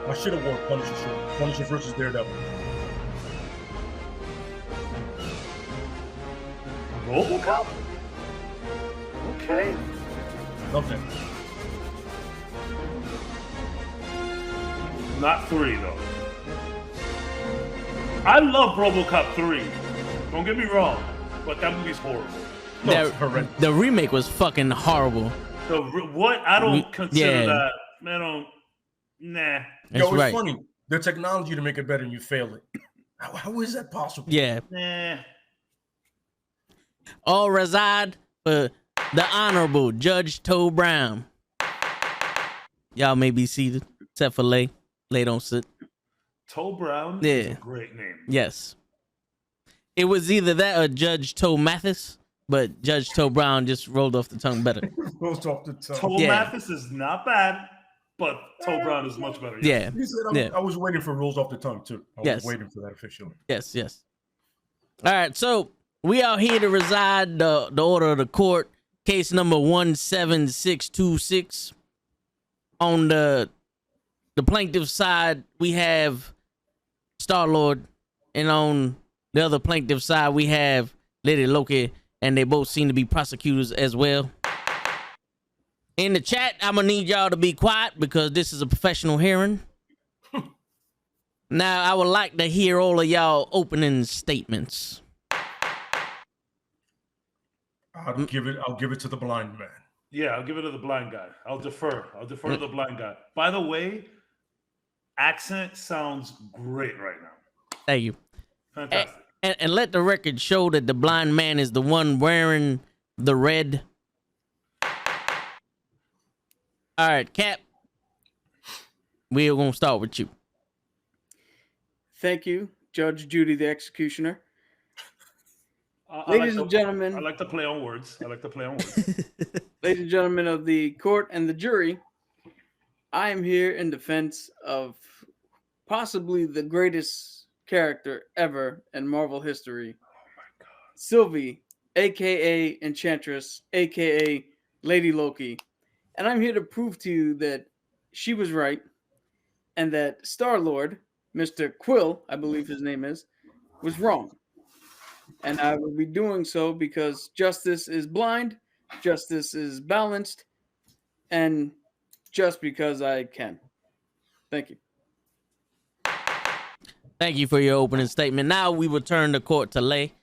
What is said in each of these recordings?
I should have worn Punisher shirt. Punisher versus Daredevil. RoboCop? Okay. Okay. Not 3 though. I love RoboCop 3. Don't get me wrong, but that movie's horrible. No, it's horrendous. The remake was fucking horrible. What? I don't consider that. I don't. Nah. Yo, it's funny. The technology to make it better and you fail it. How is that possible? Yeah. Nah. All reside for the Honorable Judge Toe Brown. Y'all may be seated, except for Lay. Lay don't sit. Toe Brown is a great name. Yes. It was either that or Judge Toe Mathis, but Judge Toe Brown just rolled off the tongue better. Rolls off the tongue. Toe Mathis is not bad, but Toe Brown is much better. Yeah. He said, I was waiting for rolls off the tongue, too. I was waiting for that officially. Yes. All right, so we are here to reside the order of the court, case number 17626. On the plaintiff side, we have Star-Lord, and on the other plaintiff side, we have Lady Loki, and they both seem to be prosecutors as well. In the chat, I'm gonna need y'all to be quiet because this is a professional hearing. Now, I would like to hear all of y'all opening statements. I'll give it to the blind man. Yeah, I'll give it to the blind guy. I'll defer to the blind guy. By the way, accent sounds great right now. Thank you. Fantastic. And let the record show that the blind man is the one wearing the red. All right, Cap. We're going to start with you. Thank you, Judge Judy, the executioner. Ladies and gentlemen. I like to play on words. Ladies and gentlemen of the court and the jury, I am here in defense of possibly the greatest character ever in Marvel history. Oh my God. Sylvie, a.k.a. Enchantress, a.k.a. Lady Loki. And I'm here to prove to you that she was right and that Star-Lord, Mr. Quill, I believe his name is, was wrong. And I will be doing so because justice is blind, justice is balanced, and just because I can. Thank you. Thank you for your opening statement. Now we will turn the court to Lay.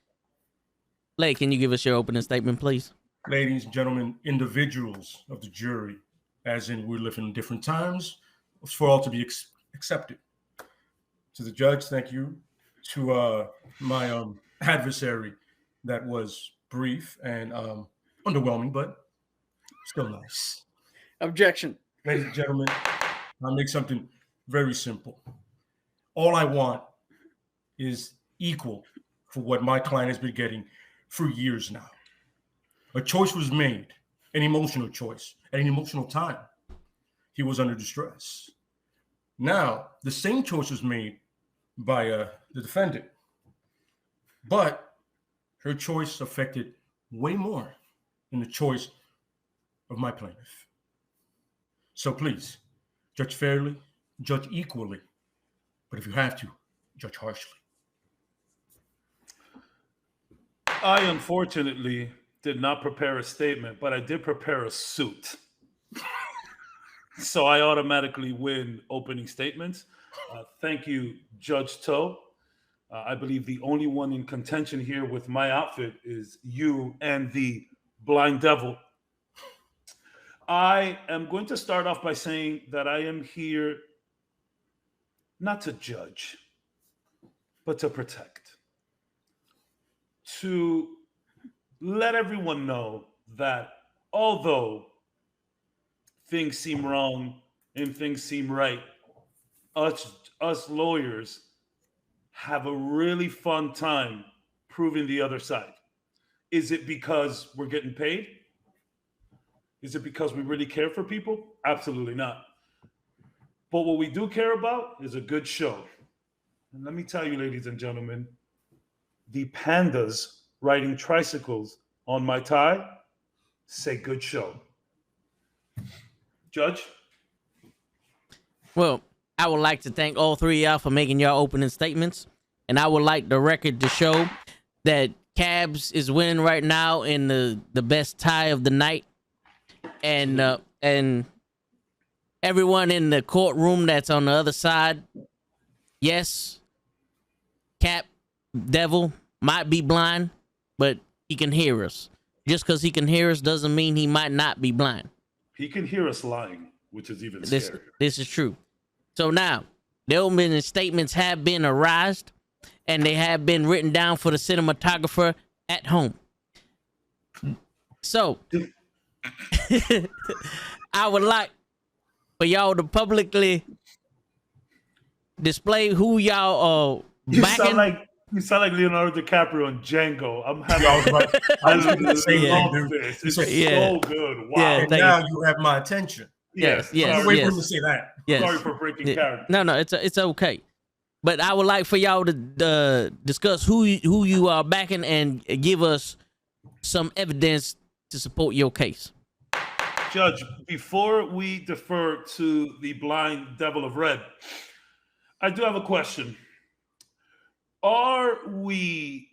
Lay, can you give us your opening statement, please? Ladies and gentlemen, individuals of the jury, as in we live in different times, it's for all to be accepted. To the judge, thank you. To my adversary, that was brief and underwhelming, but still nice. Objection. Ladies and gentlemen, I'll make something very simple. All I want is equal for what my client has been getting for years now. A choice was made, an emotional choice, at an emotional time. He was under distress. Now, the same choice was made by the defendant, but her choice affected way more than the choice of my plaintiff. So please, judge fairly, judge equally, but if you have to, judge harshly. I unfortunately did not prepare a statement, but I did prepare a suit. So I automatically win opening statements. Thank you, Judge Toe. I believe the only one in contention here with my outfit is you and the blind devil. I am going to start off by saying that I am here not to judge, but to protect. To let everyone know that although things seem wrong and things seem right, us lawyers have a really fun time proving the other side. Is it because we're getting paid? Is it because we really care for people? Absolutely not. But what we do care about is a good show. And let me tell you, ladies and gentlemen, the pandas riding tricycles on my tie say good show. Judge? Well, I would like to thank all three of y'all for making your opening statements. And I would like the record to show that Cabs is winning right now in the best tie of the night. And everyone in the courtroom that's on the other side, yes, Cap Devil might be blind, but he can hear us. Just because he can hear us doesn't mean he might not be blind. He can hear us lying, which is even scarier. This is true. So now, the opening statements have been arised, and they have been written down for the cinematographer at home. So, I would like for y'all to publicly display who y'all are backing. You sound like Leonardo DiCaprio in Django. I'm having I was gonna say, love this. It's so good. Wow. Yeah, and now you have my attention. Yes. Wait for him to say that. Yes. Sorry for breaking character. No, it's okay. But I would like for y'all to discuss who you are backing and give us some evidence to support your case. Judge, before we defer to the blind devil of red, I do have a question. Are we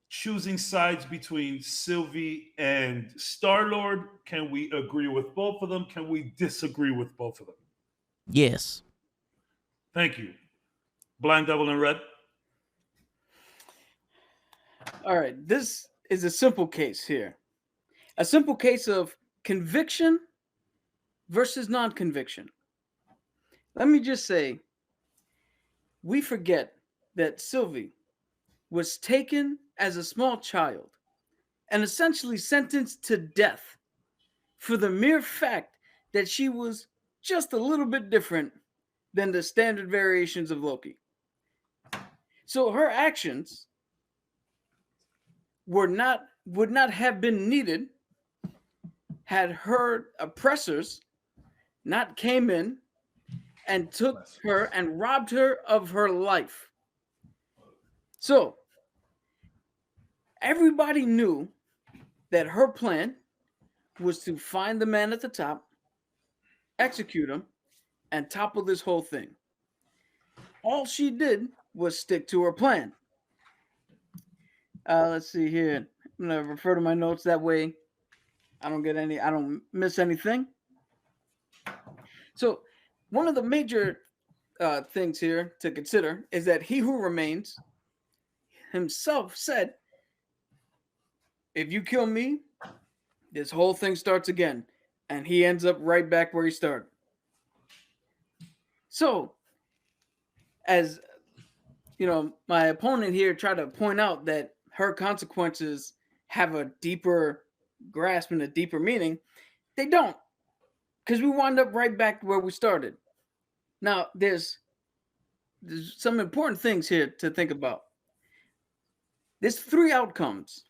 choosing sides between Sylvie and Star-Lord? Can we agree with both of them? Can we disagree with both of them? Yes. Thank you. Blind devil in red. All right, this is a simple case here. A simple case of conviction versus non-conviction. Let me just say, we forget that Sylvie was taken as a small child and essentially sentenced to death for the mere fact that she was just a little bit different than the standard variations of Loki. So her actions would not have been needed had her oppressors not came in and took her and robbed her of her life. So everybody knew that her plan was to find the man at the top, execute him, and topple this whole thing. All she did was stick to her plan. Let's see here. I'm gonna refer to my notes, that way I don't miss anything. So one of the major things here to consider is that he who remains himself said, if you kill me, this whole thing starts again. And he ends up right back where he started. So, as you know, my opponent here tried to point out that her consequences have a deeper grasp and a deeper meaning. They don't, because we wind up right back where we started. Now, there's some important things here to think about. There's 3 outcomes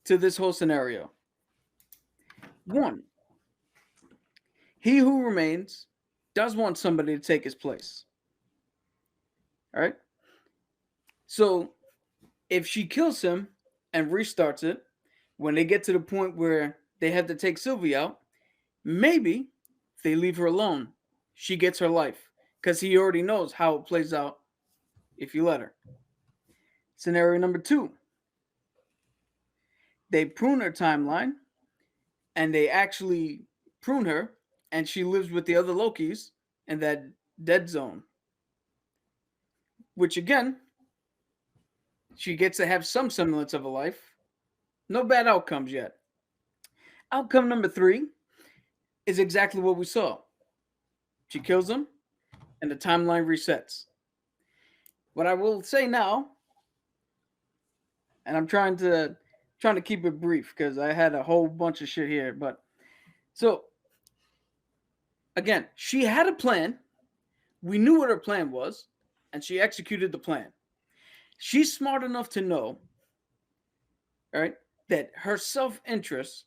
to this whole scenario. 1, he who remains does want somebody to take his place. All right. So if she kills him and restarts it, when they get to the point where they have to take Sylvie out, maybe if they leave her alone, she gets her life, because he already knows how it plays out if you let her. Scenario number 2, they prune her timeline, and they actually prune her, and she lives with the other Lokis in that dead zone. Which again, she gets to have some semblance of a life. No bad outcomes yet. Outcome number 3 is exactly what we saw. She kills him, and the timeline resets. What I will say now, and I'm trying to keep it brief because I had a whole bunch of shit here, but so again, she had a plan. We knew what her plan was, and she executed the plan. She's smart enough to know, all right, that her self-interest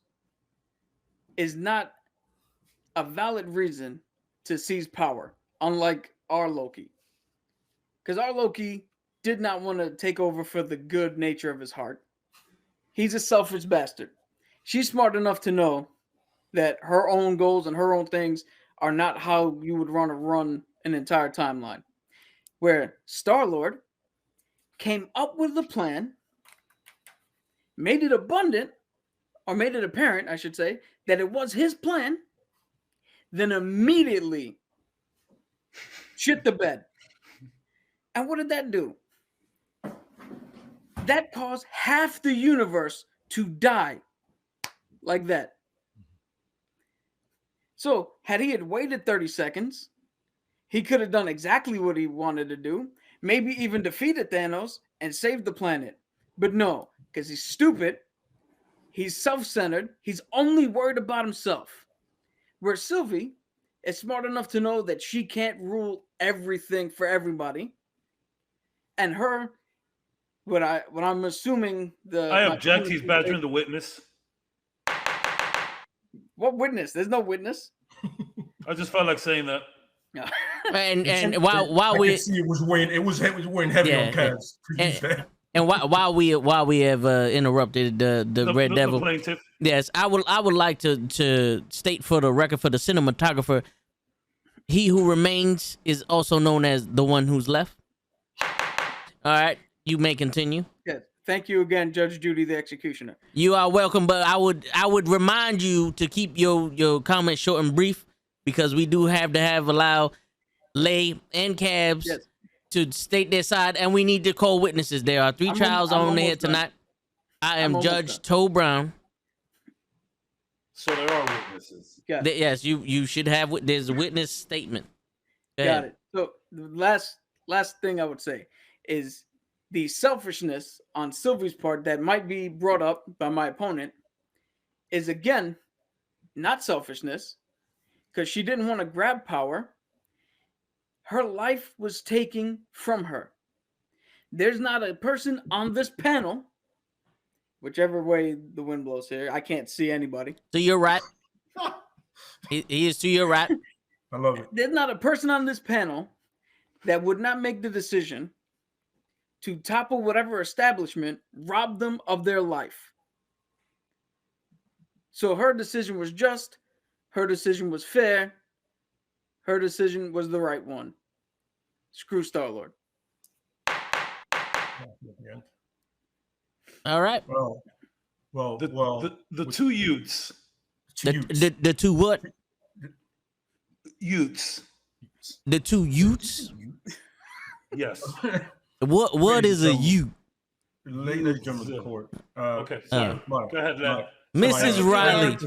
is not a valid reason to seize power, unlike our Loki. Because our Loki did not want to take over for the good nature of his heart. He's a selfish bastard. She's smart enough to know that her own goals and her own things are not how you would want to run an entire timeline where Star-Lord came up with the plan, made it abundant, or made it apparent, I should say, that it was his plan, then immediately shit the bed. And what did that do? That caused half the universe to die like that. So, had he had waited 30 seconds, he could have done exactly what he wanted to do, maybe even defeated Thanos and saved the planet. But no, because he's stupid, he's self-centered, he's only worried about himself. Where Sylvie is smart enough to know that she can't rule everything for everybody. And her, what I'm assuming I object. He's badgering the witness. What witness? There's no witness. I just felt like saying that. and while we see it was weighing heavy on Cavs. And while we have interrupted the Red Devil, plaintiff. Yes, I would like to state for the record for the cinematographer, he who remains is also known as the one who's left. All right, you may continue. Yes, thank you again, Judge Judy, the executioner. You are welcome, but I would remind you to keep your comments short and brief because we do have to allow Lay and Cabs to state their side, and we need to call witnesses. There are 3 trials on here tonight. I am Judge Toe Brown. So there are witnesses. Yes, you should have. There's a witness statement. Got it. So the last thing I would say is the selfishness on Sylvie's part that might be brought up by my opponent is again not selfishness because she didn't want to grab power. Her life was taken from her. There's not a person on this panel, whichever way the wind blows here, I can't see anybody. To your right. He is to your right. I love it. There's not a person on this panel that would not make the decision to topple whatever establishment robbed them of their life. So her decision was just, her decision was fair, her decision was the right one. Screw Star-Lord. All right. Well, the two youths. The two what? Youths. The two youths? Yes. What is a youth? Ladies and gentlemen of the court. Okay, sorry. Go ahead, Lad. Mrs. Riley.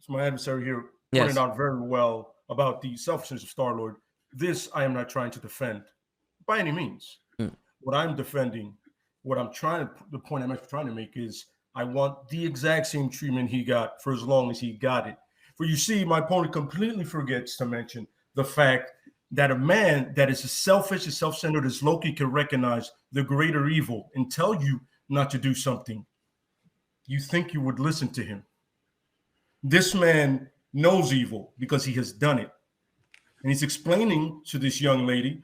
My adversary here pointed out very well about the selfishness of Star-Lord. This I am not trying to defend by any means. What I'm defending, the point I'm actually trying to make is I want the exact same treatment he got for as long as he got it. For you see, my opponent completely forgets to mention the fact that a man that is as selfish, as self-centered as Loki can recognize the greater evil and tell you not to do something, you think you would listen to him. This man knows evil because he has done it. And he's explaining to this young lady,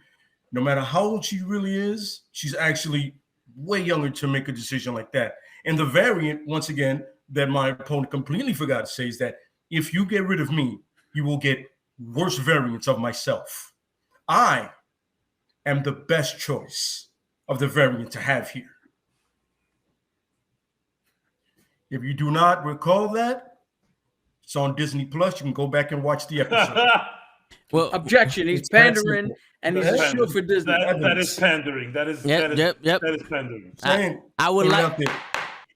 no matter how old she really is, she's actually way younger to make a decision like that. And the variant, once again, that my opponent completely forgot to say is that if you get rid of me, you will get worse variants of myself. I am the best choice of the variant to have here. If you do not recall that, it's on Disney Plus. You can go back and watch the episode. Well, objection. He's pandering, and he's a shield for Disney. That is pandering. That is pandering. I would like.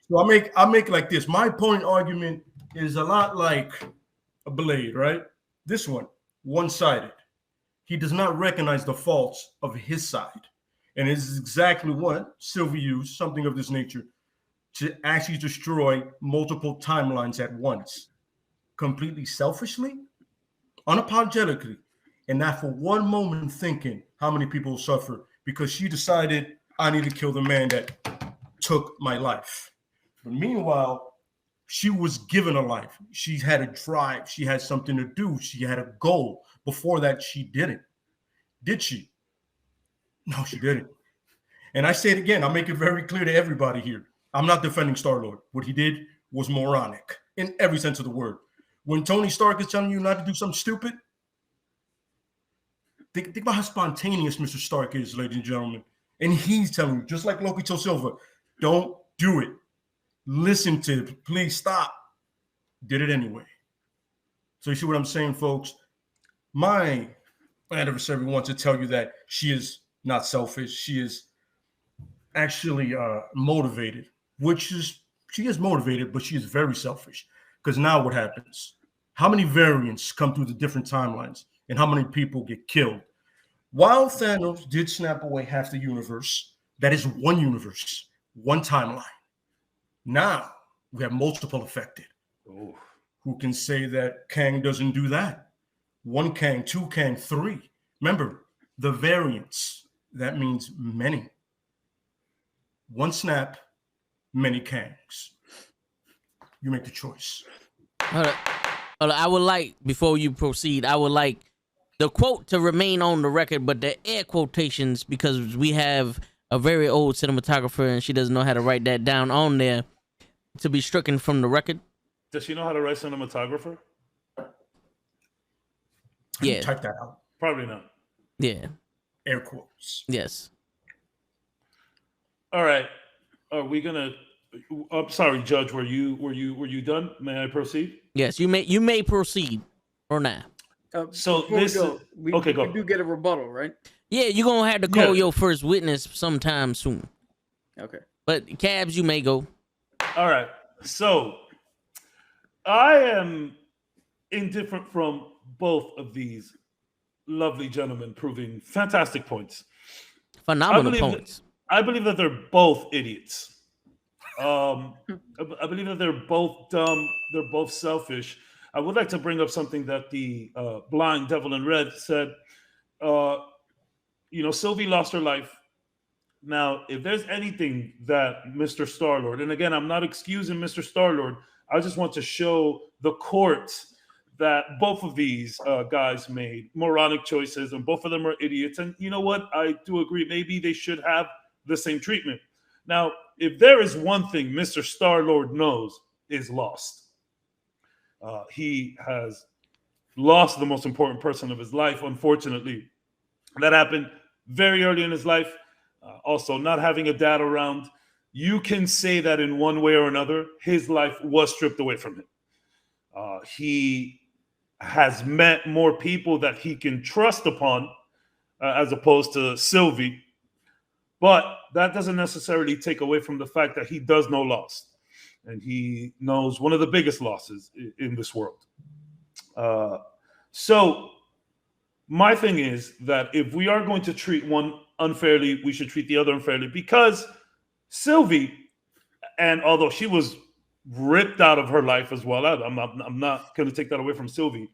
So I make like this. My point argument is a lot like a blade, right? This one-sided. He does not recognize the faults of his side, and it is exactly what Sylvie used, something of this nature, to actually destroy multiple timelines at once, completely selfishly, unapologetically, and not for one moment thinking how many people will suffer because she decided I need to kill the man that took my life. But meanwhile, she was given a life. She had a drive. She had something to do. She had a goal. Before that, she didn't. Did she? No, she didn't. And I say it again. I'll make it very clear to everybody here. I'm not defending Star-Lord. What he did was moronic in every sense of the word. When Tony Stark is telling you not to do something stupid, Think about how spontaneous Mr. Stark is, ladies and gentlemen. And he's telling you, just like Loki told Silver, don't do it. Listen to it. Please stop. Did it anyway. So you see what I'm saying, folks? My adversary wants to tell you that she is not selfish. She is actually motivated, she is motivated, but she is very selfish. Because now what happens? How many variants come through the different timelines and how many people get killed? While Thanos did snap away half the universe, that is one universe, one timeline. Now we have multiple affected. Ooh. Who can say that Kang doesn't do that? One Kang, two Kang, three. Remember, the variants, that means many. One snap, many Kangs. You make the choice. Hold up. I would like, before you proceed, I would like the quote to remain on the record, but the air quotations, because we have a very old cinematographer and she doesn't know how to write that down on there, to be stricken from the record. Does she know how to write cinematographer? Yeah. Type that out. Probably not. Yeah. Air quotes. Yes. All right. Are we gonna? I'm sorry, Judge. Were you done? May I proceed? Yes. You may proceed or not. So before this. we Okay, go. We do get a rebuttal, right? Yeah, you're gonna have to call Yeah. your first witness sometime soon. Okay. But Cabs, you may go. All right. So I am indifferent from both of these lovely gentlemen proving fantastic points. Phenomenal believe points. I believe that they're both idiots. I believe that they're both dumb. They're both selfish. I would like to bring up something that the blind devil in red said. Sylvie lost her life. Now, if there's anything that Mr. Star-Lord, and again, I'm not excusing Mr. Star-Lord, I just want to show the court that both of these guys made moronic choices, and both of them are idiots. And you know what? I do agree. Maybe they should have the same treatment. Now, if there is one thing Mr. Star-Lord knows, is lost. He has lost the most important person of his life, unfortunately. That happened very early in his life. Also, not having a dad around, you can say that in one way or another, his life was stripped away from him. He has met more people that he can trust upon, as opposed to Sylvie. But that doesn't necessarily take away from the fact that he does know loss. And he knows one of the biggest losses in this world. So my thing is that if we are going to treat one unfairly, we should treat the other unfairly, because Sylvie, and although she was ripped out of her life as well, I'm not going to take that away from Sylvie,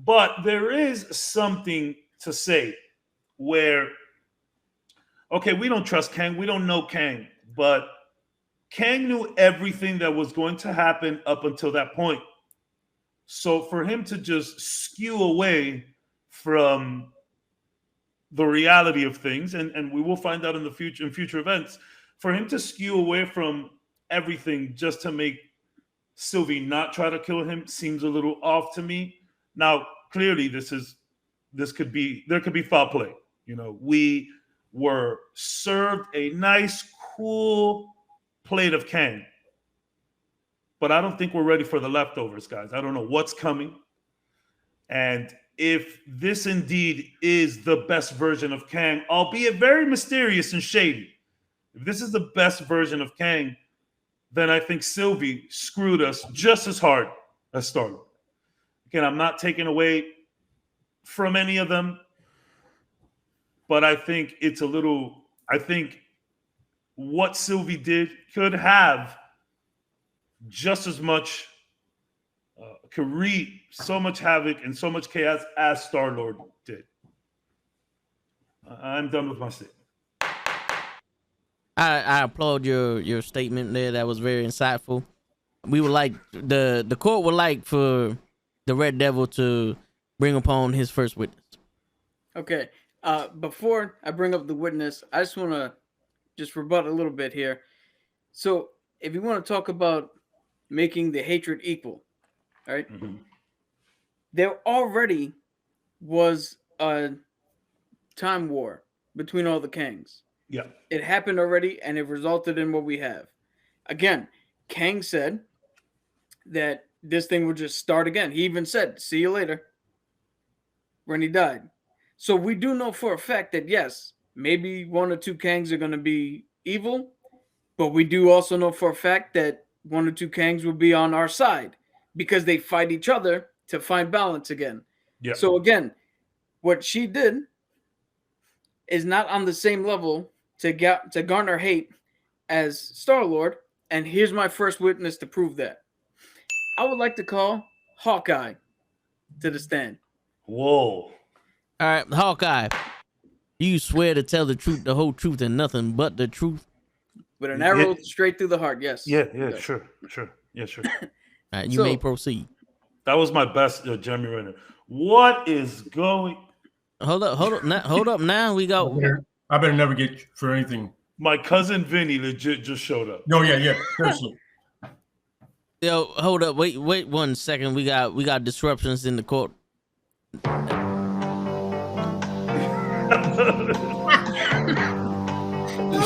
but there is something to say where, okay, we don't trust Kang, we don't know Kang, but Kang knew everything that was going to happen up until that point. So for him to just skew away from the reality of things, and we will find out in the future, in future events, for him to skew away from everything just to make Sylvie not try to kill him seems a little off to me. Now, clearly, there could be foul play. We were served a nice, cool plate of Kang, but I don't think we're ready for the leftovers, guys. I don't know what's coming, and if this indeed is the best version of Kang, albeit very mysterious and shady, if this is the best version of Kang, then I think Sylvie screwed us just as hard as Star-Lord. Again, I'm not taking away from any of them, but I think I think what Sylvie did could have just as much, could wreak so much havoc and so much chaos as Star-Lord did. I'm done with my statement. I applaud your statement there. That was very insightful. We would like the court would like for the Red Devil to bring upon his first witness. Okay. Before I bring up the witness, I just want to rebut a little bit here. So, if you want to talk about making the hatred equal, all right? Mm-hmm. There already was a time war between all the Kangs. Yeah. It happened already, and it resulted in what we have. Again, Kang said that this thing would just start again. He even said, "See you later," when he died. So we do know for a fact that yes, maybe one or two Kangs are going to be evil, but we do also know for a fact that one or two Kangs will be on our side because they fight each other to find balance again. Yeah. So again, what she did is not on the same level to garner hate as Star-Lord, and here's my first witness to prove that. I would like to call Hawkeye to the stand. Whoa. All right, Hawkeye, you swear to tell the truth, the whole truth, and nothing but the truth? With an arrow straight through the heart, yes. Yeah, sure. Yeah, sure. All right, you may proceed. That was my best Jeremy Renner. What is going? Hold up now. We got. I better never get for anything. My cousin Vinny legit just showed up. No, yeah, seriously. Yo, hold up. Wait 1 second. We got disruptions in the court.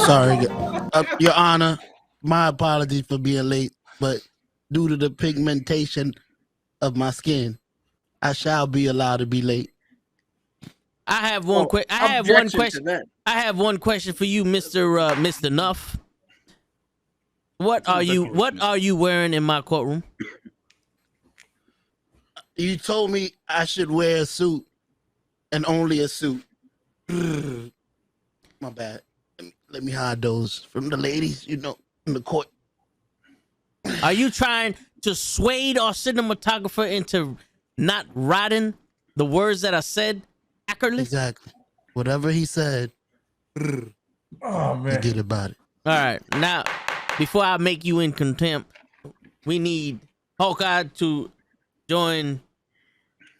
Sorry, Your Honor. My apologies for being late, but due to the pigmentation of my skin, I shall be allowed to be late. I have one question. I have one question for you, Mr. Nuff. What are you wearing in my courtroom? You told me I should wear a suit and only a suit. My bad. Let me hide those from the ladies, in the court. Are you trying to sway our cinematographer into not writing the words that I said accurately? Exactly. Whatever he said. Oh man. Forget about it. All right. Now, before I make you in contempt, we need Hawkeye to join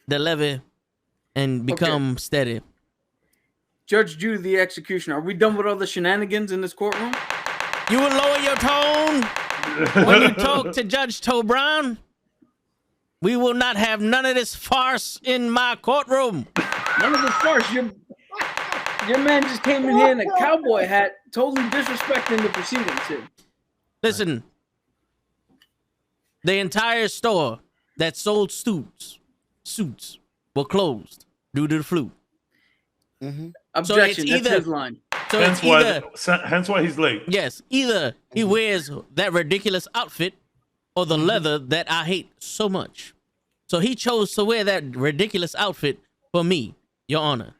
the levy and become steady. Judge Judy the executioner, are we done with all the shenanigans in this courtroom? You will lower your tone when you talk to Judge Toe Brown. We will not have none of this farce in my courtroom. None of this farce. Your man just came in here in a cowboy hat, totally disrespecting the proceedings here. Listen, the entire store that sold suits were closed due to the flu. Mm-hmm. Objection, that's his line. So hence why he's late. Yes, either he wears that ridiculous outfit or the leather that I hate so much. So he chose to wear that ridiculous outfit for me, Your Honor.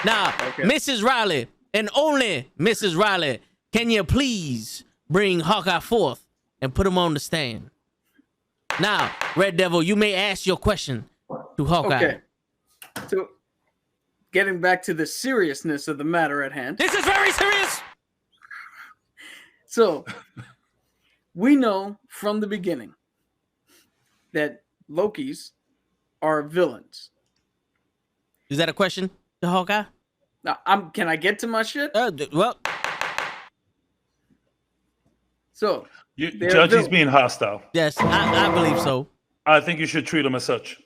Now, Mrs. Riley, and only Mrs. Riley, can you please bring Hawkeye forth and put him on the stand? Now, Red Devil, you may ask your question to Hawkeye. Okay. So, getting back to the seriousness of the matter at hand. This is very serious. So, we know from the beginning that Lokis are villains. Is that a question to Hawkeye? Now, can I get to my shit? Well. So, Judge, he's being hostile. Yes, I believe so. I think you should treat him as such.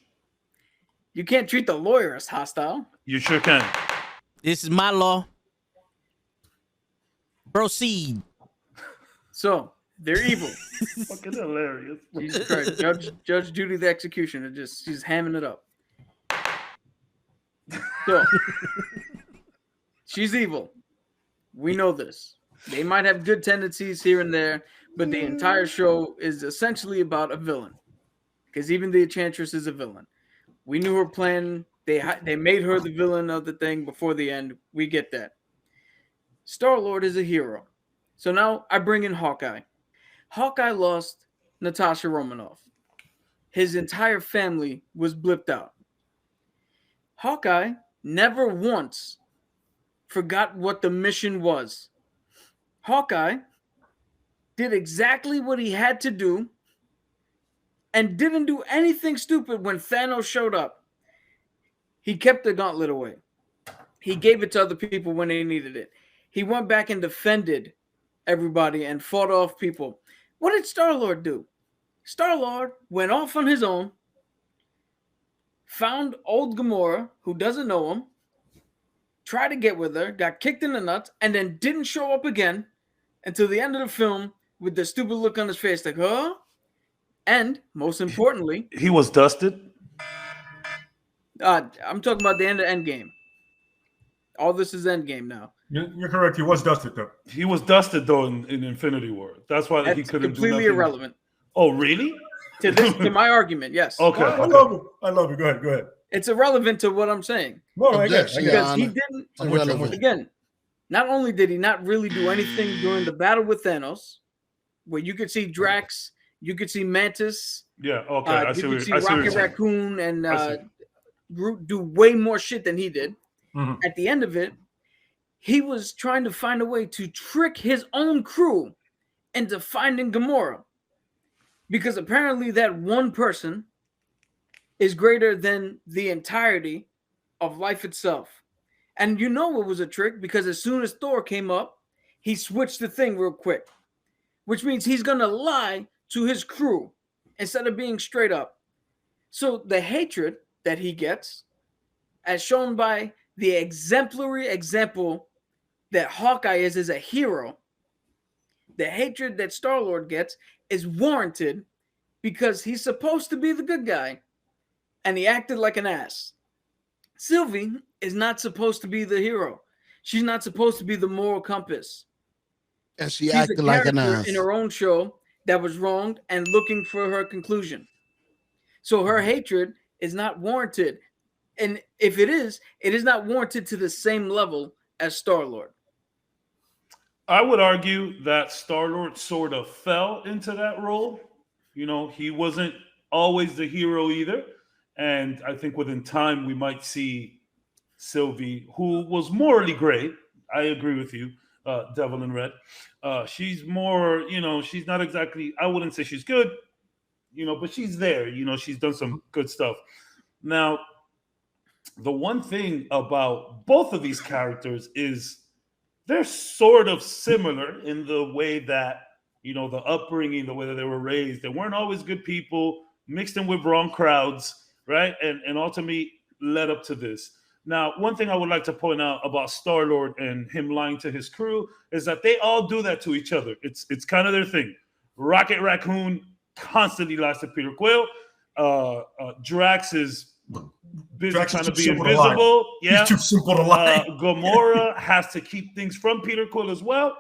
You can't treat the lawyer as hostile. You sure can. This is my law. Proceed. So, they're evil. Fucking hilarious. Jesus Christ. Judge Judy the executioner, she's hamming it up. So, she's evil. We know this. They might have good tendencies here and there, but the entire show is essentially about a villain. Because even the Enchantress is a villain. We knew her plan. They made her the villain of the thing before the end. We get that. Star-Lord is a hero. So now I bring in Hawkeye. Hawkeye lost Natasha Romanoff. His entire family was blipped out. Hawkeye never once forgot what the mission was. Hawkeye did exactly what he had to do and didn't do anything stupid when Thanos showed up. He kept the gauntlet away. He gave it to other people when they needed it. He went back and defended everybody and fought off people. What did Star-Lord do? Star-Lord went off on his own, found old Gamora, who doesn't know him, tried to get with her, got kicked in the nuts, and then didn't show up again until the end of the film with the stupid look on his face, like, huh? And most importantly, He was dusted. I'm talking about the end of Endgame. All this is Endgame now. You're correct. He was dusted though. He was dusted though in Infinity War. That's why he That's couldn't do completely nothing. irrelevant Oh, really? to my argument. Yes. Okay. I love it. I love it. Go ahead. It's irrelevant to what I'm saying No, I get Objection, it. because he Honor. didn't. I'm with you, I'm with you. Again, not only did he not really do anything during the battle with Thanos, where you could see Drax, you could see Mantis, Yeah. Okay. I see you what could see you're Rocket saying. Raccoon and I see. Groot do way more shit than he did. Mhm. At the end of it, he was trying to find a way to trick his own crew into finding Gamora. Because apparently that one person is greater than the entirety of life itself. And you know it was a trick because as soon as Thor came up, he switched the thing real quick. Which means he's going to lie to his crew instead of being straight up. So the hatred that he gets, as shown by the exemplary example that Hawkeye is as a hero, the hatred that Star-Lord gets is warranted because he's supposed to be the good guy and he acted like an ass. Sylvie is not supposed to be the hero. She's not supposed to be the moral compass. And she She's acted a like an character ass. in her own show that was wronged and looking for her conclusion. So her hatred is not warranted. And if it is not warranted to the same level as Star-Lord. I would argue that Star-Lord sort of fell into that role. You know, he wasn't always the hero either. And I think within time we might see Sylvie, who was morally great. I agree with you, Devil in Red. She's more, you know, she's not exactly, I wouldn't say she's good, you know, but she's there. You know, she's done some good stuff. Now, the one thing about both of these characters is they're sort of similar in the way that, you know, the upbringing, the way that they were raised. They weren't always good people, mixed in with wrong crowds, right? And ultimately led up to this. Now, one thing I would like to point out about Star-Lord and him lying to his crew is that they all do that to each other. It's kind of their thing. Rocket Raccoon constantly lies to Peter Quill. Drax is busy Drax is trying to too be simple to lie. invisible. Yeah. He's too simple to lie. Gamora has to keep things from Peter Quill as well.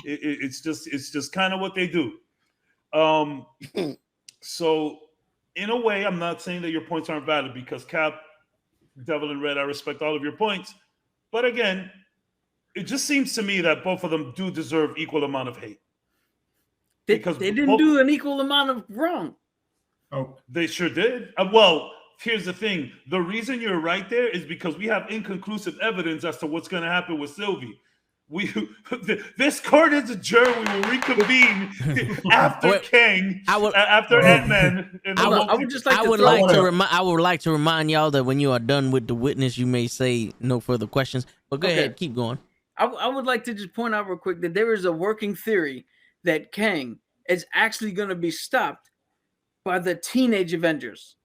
It's just kind of what they do. So in a way, I'm not saying that your points aren't valid because Cap, Devil in Red, I respect all of your points. But again, it just seems to me that both of them do deserve equal amount of hate. They didn't do an equal amount of wrong. Oh, They sure did. Well, here's the thing. The reason you're right there is because we have inconclusive evidence as to what's going to happen with Sylvie. This court is adjourned. We will reconvene after Wait, Kang, I would- after Ant-Man. And I would just like I to would throw like one to out. remind. I would like to remind y'all that when you are done with the witness, you may say no further questions. But go Okay. ahead, keep going. I would like to just point out real quick that there is a working theory that Kang is actually going to be stopped by the teenage Avengers,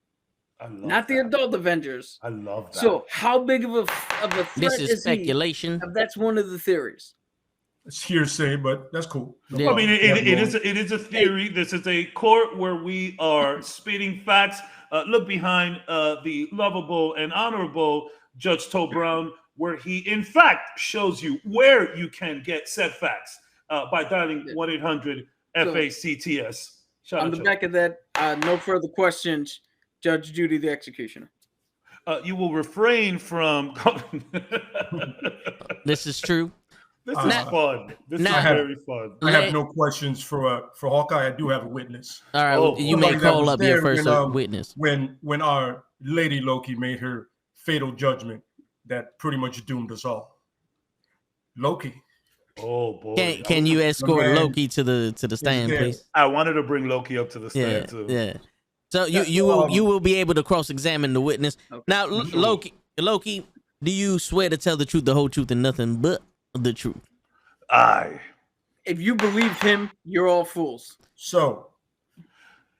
I love not the that. adult Avengers. I love that. So how big of a threat This is is speculation. he? That's one of the theories. it's hearsay, but that's cool. No Yeah. I problem. mean, Yeah, it is a theory. This is a court where we are spitting facts. Look behind the lovable and honorable Judge Toe Brown, where he, in fact, shows you where you can get said facts by dialing 1-800-FACTS. Shout On out, the Joe. back of that, no further questions. Judge Judy, the executioner. You will refrain from. This is true. This is Now- fun. This now- is very fun. I have no questions for Hawkeye. I do have a witness. All right, Oh, you may somebody that call was up your there first when, witness. When our Lady Loki made her fatal judgment that pretty much doomed us all. Loki. Oh boy! Can you escort man. Loki to the stand, there. please? I wanted to bring Loki up to the Yeah, stand too. yeah. So Yeah, you will be able to cross examine the witness. Okay. Now, Sure. Loki, do you swear to tell the truth, the whole truth, and nothing but the truth? Aye. If you believe him, you're all fools. So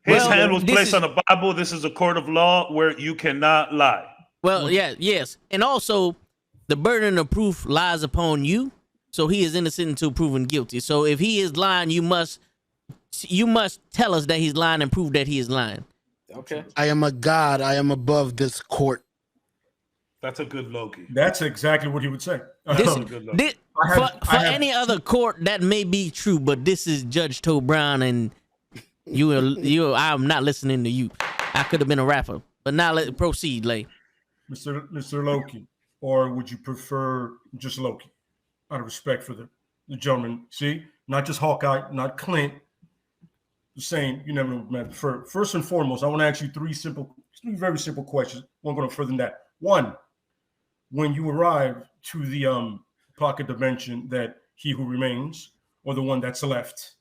His Well, hand was this placed is- on the Bible. This is a court of law where you cannot lie. Well, yeah, yes, and also the burden of proof lies upon you. So he is innocent until proven guilty. So if he is lying, you must tell us that he's lying and prove that he is lying. Okay. I am a god. I am above this court. That's a good Loki. That's exactly what he would say. This, good luck. this, for any other court, that may be true, but this is Judge Toe Brown, and I'm not listening to you. I could have been a rapper, but now let's proceed, Lay. Mr. Loki, or would you prefer just Loki? Out of respect for the gentleman, see, not just Hawkeye, not Clint. Just saying, you never met. First and foremost, I want to ask you three very simple questions. Won't go no further than that. One, when you arrive to the pocket dimension that he who remains, or the one that's left,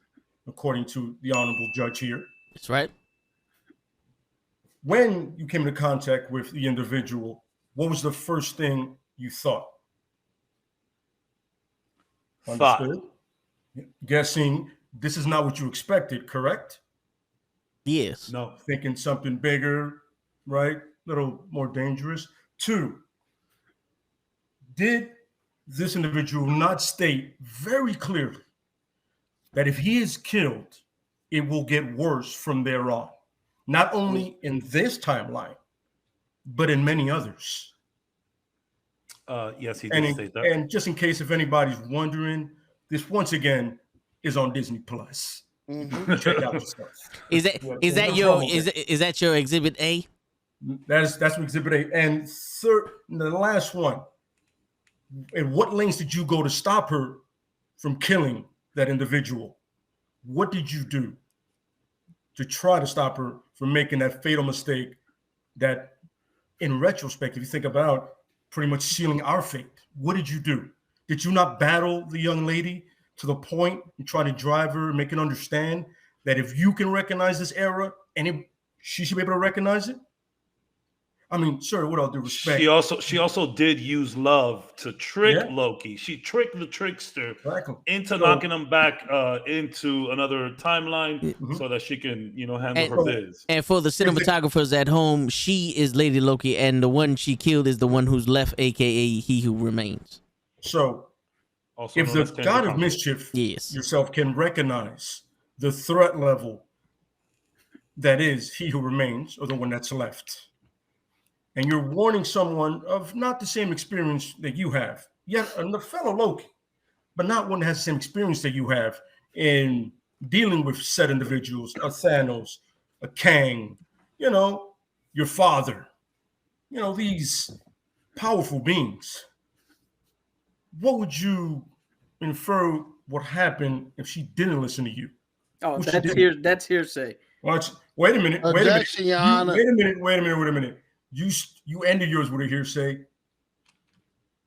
according to the honorable judge here. That's right. When you came into contact with the individual, what was the first thing you thought? Understood? Guessing this is not what you expected, correct? Yes. No. Thinking something bigger, right? A little more dangerous. Two, did this individual not state very clearly that if he is killed, it will get worse from there on? Not only in this timeline, but in many others. Yes, he did state that. And just in case if anybody's wondering, this once again is on Disney Plus. Check it out yourself. Is that your exhibit A? That's exhibit A. And third, the last one. And what lengths did you go to stop her from killing that individual? What did you do to try to stop her from making that fatal mistake that, in retrospect, if you think about, pretty much sealing our fate? What did you do? Did you not battle the young lady to the point and try to drive her, make her understand that if you can recognize this era, she should be able to recognize it? I mean, sir, with all due respect. She also did use love to trick Loki. She tricked the trickster into knocking him back into another timeline so that she can, handle her biz. And for the cinematographers at home, she is Lady Loki, and the one she killed is the one who's left, aka He Who Remains. So, Also if the God of Mischief yourself can recognize the threat level that is He Who Remains, or the one that's left, and you're warning someone of not the same experience that you have, yet a fellow Loki, but not one that has the same experience that you have in dealing with said individuals, a Thanos, a Kang, your father, these powerful beings. What would you infer would happen if she didn't listen to you? Oh, that's hearsay. Wait a minute. Wait a minute. You ended yours with a hearsay.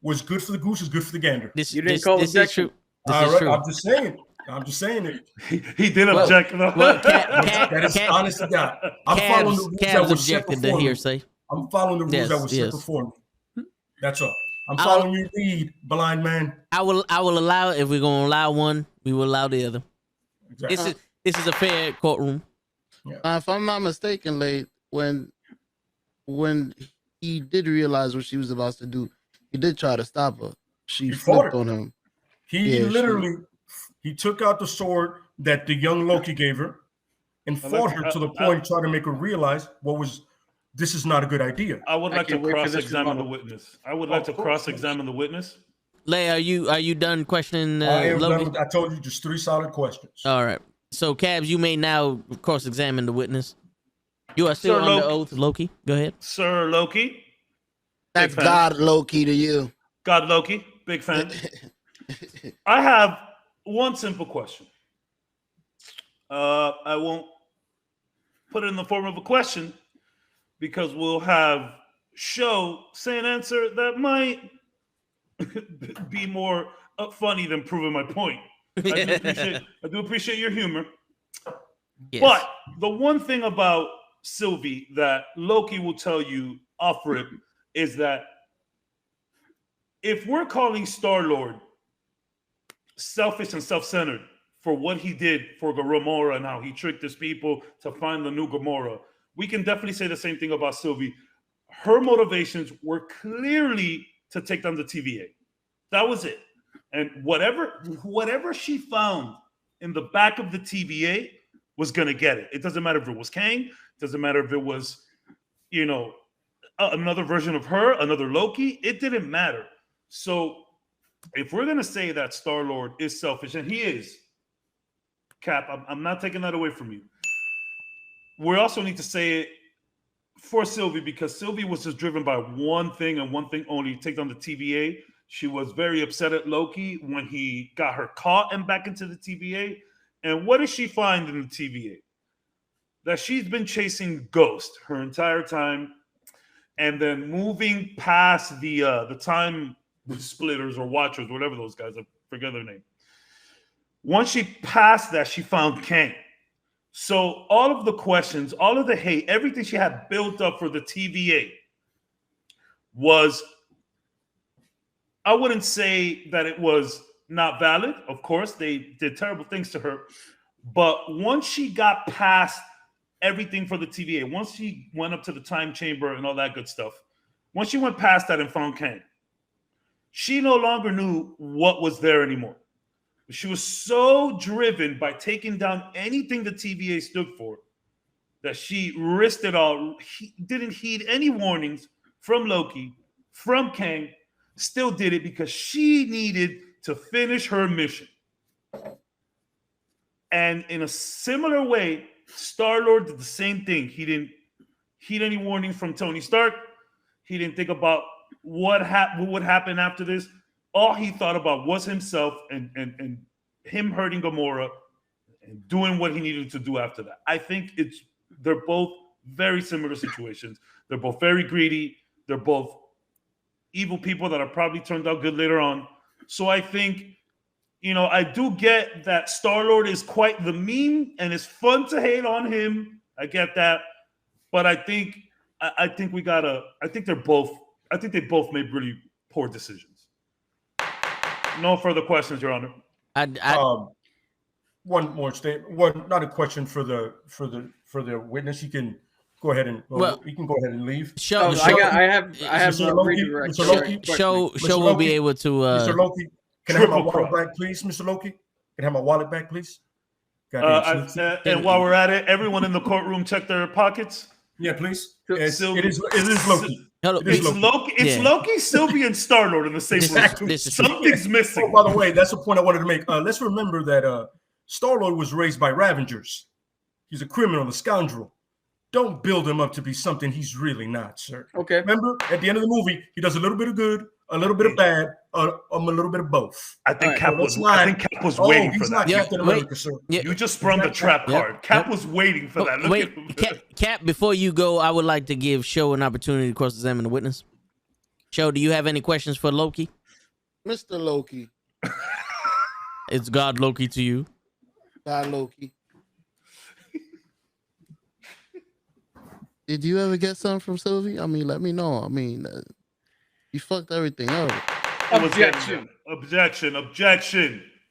What's good for the goose is good for the gander. You didn't call objection. All right, I'm just saying it. He did object. That is honest to God. I'm following the rules that were set before me. I'm following the rules that were set before me. That's all. I'm following your lead, blind man. I will allow, if we're gonna allow one, we will allow the other. Exactly. This is a fair courtroom. Yeah. If I'm not mistaken, Late, when he did realize what she was about to do, he did try to stop her. She flipped on him. He took out the sword that the young Loki gave her and fought her to the point trying to make her realize this is not a good idea. I would like to cross-examine the witness. Lay, are you done questioning Loki? I told you just 3 solid questions. All right. So, Cabs, you may now cross-examine the witness. You are still under oath, Loki. Go ahead. Sir Loki. That's God Loki to you. God Loki. Big fan. I have one simple question. I won't put it in the form of a question because we'll have say an answer that might be more funny than proving my point. I do appreciate your humor. Yes. But the one thing about Sylvie that Loki will tell you off rip is that if we're calling Star-Lord selfish and self-centered for what he did for Gamora and how he tricked his people to find the new Gamora, we can definitely say the same thing about Sylvie. Her motivations were clearly to take down the TVA. That was it. And whatever she found in the back of the TVA was going to get it. It doesn't matter if it was Kang. It doesn't matter if it was, another version of her, another Loki. It didn't matter. So if we're going to say that Star-Lord is selfish, and he is, Cap, I'm not taking that away from you. We also need to say it for Sylvie, because Sylvie was just driven by one thing and one thing only: take down the TVA. She was very upset at Loki when he got her caught and back into the TVA. And what does she find in the TVA? That she's been chasing Ghost her entire time, and then moving past the time splitters or watchers, whatever those guys, I forget their name. Once she passed that, she found Kang. So all of the questions, all of the hate, everything she had built up for the TVA was, I wouldn't say that it was not valid. Of course, they did terrible things to her. But once she got past everything for the TVA, once she went up to the time chamber and all that good stuff, once she went past that and found Kang, she no longer knew what was there anymore. She was so driven by taking down anything the TVA stood for that she risked it all, didn't heed any warnings from Loki, from Kang, still did it because she needed to finish her mission. And in a similar way, Star-Lord did the same thing. He didn't heed any warnings from Tony Stark. He didn't think about what would happen after this. All he thought about was himself and him hurting Gamora and doing what he needed to do after that. I think they're both very similar situations. They're both very greedy. They're both evil people that are probably turned out good later on. So I think, I do get that Star-Lord is quite the meme and it's fun to hate on him. I get that. But I think they both made really poor decisions. No further questions, Your Honor. One more statement. Not a question for the witness. You can go ahead and you can go ahead and leave. Show will be able to. Mr. Loki, can I have my wallet back, please, Mr. Loki? Can I have my wallet back, please? And while we're at it, everyone in the courtroom check their pockets. Yeah, please. It is Loki. It's Loki, Sylvie, and Star-Lord in the same room. Something's missing. Oh, by the way, that's the point I wanted to make. Let's remember that Star-Lord was raised by Ravengers. He's a criminal, a scoundrel. Don't build him up to be something he's really not, sir. Okay. Remember, at the end of the movie, he does a little bit of good, a little bit of bad, a little bit of both. I think Cap was waiting for that. Captain America, sir. You just sprung the trap card. Cap was waiting for that. Cap, before you go, I would like to give Show an opportunity to cross-examine the witness. Show, do you have any questions for Loki? Mr. Loki. It's God Loki to you. God Loki. Did you ever get something from Sylvie? I mean, let me know. I mean, you fucked everything up. Objection.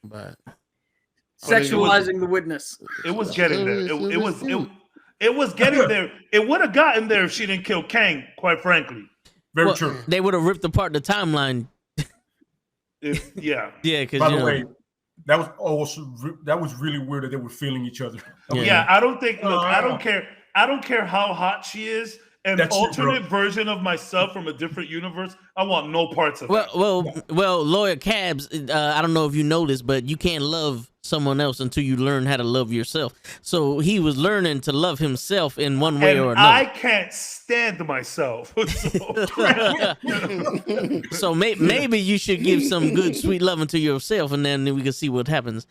But sexualizing the witness. It was getting there. It was getting there. It would have gotten there if she didn't kill Kang, quite frankly. Very true. They would have ripped apart the timeline. Yeah. Because by the way, that was really weird that they were feeling each other. Yeah, I don't think. Look, I don't care. I don't care how hot she is. An alternate version of myself from a different universe, I want no parts of it. Well, Lawyer Cabs, I don't know if you know this, but you can't love someone else until you learn how to love yourself. So he was learning to love himself in one way or another. I can't stand myself. So maybe you should give some good, sweet loving to yourself, and then we can see what happens.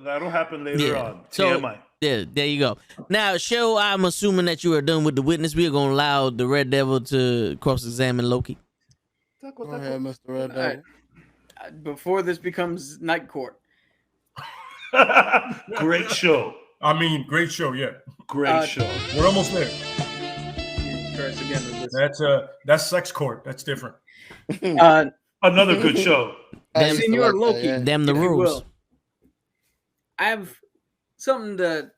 That'll happen later on. So, TMI. Yeah, there you go. Now, Show, I'm assuming that you are done with the witness. We are going to allow the Red Devil to cross-examine Loki. Go ahead, Mr. Red Devil. Before this becomes Night Court. Great show. I mean, great show, yeah. Great show. We're almost there. Jesus Christ, again with this. That's sex court. That's different. Another good show. Senor Loki. Damn the rules. I have something to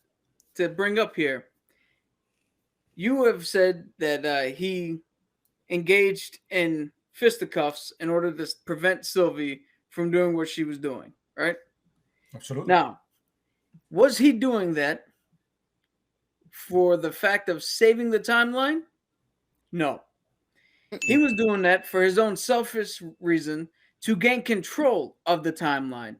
bring up here. You have said that he engaged in fisticuffs in order to prevent Sylvie from doing what she was doing, right? Absolutely. Now, was he doing that for the fact of saving the timeline? No. He was doing that for his own selfish reason to gain control of the timeline,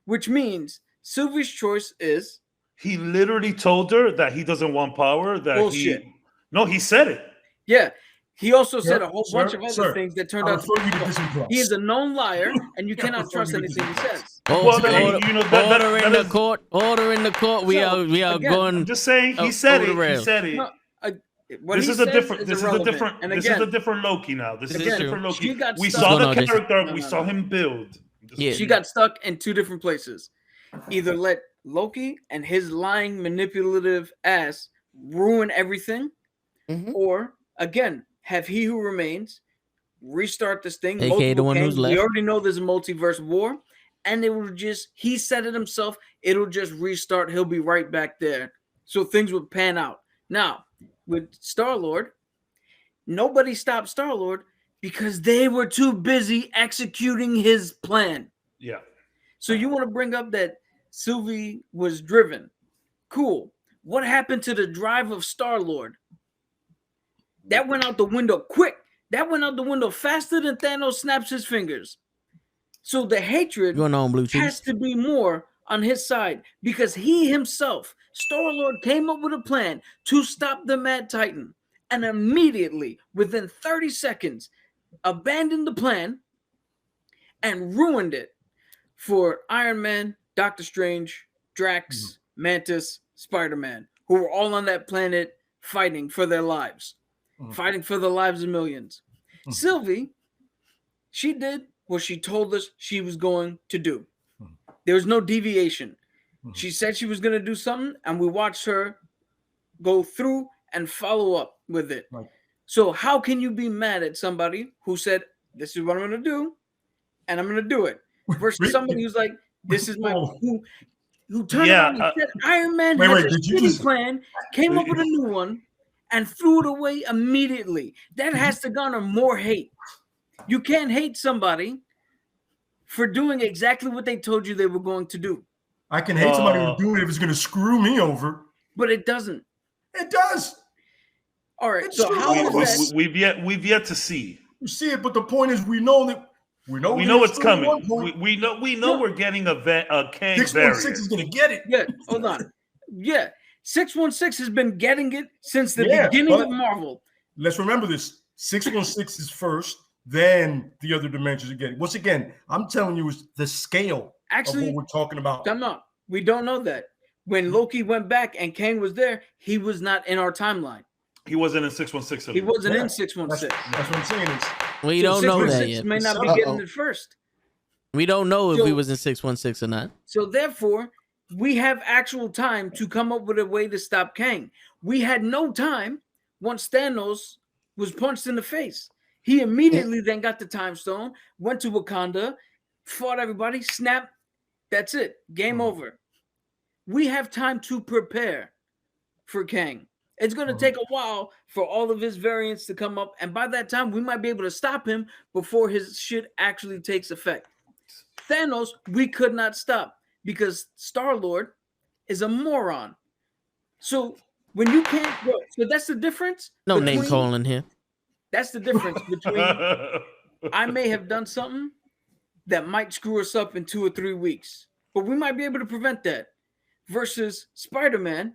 which means Sylvie's choice is... He literally told her that he doesn't want power. That Bullshit. he said it. Yeah. He also Sir, said a whole bunch of other things that turned I out to refer be you to false. Disney+. He is a known liar, and you Yeah, cannot refer trust you to anything he Disney+. says. Well, then, Order in that the is- court. Order in the court. We So, are again, going. I'm just saying he said over the it. He rails. said it. No, what This he is a says different. is This is a irrelevant. different. And This again, is a different Loki now. This is This a is different true. Loki. She got We stuck. saw What's the going on, Jason? character. No, We no, saw no. him build. Yeah. she got stuck in two different places. Either let Loki and his lying, manipulative ass ruin everything, Mhm. or again, have He Who Remains restart this thing. AKA the multiple one who's Kangs. We left. already know there's a multiverse war, and it will just, he said it himself, it'll just restart. He'll be right back there. So things would pan out. Now, with Star-Lord, nobody stopped Star-Lord because they were too busy executing his plan. Yeah. So you want to bring up that Sylvie was driven. Cool. What happened to the drive of Star-Lord? That went out the window quick. That went out the window faster than Thanos snaps his fingers. So the hatred Going on, Blue Cheese. has to be more on his side because he himself, Star-Lord, came up with a plan to stop the Mad Titan and immediately, within 30 seconds, abandoned the plan and ruined it for Iron Man, Doctor Strange, Drax, Mantis, Spider-Man, who were all on that planet fighting for their lives, fighting for the lives of millions. Sylvie, she did what she told us she was going to do. There was no deviation. She said she was going to do something, and we watched her go through and follow up with it. Right. So how can you be mad at somebody who said, this is what I'm going to do, and I'm going to do it, versus somebody who's like, this is my... Who turned around and said Iron Man had a shitty plan, came up with a new one, and threw it away immediately. That has to garner more hate. You can't hate somebody for doing exactly what they told you they were going to do. I can hate somebody who's doing it if it's going to screw me over. But it doesn't. It does. All right. It's So true. how is that? We've yet to see. You see it, but the point is, we know it's coming. We know we're getting a Kang 616 variant. is going to get it. Yeah, hold on. Yeah, 616 has been getting it since the beginning of Marvel. Let's remember this: 616 is first, then the other dimensions are getting. Once again, I'm telling you, is the scale of what we're talking about. Come on, we don't know that. When Loki went back and Kang was there, he was not in our timeline. He wasn't in 616. He wasn't in That's 616. what I'm saying. Is We don't know that 616 yet. may not be getting it first. We don't know if So- we was in 616 or not. So therefore, we have actual time to come up with a way to stop Kang. We had no time once Thanos was punched in the face. He immediately then got the time stone, went to Wakanda, fought everybody, snapped. That's it. Game over. We have time to prepare for Kang. It's going to take a while for all of his variants to come up. And by that time, we might be able to stop him before his shit actually takes effect. Thanos, we could not stop because Star-Lord is a moron. So when you can't go, so that's the difference. No name calling here. That's the difference between I may have done something that might screw us up in 2 or 3 weeks, but we might be able to prevent that. Versus Spider-Man,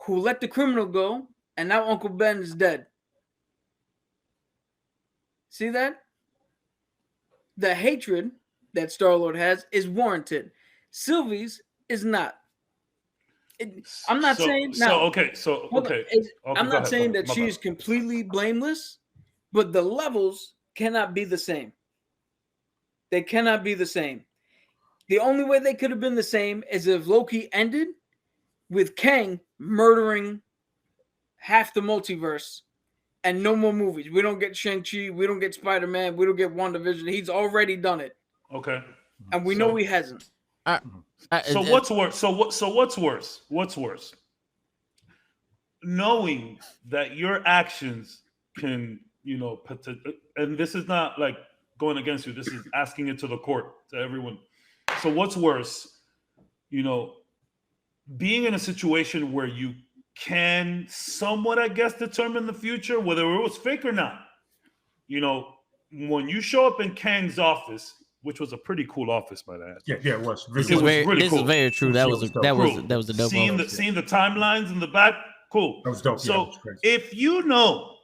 who let the criminal go, and now Uncle Ben is dead. See that? The hatred that Star-Lord has is warranted. Sylvie's is not. I'm not saying now. I'm not saying that she is completely blameless, but the levels cannot be the same. They cannot be the same. The only way they could have been the same is if Loki ended with Kang murdering half the multiverse and no more movies. We don't get Shang-Chi. We don't get Spider-Man. We don't get WandaVision. He's already done it. Okay. And we know he hasn't. So what's worse? So what's worse? What's worse? Knowing that your actions can, and this is not like going against you. This is asking it to the court, to everyone. So what's worse, being in a situation where you can somewhat, I guess, determine the future, whether it was fake or not. When you show up in Kang's office, which was a pretty cool office, might I add. Yeah, it was. This really is cool. very true. That was a dope. Seeing the timelines in the back, cool. That was dope. So if you know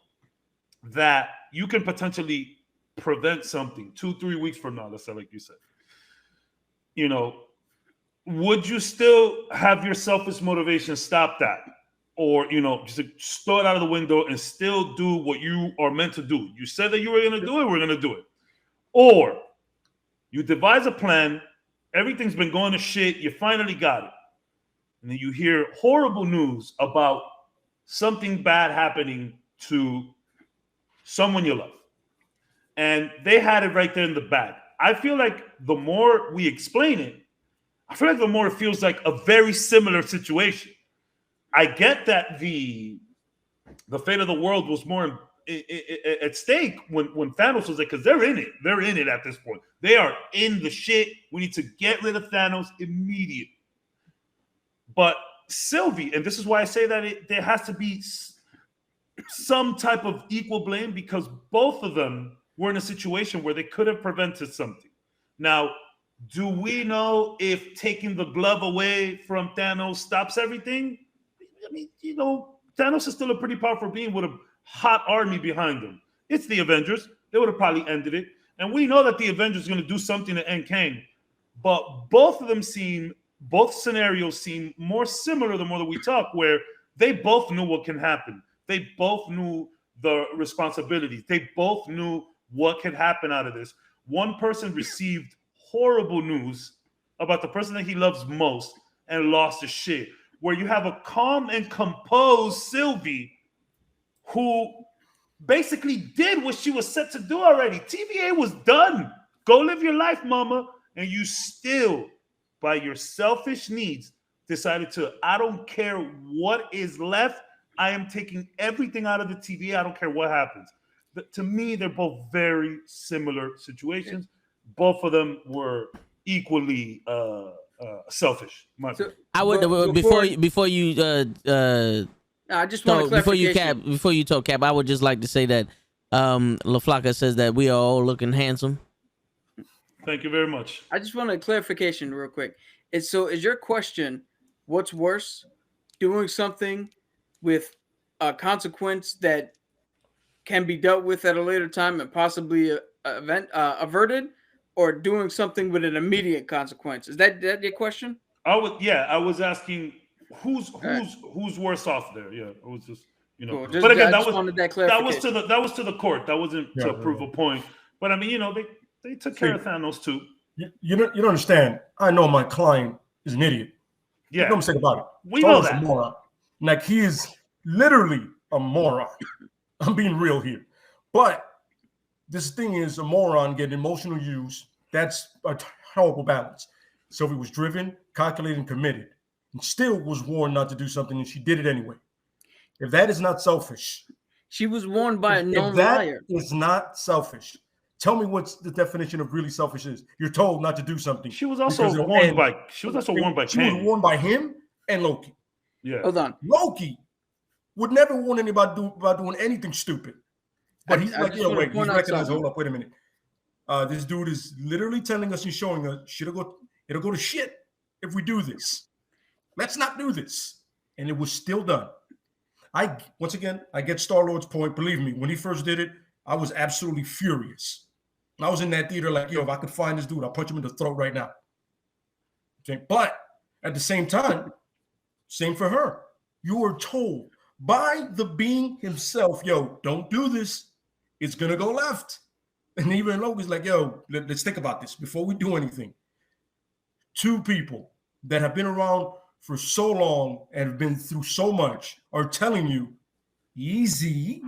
that you can potentially prevent something 2-3 weeks from now, let's say, like you said, would you still have your selfish motivation stop that? Or, just throw it out of the window and still do what you are meant to do? You said that you were going to do it, we're going to do it. Or you devise a plan, everything's been going to shit, you finally got it. And then you hear horrible news about something bad happening to someone you love. And they had it right there in the bag. I feel like the more we explain it, I feel like the more it feels like a very similar situation. I get that the fate of the world was more at stake when Thanos was there, because they're in it. They're in it at this point. They are in the shit. We need to get rid of Thanos immediately. But Sylvie, and this is why I say that there has to be some type of equal blame, because both of them were in a situation where they could have prevented something. Now, do we know if taking the glove away from Thanos stops everything? I mean, Thanos is still a pretty powerful being with a hot army behind him. It's the Avengers. They would have probably ended it. And we know that the Avengers are going to do something to end Kang. But both scenarios seem more similar the more that we talk, where they both knew what can happen. They both knew the responsibilities. They both knew what could happen out of this. One person received horrible news about the person that he loves most and lost his shit. Where you have a calm and composed Sylvie who basically did what she was set to do already. TVA was done. Go live your life, mama. And you still, by your selfish needs, decided to, I don't care what is left. I am taking everything out of the TVA. I don't care what happens. But to me, they're both very similar situations. Both of them were equally selfish. I would before you I just want before you talk, Cap. I would just like to say that LaFlaca says that we are all looking handsome. Thank you very much. I just want a clarification real quick. Is your question, what's worse, doing something with a consequence that can be dealt with at a later time and possibly averted, or doing something with an immediate consequence? Is that your question? I was asking who's worse off there. Yeah, it was just Cool. But again, that was to the court. That wasn't to prove a point. But I mean, they took care of Thanos too. You don't understand. I know my client is an idiot. Yeah, no mistake about it. We know that. A moron. Like, he is literally a moron. I'm being real here. But this thing is a moron getting emotional use. That's a horrible balance. Sylvie was driven, calculated, and committed, and still was warned not to do something, and she did it anyway. If that is not selfish, she was warned by a known liar. If that is not selfish, tell me what's the definition of really selfish is. You're told not to do something. She was also warned by. She was also warned by. She was warned by him and Loki. Yeah. Hold on. Loki would never warn anybody about doing anything stupid. But he's like, he's recognized. Hold up, wait a minute. This dude is literally telling us and showing us it'll go to shit if we do this. Let's not do this. And it was still done. I get Star-Lord's point. Believe me, when he first did it, I was absolutely furious. I was in that theater like, if I could find this dude, I'll punch him in the throat right now. Okay? But at the same time, same for her. You were told by the being himself, don't do this. It's going to go left. And even Loki's like, let's think about this before we do anything. Two people that have been around for so long and have been through so much are telling you, easy,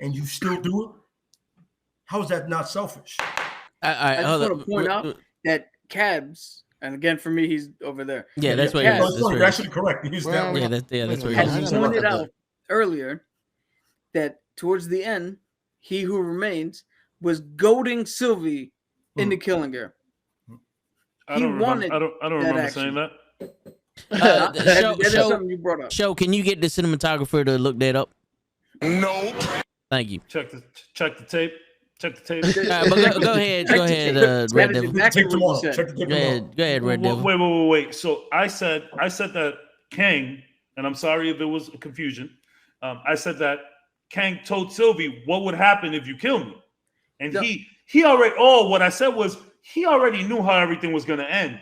and you still do it? How is that not selfish? I just want to point out that Cabs, and again, for me, he's over there. Yeah, that's what you're actually correct. He's that way. That's what he's pointed out earlier that towards the end, he who remains was goading Sylvie into killing her. I don't remember saying that. That is something you brought up. Show, can you get the cinematographer to look that up? No. Thank you. Check the tape. Check the tape. But go ahead, Red Devil. Take tomorrow. Check the tape tomorrow. Go ahead, Red Devil. Wait. So I said that Kang, and I'm sorry if it was a confusion. I said that Kang told Sylvie what would happen if you kill me, and he already. Oh, what I said was he already knew how everything was going to end,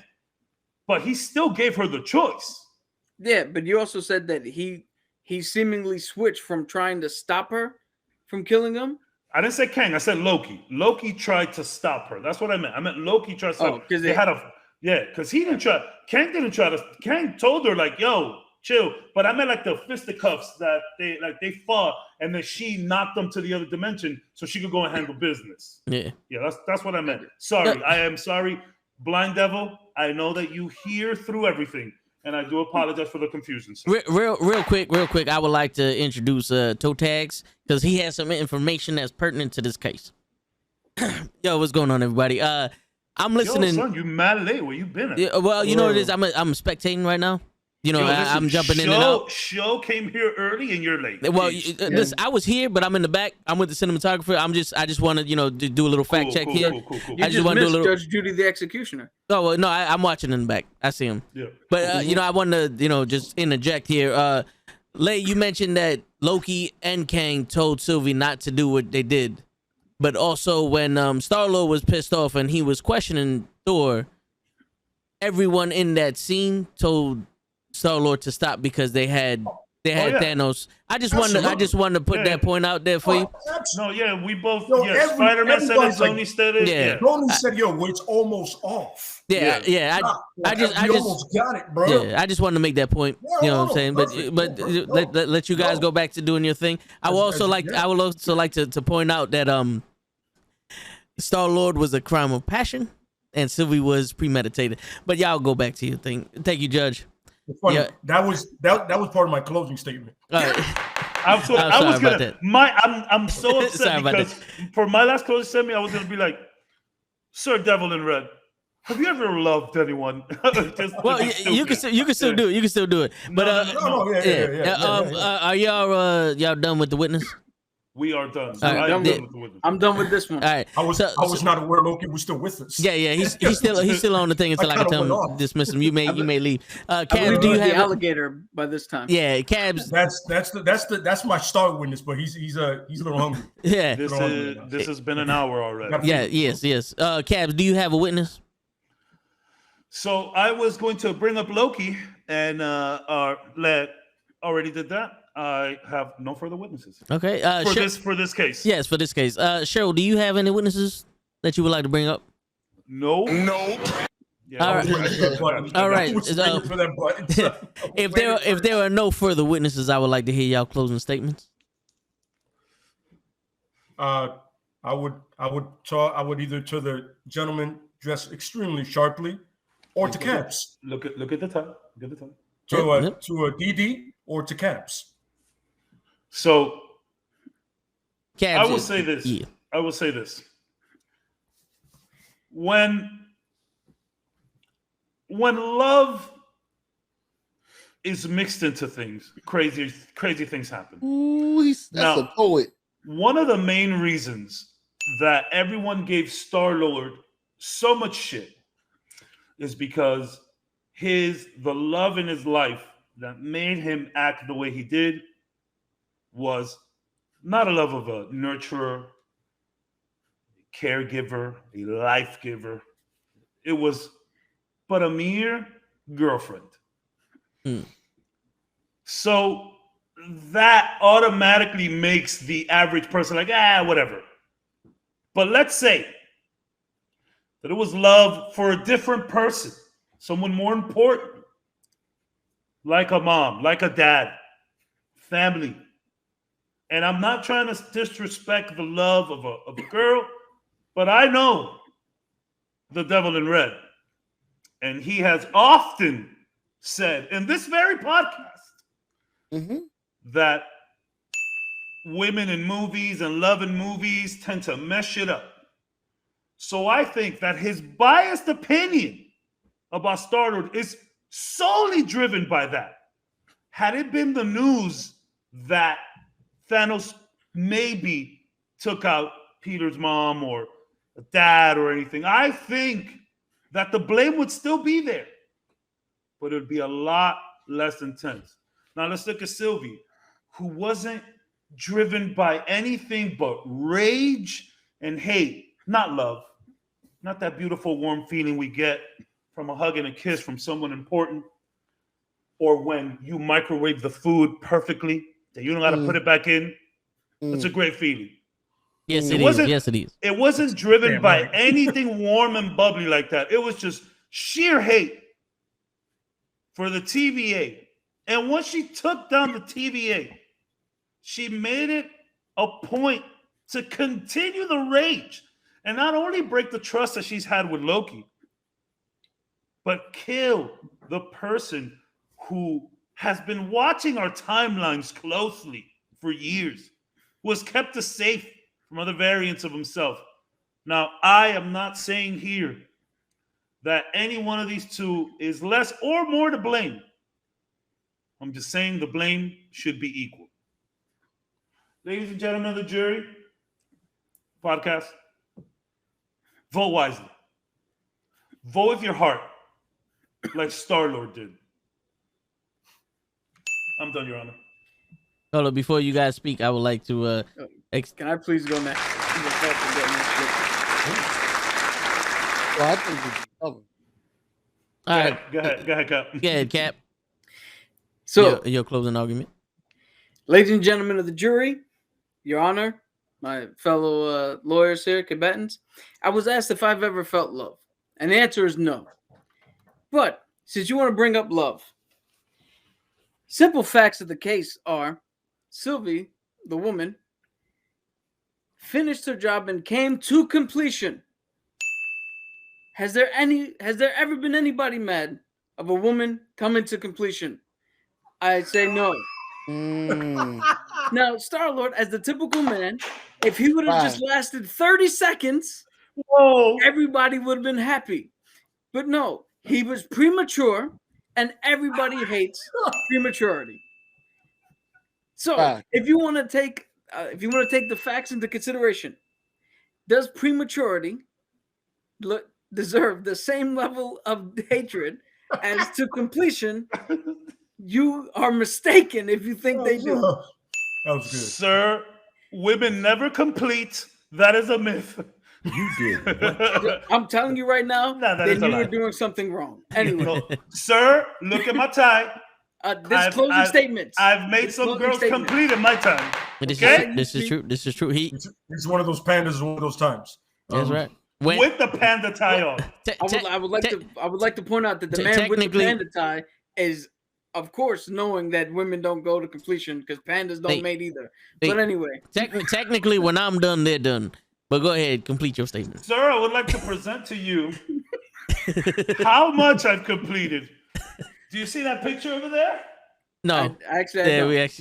but he still gave her the choice. Yeah, but you also said that he seemingly switched from trying to stop her from killing him. I didn't say Kang. I said Loki. Loki tried to stop her. That's what I meant. I meant Loki tried to stop her. Because because he didn't try. Kang didn't try to. Kang told her like, "Yo, chill." But I meant like the fisticuffs that they fought, and then she knocked them to the other dimension so she could go and handle business. Yeah. That's what I meant. Sorry, I am sorry, Blind Devil. I know that you hear through everything, and I do apologize for the confusion. Real quick. I would like to introduce Toe Tags because he has some information that's pertinent to this case. Yo, what's going on, everybody? I'm listening. Yo, son, you mad late? Where you been at? Yeah, well, you know what it is. I'm spectating right now. You know, I'm jumping in and out. Show came here early and you're late. Well, listen, I was here, but I'm in the back. I'm with the cinematographer. I just want to, do a little fact check here. Cool. I just want to do a little. Judge Judy the Executioner. Oh well, no, I'm watching in the back. I see him. Yeah. But I want to, just interject here. Lay, you mentioned that Loki and Kang told Sylvie not to do what they did, but also when Star-Lord was pissed off and he was questioning Thor, everyone in that scene told Star-Lord to stop because they had Thanos. I just wanted to put that point out there for you. No, yeah, we both. Spider-Man said it. Toni said it. Yeah. Toni said, "Yo, it's almost off." Yeah. I just almost got it, bro. Yeah, I just wanted to make that point. You know what I'm saying? Perfect. But let you guys go back to doing your thing. I would also like to point out that Star-Lord was a crime of passion and Sylvie was premeditated. But y'all go back to your thing. Thank you, Judge. Funny. Yeah. That was part of my closing statement. All right. I'm so upset because for my last closing statement, I was gonna be like, Sir Devil in Red, have you ever loved anyone? You can still do it. You can still do it. But are y'all done with the witness? We are done. I'm done with this one. All right. I was not aware Loki was still with us. Yeah. He's still on the thing until I can tell him dismiss him. You may leave. Cabs, do you have the alligator by this time? Yeah, Cabs. That's my star witness, but he's a little hungry. Yeah. This has been an hour already. Yeah. Yes. Cabs, do you have a witness? So I was going to bring up Loki, and Led already did that. I have no further witnesses. Okay. For this case. Yes, for this case. Cheryl, do you have any witnesses that you would like to bring up? No. Yeah, all right. If there are no further witnesses, I would like to hear y'all closing statements. I would either to the gentleman dressed extremely sharply, or to Caps. Look at the time. To a DD or to Caps. So Cabs, I will say this. Yeah. I will say this. When love is mixed into things, crazy things happen. Ooh, that's a poet. One of the main reasons that everyone gave Star-Lord so much shit is because the love in his life that made him act the way he did was not a love of a nurturer, a caregiver, a life giver. It was but a mere girlfriend. So that automatically makes the average person like, whatever. But let's say that it was love for a different person, someone more important, like a mom, like a dad, family. And I'm not trying to disrespect the love of a girl, but I know the Devil in Red. And he has often said in this very podcast that women in movies and love in movies tend to mess shit up. So I think that his biased opinion about Star-Lord is solely driven by that. Had it been the news that Thanos maybe took out Peter's mom or dad or anything, I think that the blame would still be there, but it would be a lot less intense. Now let's look at Sylvie, who wasn't driven by anything but rage and hate, not love, not that beautiful warm feeling we get from a hug and a kiss from someone important, or when you microwave the food perfectly that you don't got to put it back in. It's a great feeling. Yes, it is. Yes, it is. It wasn't driven by anything warm and bubbly like that. It was just sheer hate for the TVA. And once she took down the TVA, she made it a point to continue the rage and not only break the trust that she's had with Loki, but kill the person who has been watching our timelines closely for years, who has kept us safe from other variants of himself. Now, I am not saying here that any one of these two is less or more to blame. I'm just saying the blame should be equal. Ladies and gentlemen of the jury, podcast, vote wisely. Vote with your heart, like Star-Lord did. I'm done, Your Honor. Hold on, before you guys speak, I would like to... Can I please go next? Well, I think we can cover. All right. Go ahead, Cap. Go ahead, Cap. So, Your closing argument. ladies and gentlemen of the jury, Your Honor, my fellow lawyers here, combatants, I was asked if I've ever felt love. And the answer is no. But since you want to bring up love, simple facts of the case are Sylvie, the woman, finished her job and came to completion. Has there ever been anybody mad of a woman coming to completion? I say no. Now, Star-Lord, as the typical man, if he would have just lasted 30 seconds, everybody would have been happy. But no, he was premature, and everybody hates prematurity. So, if you want to take the facts into consideration, does prematurity deserve the same level of hatred as to completion? You are mistaken if you think they do. That was good. Sir, women never complete. That is a myth. You did. I'm telling you right now, then you were doing something wrong. Anyway. No. Sir, look at my tie. Closing statements. I've made some girls complete in my time. Okay? This is true. This is true. It's one of those pandas, one of those times. That's right. With the panda tie on. I would like to point out that the man with the panda tie is, of course, knowing that women don't go to completion because pandas don't mate either. But anyway. Technically, when I'm done, they're done. But go ahead, complete your statement. Sir, I would like to present to you how much I've completed. Do you see that picture over there? No. I can't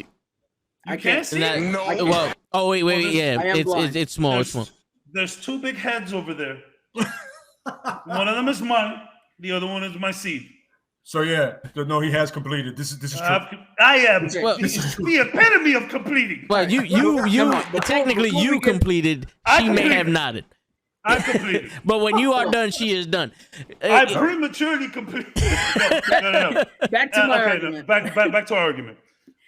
see it? No. Well, oh, wait. Yeah, it's small. It's small. There's two big heads over there. One of them is mine. The other one is my seed. So yeah, no, he has completed. This is true. I am the epitome of completing. Well, you technically you completed. She may have nodded. I completed. But when you are done, she is done. I prematurely completed. No. Back to my argument. Back to our argument.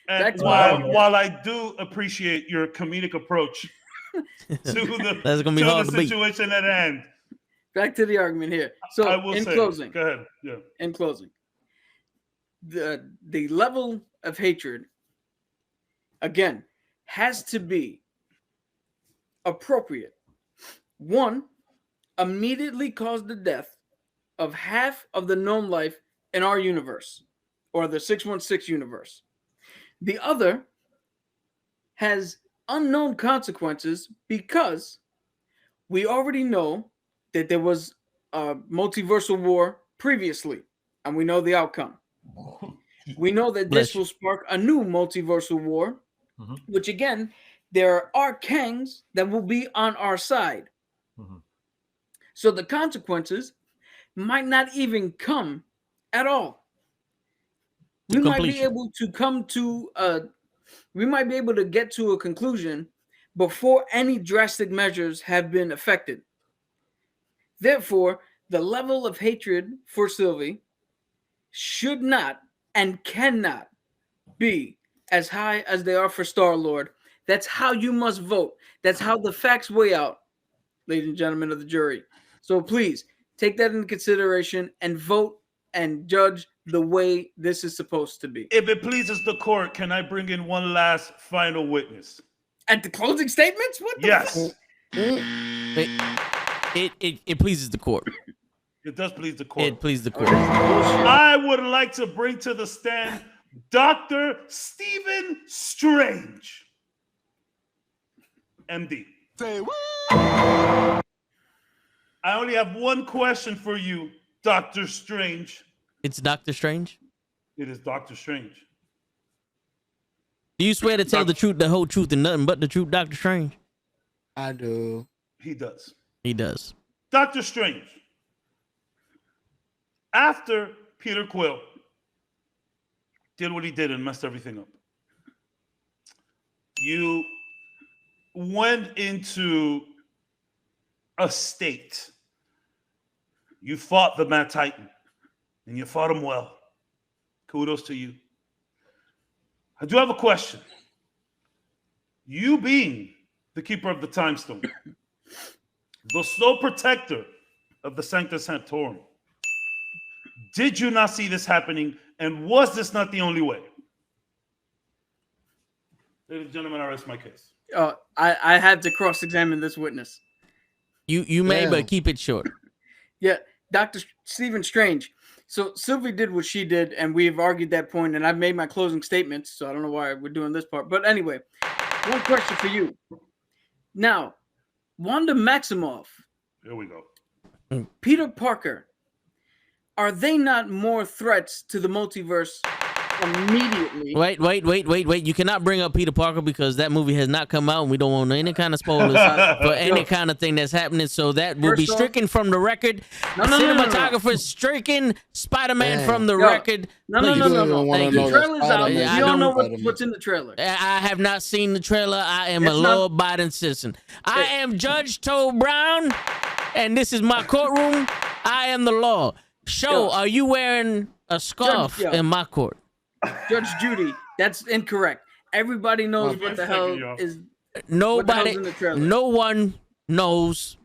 And while I do appreciate your comedic approach to the situation at hand. Back to the argument here. So closing. Go ahead. Yeah. In closing. The level of hatred, again, has to be appropriate. One, immediately caused the death of half of the known life in our universe, or the 616 universe. The other has unknown consequences because we already know that there was a multiversal war previously, and we know the outcome. We know that this will spark a new multiversal war, which again there are kangs that will be on our side. Mhm. So the consequences might not even come at all. We might be able to come to we might be able to get to a conclusion before any drastic measures have been affected. Therefore, the level of hatred for Sylvie should not and cannot be as high as they are for Star-Lord. That's how you must vote. That's how the facts weigh out, ladies and gentlemen of the jury. So please take that into consideration and vote and judge the way this is supposed to be. If it pleases the court, can I bring in one last final witness? At the closing statements? What the Yes. It pleases the court. It does please the court. It pleases the court. I would like to bring to the stand Dr. Stephen Strange, MD. Say what? I only have one question for you, Dr. Strange. It's Doctor Strange. It is Dr. Strange. Do you swear to tell the truth, the whole truth, and nothing but the truth, Doctor Strange? I do. He does. He does. Dr. Strange. After Peter Quill did what he did and messed everything up, you went into a state. You fought the Mad Titan, and you fought him well. Kudos to you. I do have a question. You being the keeper of the time stone, the sole protector of the Sanctus Sanctorum, did you not see this happening, and was this not the only way? Ladies and gentlemen, I rest my case. I had to cross-examine this witness. You may, Damn. but keep it short. Yeah, Dr. Stephen Strange. So Sylvie did what she did, and we've argued that point, and I've made my closing statements, so I don't know why we're doing this part. But anyway, one question for you. Now, Wanda Maximoff, Here we go. Peter Parker, are they not more threats to the multiverse immediately? Wait. You cannot bring up Peter Parker because that movie has not come out and we don't want any kind of spoilers for any kind of thing that's happening. So that will be First off- stricken from the record. No. Cinematographer stricken Spider-Man Damn. from the Yo, record. No. Please. You don't even wanna Thank know you. The that trailer's out. Spider-Man Yeah, I You don't know Spider-Man. what's in the trailer. I have not seen the trailer. I am a It's not- law-abiding citizen. I am Judge Toe Brown, and this is my courtroom. I am the law. Show, Yo. are you wearing a scarf yo. in my court? Judge Judy, that's incorrect. Everybody knows Oh. what the hell Yo. is. Nobody, in the trailer? no one knows.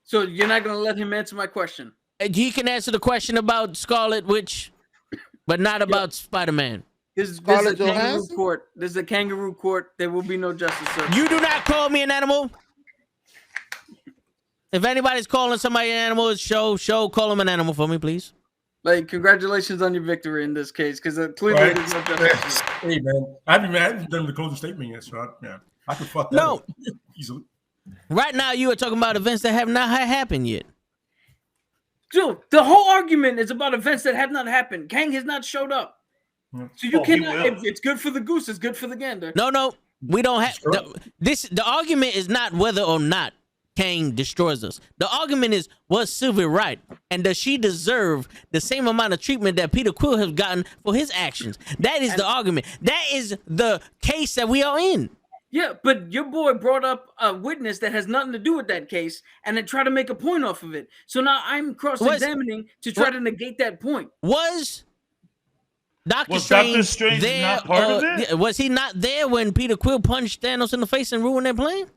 So you're not going to let him answer my question? He can answer the question about Scarlet Witch, but not about Spider-Man. This is a Scarlett kangaroo Johansson? court. This is a kangaroo court. There will be no justice, sir. You do not call me an animal. If anybody's calling somebody an animal, it's show, call them an animal for me, please. Like, congratulations on your victory in this case, because clearly Right. there's no justice. Hey man, I haven't done the closing statement yet, so I can fuck that No. up easily. Right now, you are talking about events that have not happened yet. Dude, the whole argument is about events that have not happened. Kang has not showed up. Yeah. So you Oh, he cannot. will. If it's good for the goose, it's good for the gander. No, we don't have Sure. the argument is not whether or not Kang destroys us. The argument is, was Sylvie right, and does she deserve the same amount of treatment that Peter Quill has gotten for his actions? That is the argument. That is the case that we are in. Yeah, but your boy brought up a witness that has nothing to do with that case, and then try to make a point off of it. So now I'm cross-examining to try what- to negate that point. Was Doctor Was Strange, Dr. Strange there? not part of it? Yeah, was he not there when Peter Quill punched Thanos in the face and ruined their plan?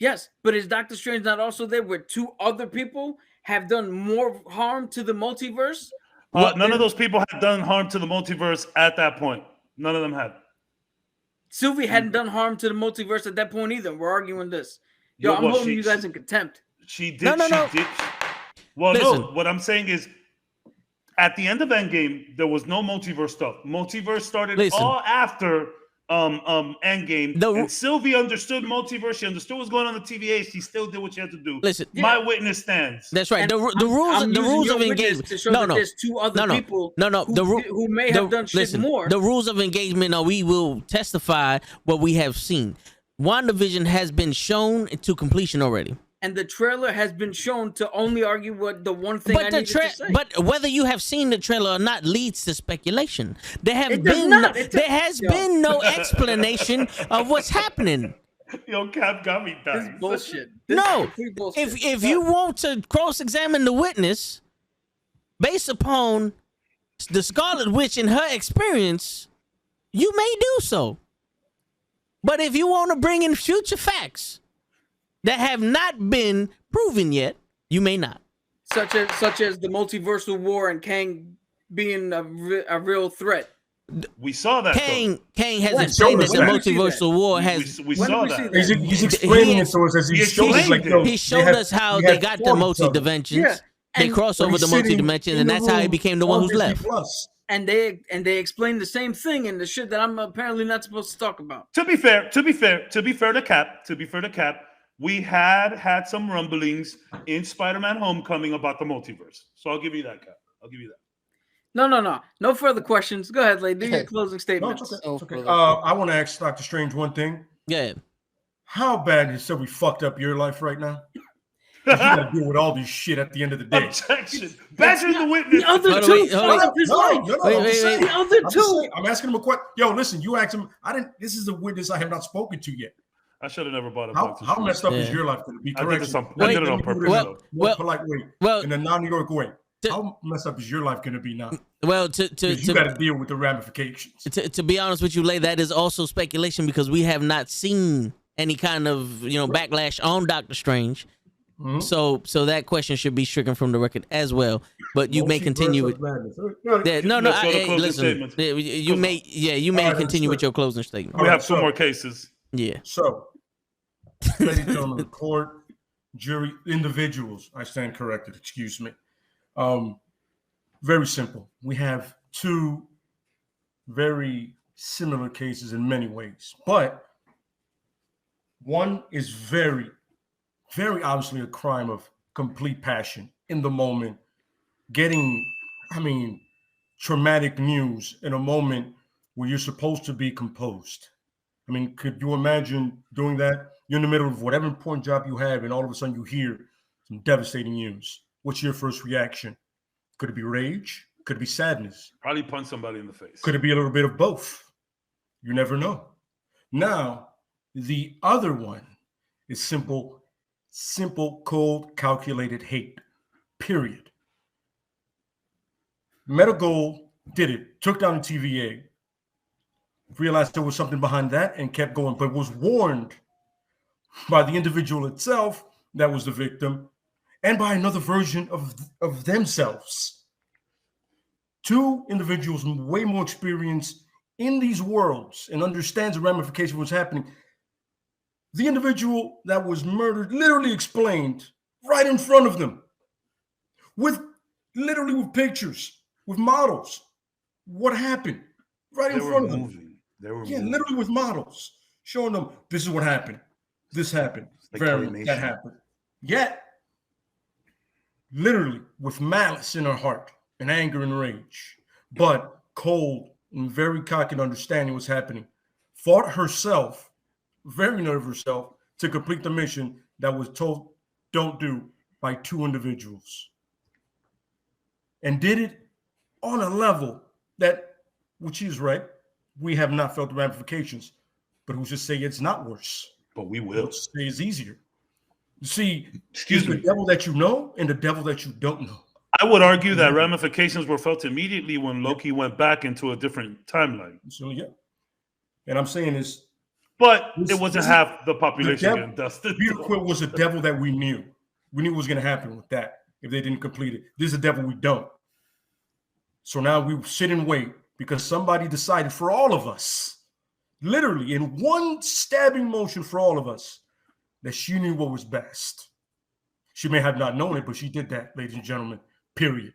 Yes, but is Doctor Strange not also there where two other people have done more harm to the multiverse? None of those people had done harm to the multiverse at that point. None of them had. Sylvie hadn't done harm to the multiverse at that point either. We're arguing this. Yo, I'm Well, holding you guys in contempt. She did. No. She did. Well, Listen. no. What I'm saying is, at the end of Endgame, there was no multiverse stuff. Multiverse started Listen. all after Endgame, and Sylvie understood multiverse. She understood what's going on in the TVA. She still did what she had to do. Listen, my witness stands. That's right. The rules of engagement. To show that there's two other people who may have done shit more. The rules of engagement are we will testify what we have seen. WandaVision has been shown to completion already. And the trailer has been shown to only argue what the one thing I needed to say. But whether you have seen the trailer or not leads to speculation. There has been no explanation of what's happening. Yo, Cap got me dying. This bullshit. If you want to cross-examine the witness based upon the Scarlet Witch and her experience, you may do so. But if you want to bring in future facts that have not been proven yet, you may not. Such as the multiversal war and Kang being a real threat. We saw that. Kang has explained that the multiversal war has. We saw that. He's explaining it to us as he showed us. Like, he showed us how they got the multi-dimensions. Yeah. They crossed over the multi-dimensions, and that's how he became the one who's left. And they explained the same thing in the shit that I'm apparently not supposed to talk about. To be fair to Cap, we had some rumblings in Spider-Man: Homecoming about the multiverse. So I'll give you that, Cap. I'll give you that. No further questions. Go ahead, lady. Do your closing statements. No, it's okay. I want to ask Dr. Strange one thing. Yeah. How bad is we fucked up your life right now? You gotta deal with all this shit at the end of the day. Objection. Badger the witness. The other two fucked up his life. The other two. I'm asking him a question. Yo, listen, you asked him. This is a witness I have not spoken to yet. I should have never bought a book. How messed up is your life going to be? I did it on purpose. Polite way. In a non-New York way. How messed up is your life going to be now? Well, you got to deal with the ramifications. To be honest with you, Lay, that is also speculation because we have not seen any kind of backlash on Doctor Strange. Mm-hmm. So that question should be stricken from the record as well. But you may continue with listen. You may continue with your closing statement. We have 2 more cases. Yeah. So, ladies and gentlemen, the court, jury, individuals. I stand corrected. Excuse me. Very simple. We have 2 very similar cases in many ways, but one is very, very obviously a crime of complete passion in the moment, getting, traumatic news in a moment where you're supposed to be composed. Could you imagine doing that? You're in the middle of whatever important job you have, and all of a sudden you hear some devastating news. What's your first reaction? Could it be rage? Could it be sadness? Probably punch somebody in the face. Could it be a little bit of both? You never know. Now, the other one is simple, cold, calculated hate, period. Medical did it, took down the TVA, realized there was something behind that and kept going, but was warned by the individual itself that was the victim and by another version of themselves. 2 individuals way more experienced in these worlds and understands the ramifications of what's happening. The individual that was murdered literally explained right in front of them with pictures, with models, what happened right in front of them. They were literally with models, showing them this is what happened. This happened. That happened. Yet, literally with malice in her heart and anger and rage, but cold and very cocky and understanding what's happening, fought herself, very nerve herself, to complete the mission that was told don't do by 2 individuals. And did it on a level that, which is right, we have not felt the ramifications, but who's to say it's not worse? But we will. Who's to say it's easier? You see, the devil that you know and the devil that you don't know. I would argue that ramifications were felt immediately when Loki went back into a different timeline. So, yeah. And I'm saying this. But it wasn't half the population getting dusted. Peter Quill was a devil that we knew. We knew what was going to happen with that if they didn't complete it. This is a devil we don't. So now we sit and wait because somebody decided for all of us, literally in one stabbing motion for all of us, that she knew what was best. She may have not known it, but she did that, ladies and gentlemen, period.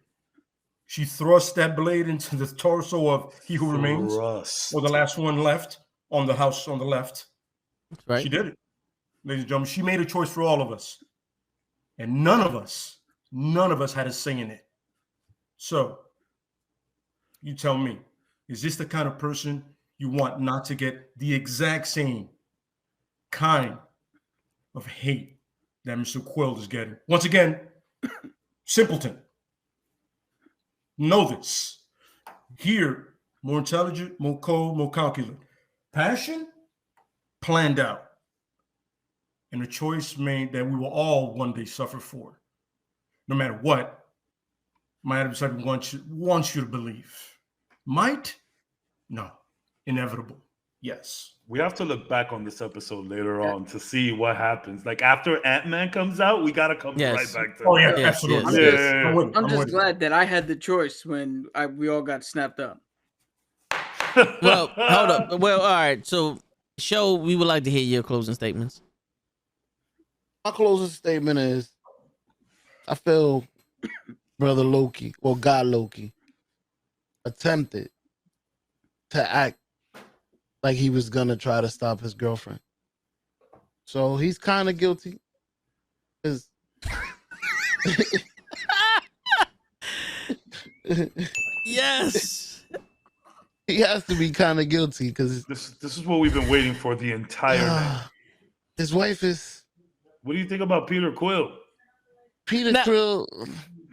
She thrust that blade into the torso of he who remains, or the last one left, on the house on the left. That's right. She did it. Ladies and gentlemen, she made a choice for all of us. And none of us had a say in it. So, you tell me, is this the kind of person you want not to get the exact same kind of hate that Mr. Quill is getting? Once again, simpleton. Know this. Here, more intelligent, more cold, more calculated. Passion, planned out. And a choice made that we will all one day suffer for. No matter what, my Adam Side wants you to believe. Might? No. Inevitable. Yes. We have to look back on this episode later on to see what happens. Like after Ant-Man comes out, we gotta come right back to. Oh yeah, Yes, absolutely. yes. Yeah. I'm just glad that I had the choice when we all got snapped up. Well, hold up. Well, all right. So, show, we would like to hear your closing statements. My closing statement is, I feel Brother Loki, or God Loki, attempted to act like he was gonna try to stop his girlfriend. So he's kind of guilty. 'Cause Yes. he has to be kind of guilty because This is what we've been waiting for the entire night. his wife is What do you think about Peter Quill? Peter Now- Krill.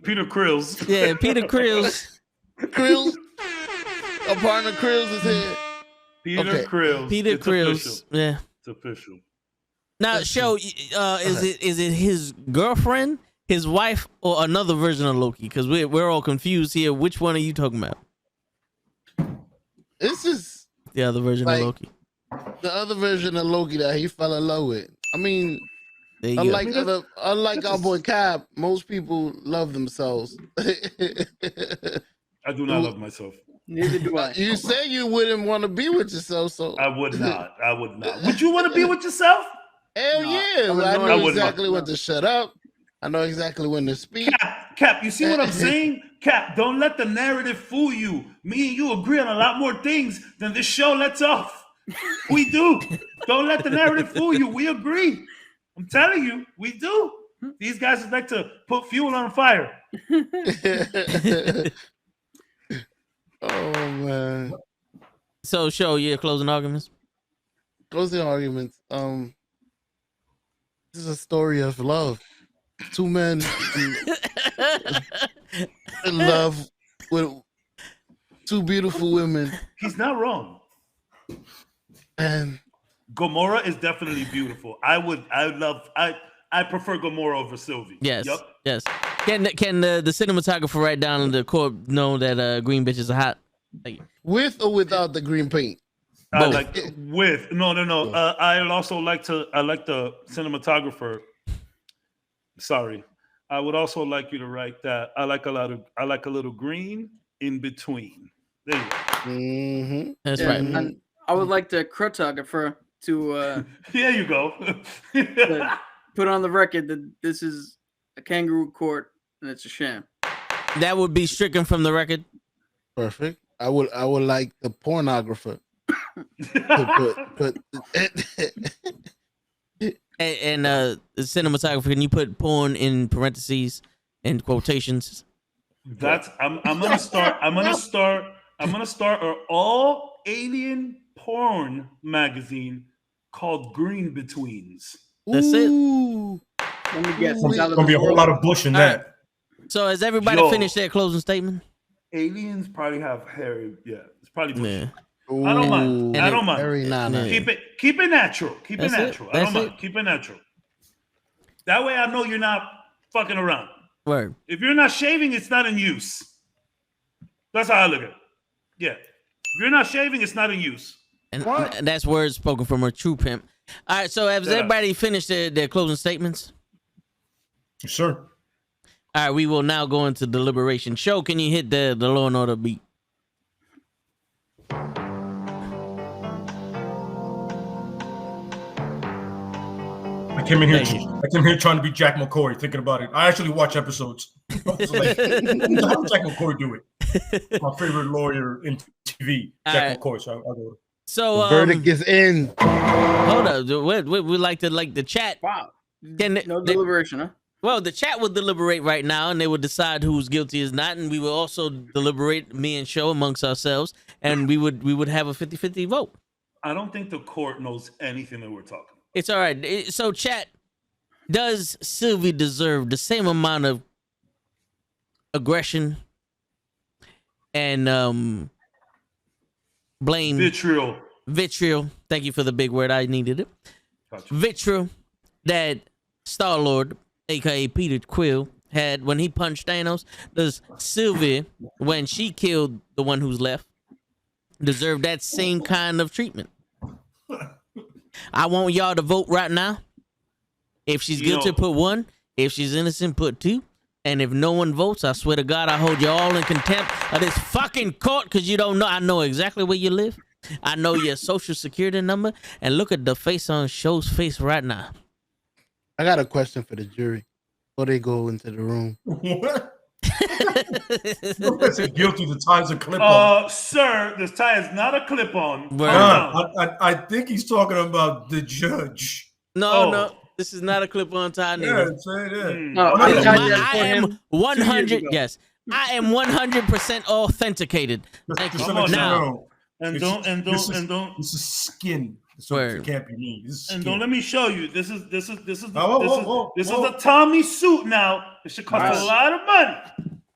Peter Krills. Yeah, Peter Krills. Krills. Our partner Krills is here. Peter Okay. Krills. Peter It's Krills. official. Yeah. It's official. Now, show, is it his girlfriend, his wife, or another version of Loki? Because we're all confused here. Which one are you talking about? This is The other version Like- of Loki. the other version of Loki that he fell in love with. I mean, There you unlike go. our boy Cap, most people love themselves. I do not love myself. Neither do I. You say you wouldn't want to be with yourself, so I would not. I would not. Would you want to be with yourself? hell No, yeah! I'm I annoyed. know I would exactly not. when to shut up. I know exactly when to speak. Cap, you see what I'm saying? Cap, don't let the narrative fool you. Me and you agree on a lot more things than this show lets off. We do. Don't let the narrative fool you. We agree. I'm telling you, we do. These guys would like to put fuel on fire. Oh man! So, show your closing arguments. Closing arguments. This is a story of love. Two men in love with two beautiful women, He's not wrong. and Gamora is definitely beautiful. I prefer Gamora over Sylvie. Yes. Yup. Yes. Can the cinematographer write down in the court know that green bitches are hot? Thank you. with or without the green paint. I Both. like with no. I also like the cinematographer. Sorry, I would also like you to write that I like a little green in between. There you go. Mm-hmm. That's Yeah, right. and I would like the cartographer to There you go. put on the record that this is a kangaroo court and it's a sham. That would be stricken from the record. Perfect. I would like the pornographer to put And the cinematographer, can you put porn in parentheses and quotations? I'm gonna start an all alien porn magazine called Green Betweens. That's it. Ooh. Let me guess. Ooh, It's out of Gonna be a this whole world. lot of bush in All right. that. So has everybody Yo. finished their closing statement? Aliens probably have hairy. Yeah, it's probably bush. Yeah. I don't mind. I don't mind. Very nana. Yeah. Keep it natural. Keep That's it it. natural. I That's don't mind. it. Keep it natural. That way I know you're not fucking around. Word. If you're not shaving, it's not in use. That's how I look at it. Yeah. If you're not shaving, it's not in use. And that's words spoken from a true pimp. All right, so has Yeah. everybody finished their closing statements? Yes, sir. All right, we will now go into deliberation. Show, can you hit the Law and Order beat? I came in here. Thank you. I came here trying to be Jack McCoy, thinking about it. I actually watch episodes. I was like, how did Jack McCoy do it? My favorite lawyer in TV, Jack Alright. McCoy. So I'll go. So The verdict is in. hold up. We like to the chat. Wow. Can No deliberation, huh? Well, the chat will deliberate right now, and they will decide who's guilty is not, and we will also deliberate, me and Show, amongst ourselves, and we would have a 50-50 vote. I don't think the court knows anything that we're talking about. It's all right. So, chat, does Sylvie deserve the same amount of aggression and blame? Vitriol. Thank you for the big word. I needed it. Gotcha. Vitriol that Star-Lord, aka Peter Quill, had when he punched Thanos. Does Sylvie, when she killed the one who's left, deserve that same kind of treatment? I want y'all to vote right now. If she's guilty, put 1. If she's innocent, put 2. And if no one votes, I swear to God, I hold you all in contempt of this fucking court, because you don't know. I know exactly where you live. I know your social security number. And look at the face on Show's face right now. I got a question for the jury before they go into the room. What? That's guilty. The tie's a clip on. Sir, this tie is not a clip on. I think he's talking about the judge. No. This is not a clip-on tie. Yeah, say that. No, I am 100. Yes, I am 100% authenticated. Thank you. Now, This is skin. So it can't be me. And don't let me show you. This is a Tommy suit now. It should cost a lot of money.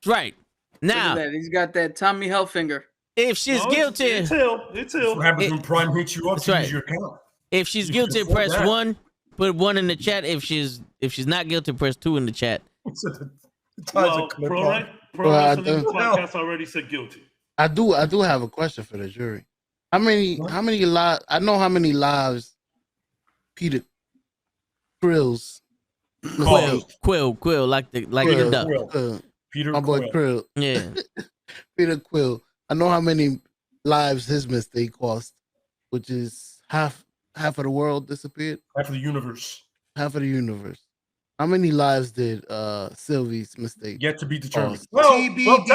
Right. Now he's got that Tommy Hilfiger. If she's guilty, it's what happens when Prime hits you up to use your account. If she's guilty, press 1. Put 1 in the chat. If she's not guilty, press 2 in the chat. Pro Wrestling Podcast already said guilty. I do have a question for the jury. How many lives? I know how many lives Peter Quill's Quill, like the duck. Peter my boy Quill. Yeah. Peter Quill. I know how many lives his mistake cost, which is half of the world disappeared. Half of the universe. How many lives did Sylvie's mistake? Yet to be determined. Well,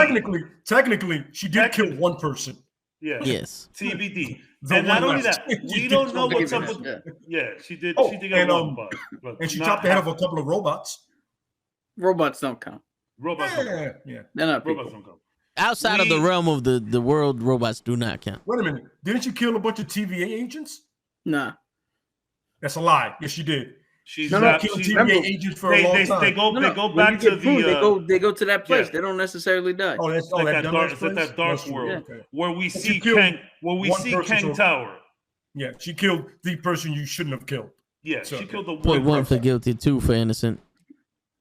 technically, she did kill one person. Yeah. Yes. TBD. And not only that, we don't know what's up with. Yeah, she did. She did get and she chopped the head of a couple of robots. Robots don't count. Yeah. They're not robots don't count. Outside of the realm of the world, robots do not count. Wait a minute. Didn't she kill a bunch of TVA agents? Nah. That's a lie. Yes, she did. She's not killing TVA agents for a long time. They go back to the. They go to that place. They don't necessarily die. Oh, that's that dark world where we see Kang. Where we see Kang Tower. Yeah, she killed the person you shouldn't have killed. Yeah, she killed the one. One for guilty, 2 for innocent.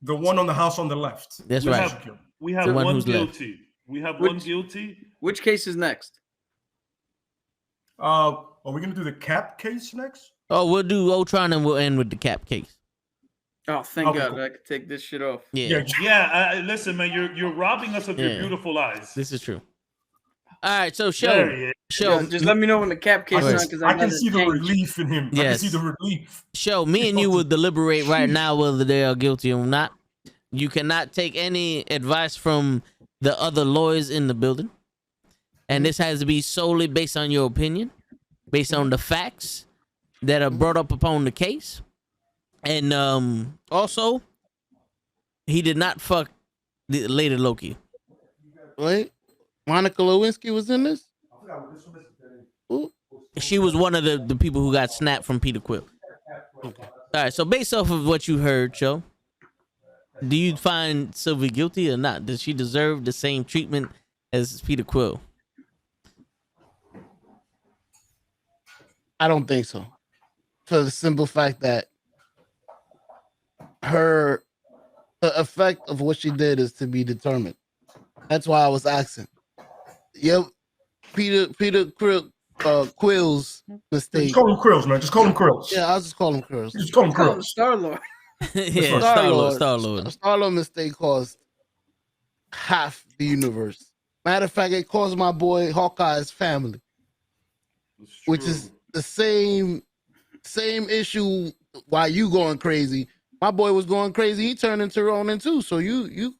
The one on the house on the left. That's right. We have one guilty. We have one guilty. Which case is next? Are we gonna do the Cap case next? Oh, we'll do Ultron and we'll end with the Cap case. Oh, thank God cool. I could take this shit off. Yeah. Listen, man, you're robbing us of your beautiful eyes. This is true. All right, so show. Just let me know when the Cap case is on, because I can see the relief in him. Yes. I can see the relief. Show me and you will deliberate right now whether they are guilty or not. You cannot take any advice from the other lawyers in the building, and this has to be solely based on your opinion, based on the facts that are brought up upon the case. And also, he did not fuck the Lady Loki. Wait, Monica Lewinsky was in this? Ooh. She was one of the people who got snapped from Peter Quill. Okay. All right, so based off of what you heard, Joe, do you find Sylvie guilty or not? Does she deserve the same treatment as Peter Quill? I don't think so. For the simple fact that the effect of what she did is to be determined. That's why I was asking. Yep, Peter Quill's mistake. Just call him Quills, man. Just call him Quills. Yeah, I'll just call him Quills. Just call him Quills. Star-Lord. Yeah, Star-Lord. Star-Lord mistake caused half the universe. Matter of fact, it caused my boy Hawkeye's family, which is the same issue. Why you going crazy? My boy was going crazy. He turned into Ronin too. So you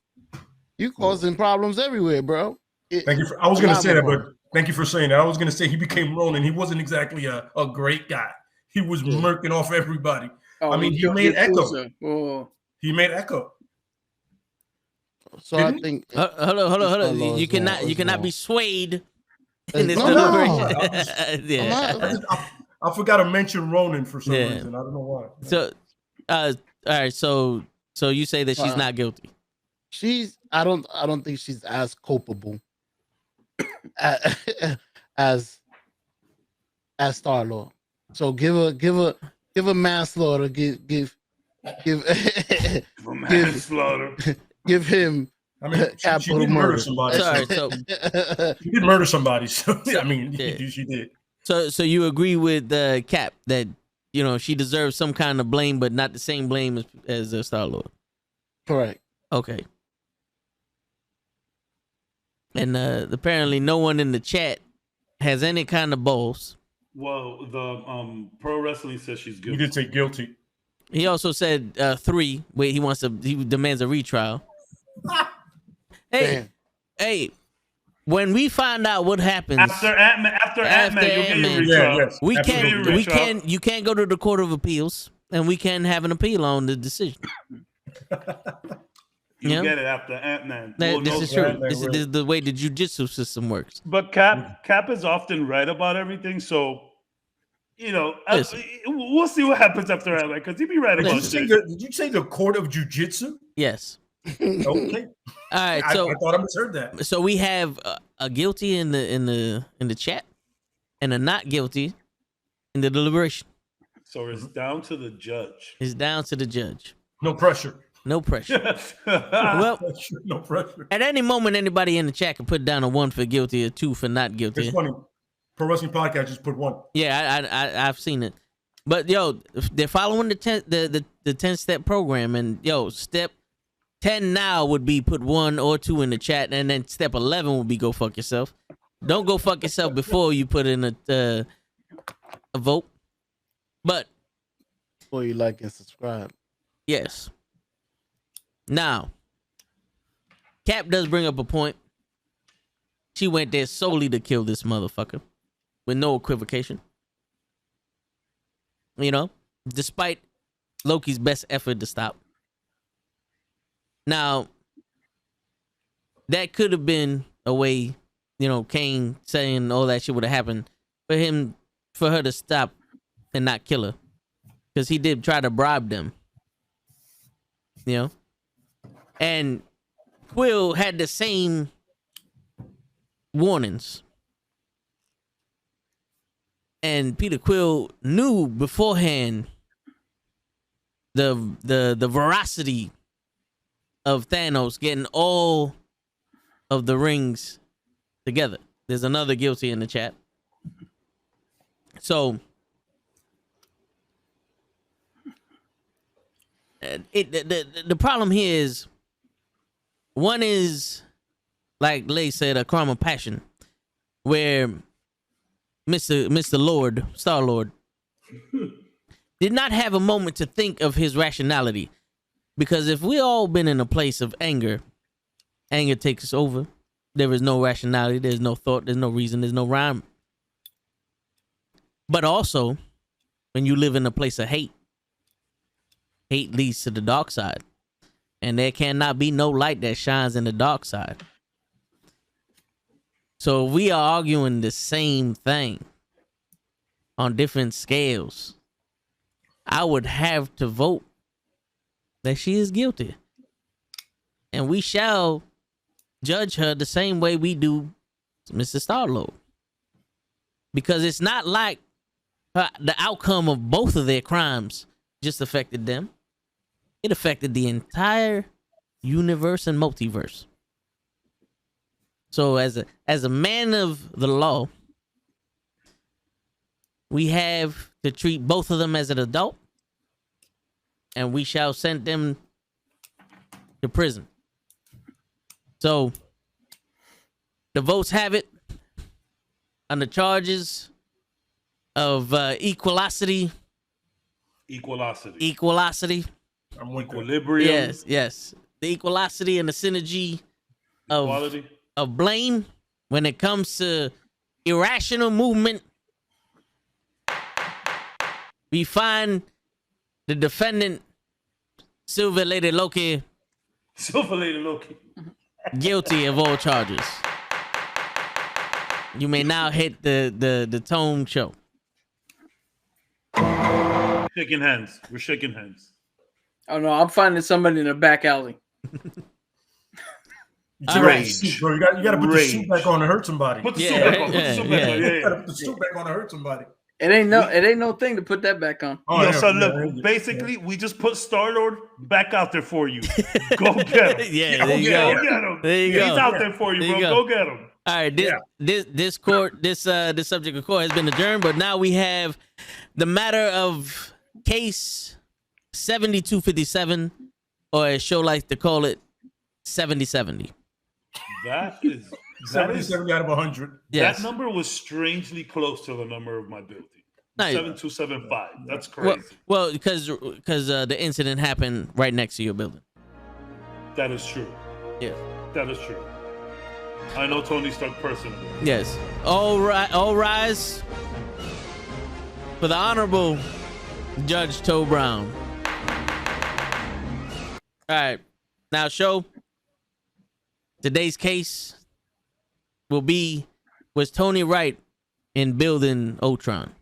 causing problems everywhere, bro. Thank you. I was gonna say that, but Thank you for saying that. I was going to say he became Ronin. He wasn't exactly a great guy. He was murking off everybody. Oh, I mean, he made Echo. Oh. He made Echo. So Didn't I think Hold on. Star-Lord You is cannot wrong. be swayed in this No, deliberation. Yeah. I forgot to mention Ronin for some Yeah. reason. I don't know why. So, all right. So you say that she's not guilty. I don't think she's as culpable as Star-Lord. So give her manslaughter. Give manslaughter. Give him. I mean, she did murder somebody. Sorry, She did murder somebody. So I mean, she did. So you agree with Cap that she deserves some kind of blame, but not the same blame as Star-Lord. Correct. Okay. And apparently, no one in the chat has any kind of balls. Well, the pro wrestling says she's guilty. He did say guilty. He also said 3. Wait, he demands a retrial. Hey, when we find out what happens after Ant-Man, you'll get your retrial. Yes, you can't go to the Court of Appeals, and we can have an appeal on the decision. You get it after Ant-Man. This is true. This is the way the jujitsu system works. But Cap is often right about everything, so we'll see what happens after Ant-Man because he be right about shit. Did you say the Court of Jiu-Jitsu? Yes. Okay. All right. So I thought I misheard that. So we have a guilty in the chat, and a not guilty in the deliberation. So it's down to the judge. It's down to the judge. No pressure. No pressure. Well, no pressure. At any moment, anybody in the chat can put down a 1 for guilty, a 2 for not guilty. It's funny. Pro Wrestling Podcast just put 1. Yeah, I've seen it. But they're following the 10-step program, and step 10 now would be put 1 or 2 in the chat, and then step 11 would be go fuck yourself. Don't go fuck yourself before you put in a vote. But before you like and subscribe. Yes. Now, Cap does bring up a point. She went there solely to kill this motherfucker with no equivocation. Despite Loki's best effort to stop. Now, that could have been a way, Kang saying all that shit would have happened for her to stop and not kill her. Because he did try to bribe them. And Quill had the same warnings. And Peter Quill knew beforehand the veracity of Thanos getting all of the rings together. There's another guilty in the chat. So the problem here is, one is, like Lay said, a crime of passion, where Mr. Lord, Star-Lord, did not have a moment to think of his rationality. Because if we all been in a place of anger takes us over. There is no rationality, there's no thought, there's no reason, there's no rhyme. But also, when you live in a place of hate leads to the dark side. And there cannot be no light that shines in the dark side. So we are arguing the same thing on different scales. I would have to vote that she is guilty. And we shall judge her the same way we do Mr. Star-Lord. Because it's not like the outcome of both of their crimes just affected them. It affected the entire universe and multiverse. So as a man of the law, we have to treat both of them as an adult, and we shall send them to prison. So the votes have it on the charges of equality. I'm with equilibrium. Yes. The equality and the synergy of blame when it comes to irrational movement, we find the defendant, Silver Lady Loki, Silver Lady Loki. guilty of all charges. You may now hit the tone show. Shaking hands. We're shaking hands. Oh no, I'm finding somebody in a back alley. You took off the suit, bro. You got to put the suit back on to hurt somebody. Put the Yeah, suit back on. Put the yeah, suit back yeah. on. You Yeah, got to yeah. put the suit back on to hurt somebody. It ain't no thing to put that back on. Oh, Yo, yeah, so yeah, look, yeah. basically, we just put Star-Lord back out there for you. Go get him. Yeah, there you Go go. get him. There you He's go. out there for you, There you bro. go. Go get him. All right, this court, this subject of court has been adjourned, but now we have the matter of case 7257, or as show likes to call it, 7070. That is 77 out of 100. Yes. that number was strangely close to the number of my building. Nice. 7275. That's crazy. Well, because the incident happened right next to your building. That is true. Yeah. That is true. I know Tony Stark personally. Yes. All rise for the Honorable Judge Toe Brown. All right. Now, show. Today's case will be, was Tony right in building Ultron?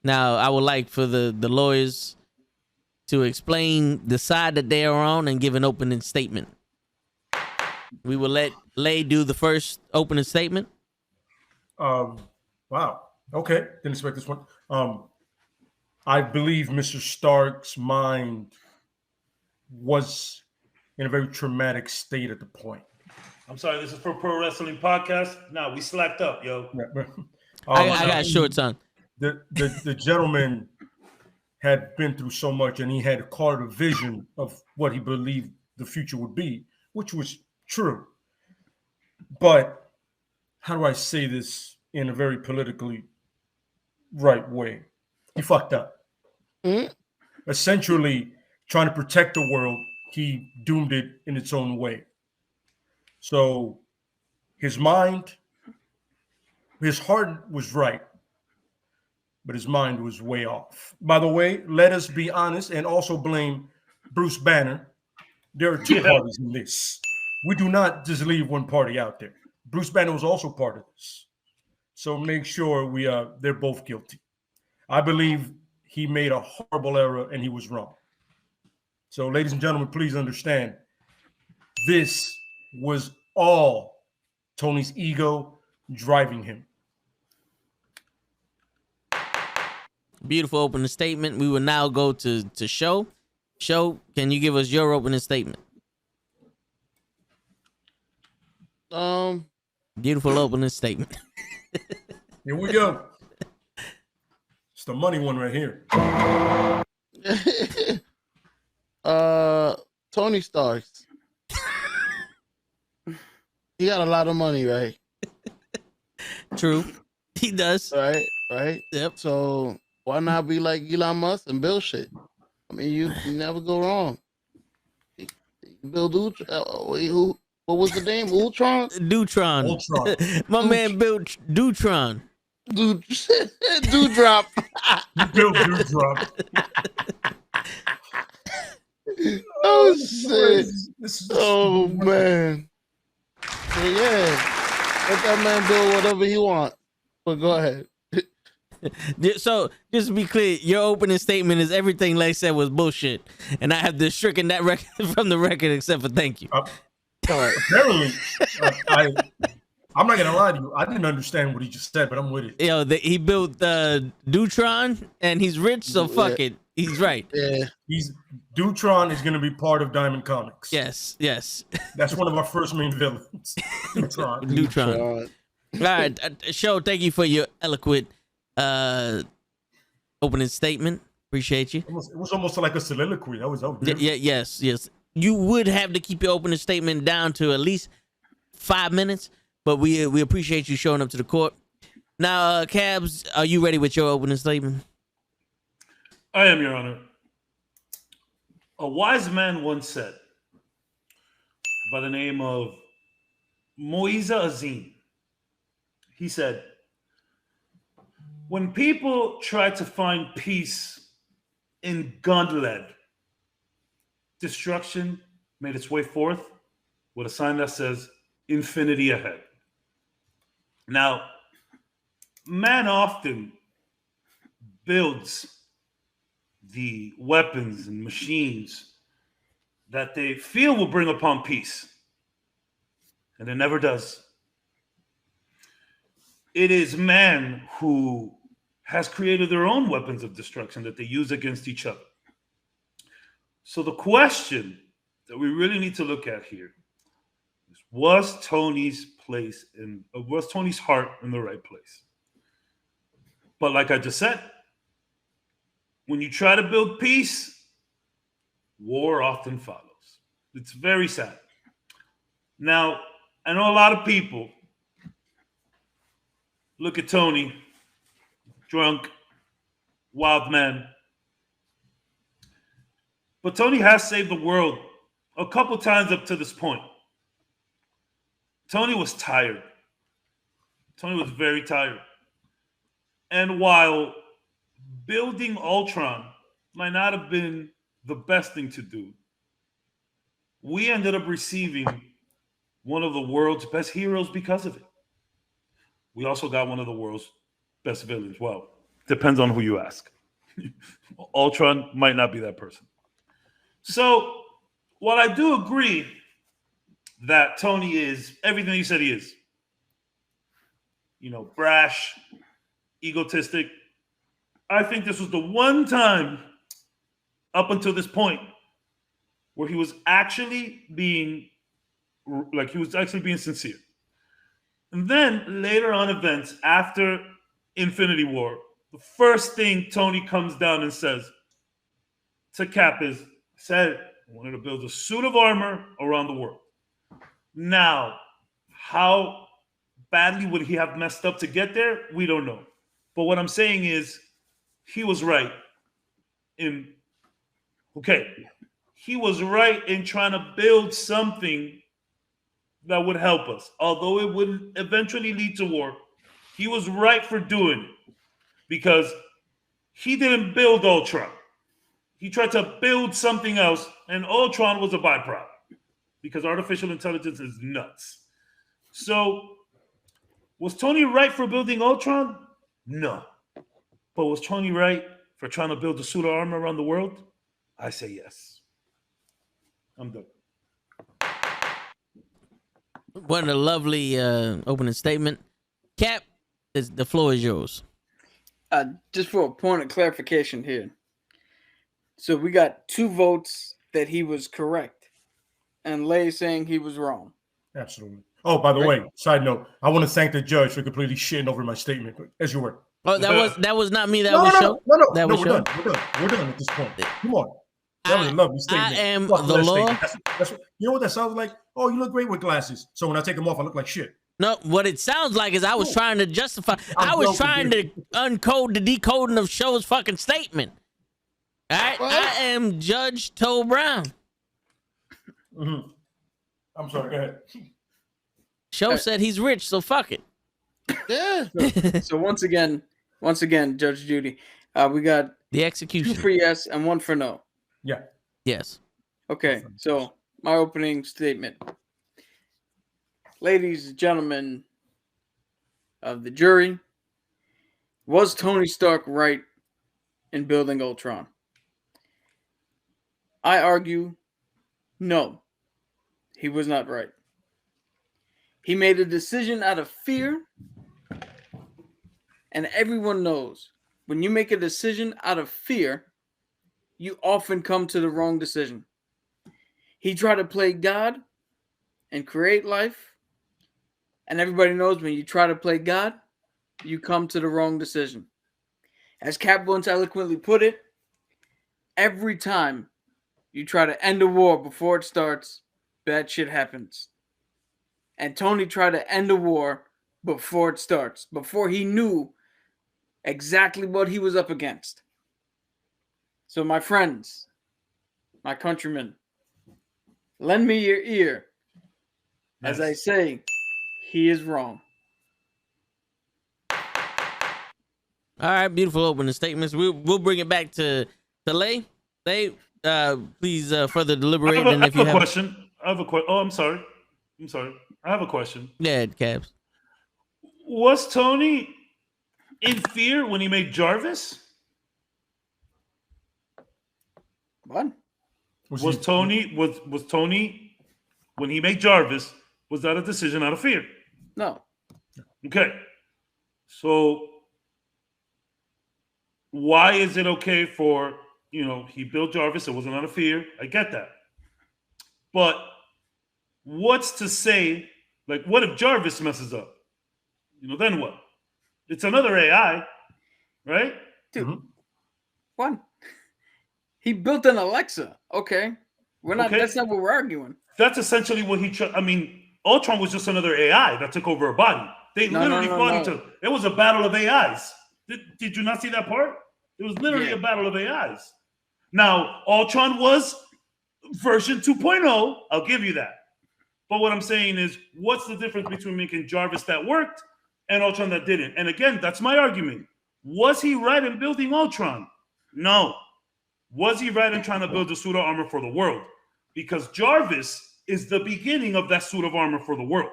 Now, I would like for the lawyers to explain the side that they are on and give an opening statement. We will let Lay do the first opening statement. Wow. Okay. Didn't expect this one. I believe Mr. Stark's mind was in a very traumatic state at the point. I'm sorry, this is for Pro Wrestling Podcast. Nah, we slacked up, yo. I got short tongue. The gentleman had been through so much, and he had caught a vision of what he believed the future would be, which was true. But how do I say this in a very politically right way? He fucked up. Mm-hmm. Essentially, trying to protect the world, he doomed it in its own way. So his mind, his heart was right, but his mind was way off. By the way, let us be honest and also blame Bruce Banner. There are two parties in this. We do not just leave one party out there. Bruce Banner was also part of this. So make sure they're both guilty. I believe he made a horrible error and he was wrong. So ladies and gentlemen, please understand, this was all Tony's ego driving him. Beautiful opening statement. We will now go to Show. Show, can you give us your opening statement? Beautiful opening statement. Here we go. It's the money one right here. Tony Starks. He got a lot of money, right? True. He does. Right. Yep. So why not be like Elon Musk and build shit? I mean, you never go wrong. Build Ultron. What was the name? Ultron? Dutron. Ultron. My man built Dutron. Dewdrop. Build Dewdrop. Oh shit. Oh Oh man. So yeah. Let that man build whatever he wants. But go ahead. So, just to be clear, your opening statement is everything Lay said was bullshit. And I have to stricken that record from the record except for thank you. Apparently, I'm not gonna lie to you. I didn't understand what he just said, but I'm with it. Yo, he built Dutron and he's rich, so fuck it. He's right. Yeah. Dutron is gonna be part of Diamond Comics. Yes. That's one of our first main villains. Dutron. All right, Show, thank you for your eloquent opening statement. Appreciate you. It was almost like a soliloquy. That was beautiful. Yes. You would have to keep your opening statement down to at least 5 minutes, but we appreciate you showing up to the court. Now, Cabs, are you ready with your opening statement? I am, Your Honor. A wise man once said, by the name of Moiza Azim. He said, when people try to find peace in gun-led destruction made its way forth with a sign that says infinity ahead. Now, man often builds the weapons and machines that they feel will bring upon peace, and it never does. It is man who has created their own weapons of destruction that they use against each other. So the question that we really need to look at here is, was Tony's heart in the right place? But like I just said, when you try to build peace, war often follows. It's very sad. Now, I know a lot of people look at Tony, drunk, wild man. But Tony has saved the world a couple times up to this point. Tony was tired. Tony was very tired. And while building Ultron might not have been the best thing to do, we ended up receiving one of the world's best heroes because of it. We also got one of the world's best villains. Well, depends on who you ask. Ultron might not be that person. So, while I do agree that Tony is everything he said he is, brash, egotistic, I think this was the one time up until this point where he was actually being sincere. And then later on events after Infinity War, the first thing Tony comes down and says to Cap is, I wanted to build a suit of armor around the world. Now, how badly would he have messed up to get there? We don't know. But what I'm saying is, he was right in trying to build something that would help us. Although it would eventually lead to war, he was right for doing it because he didn't build Ultron. He tried to build something else, and Ultron was a byproduct because artificial intelligence is nuts. So, was Tony right for building Ultron? No. But was Tony right for trying to build a suit of armor around the world? I say yes. I'm done. What a lovely opening statement. Cap, the floor is yours. Just for a point of clarification here. So we got 2 votes that he was correct, and Lay saying he was wrong. Absolutely. Oh, by the way, side note, I want to thank the judge for completely shitting over my statement. But as you were. Oh, that was not me. That No, was no, show. no, That no, was we're show. done. We're done at this point. Come on. That was a lovely statement. I am Fuck the that law. statement. That's what, you know what that sounds like? Oh, you look great with glasses. So when I take them off, I look like shit. No, what it sounds like is I was trying to justify. I'm I was joking, trying to dude. uncode the decoding of Show's fucking statement. All right, What? I am Judge Toe Brown. Mm-hmm. I'm sorry. Go ahead. Show said he's rich, so fuck it. Yeah. So once again, Judge Judy, we got The 2 execution. for yes and 1 for no. Yeah. Yes. Okay, so my opening statement. Ladies and gentlemen of the jury, was Tony Stark right in building Ultron? I argue, no, he was not right. He made a decision out of fear, and everyone knows when you make a decision out of fear, you often come to the wrong decision. He tried to play God and create life, and everybody knows when you try to play God, you come to the wrong decision. As Cap once eloquently put it, every time you try to end a war before it starts, bad shit happens. And Tony tried to end a war before it starts, before he knew exactly what he was up against. So my friends, my countrymen, lend me your ear as I say He is wrong. All right, beautiful opening statements. We'll bring it back to Lay. Lay, please further deliberate. And if you have a question, I have a question. Oh, I'm sorry. I have a question. Yeah, Cabs. Was Toni in fear when he made Jarvis? What? Was Toni when he made Jarvis? Was that a decision out of fear? No. Okay. So why is it okay for, he built Jarvis, it wasn't out of fear. I get that. But what's to say, like, what if Jarvis messes up? Then what? It's another AI, right? Dude, what? He built an Alexa. Okay. That's not what we're arguing. That's essentially what Ultron was just another AI that took over a body. They literally fought each other. It was a battle of AIs. Did you not see that part? It was literally a battle of AIs. Now, Ultron was version 2.0. I'll give you that. But what I'm saying is, what's the difference between making Jarvis that worked and Ultron that didn't? And again, that's my argument. Was he right in building Ultron? No. Was he right in trying to build a suit of armor for the world? Because Jarvis is the beginning of that suit of armor for the world.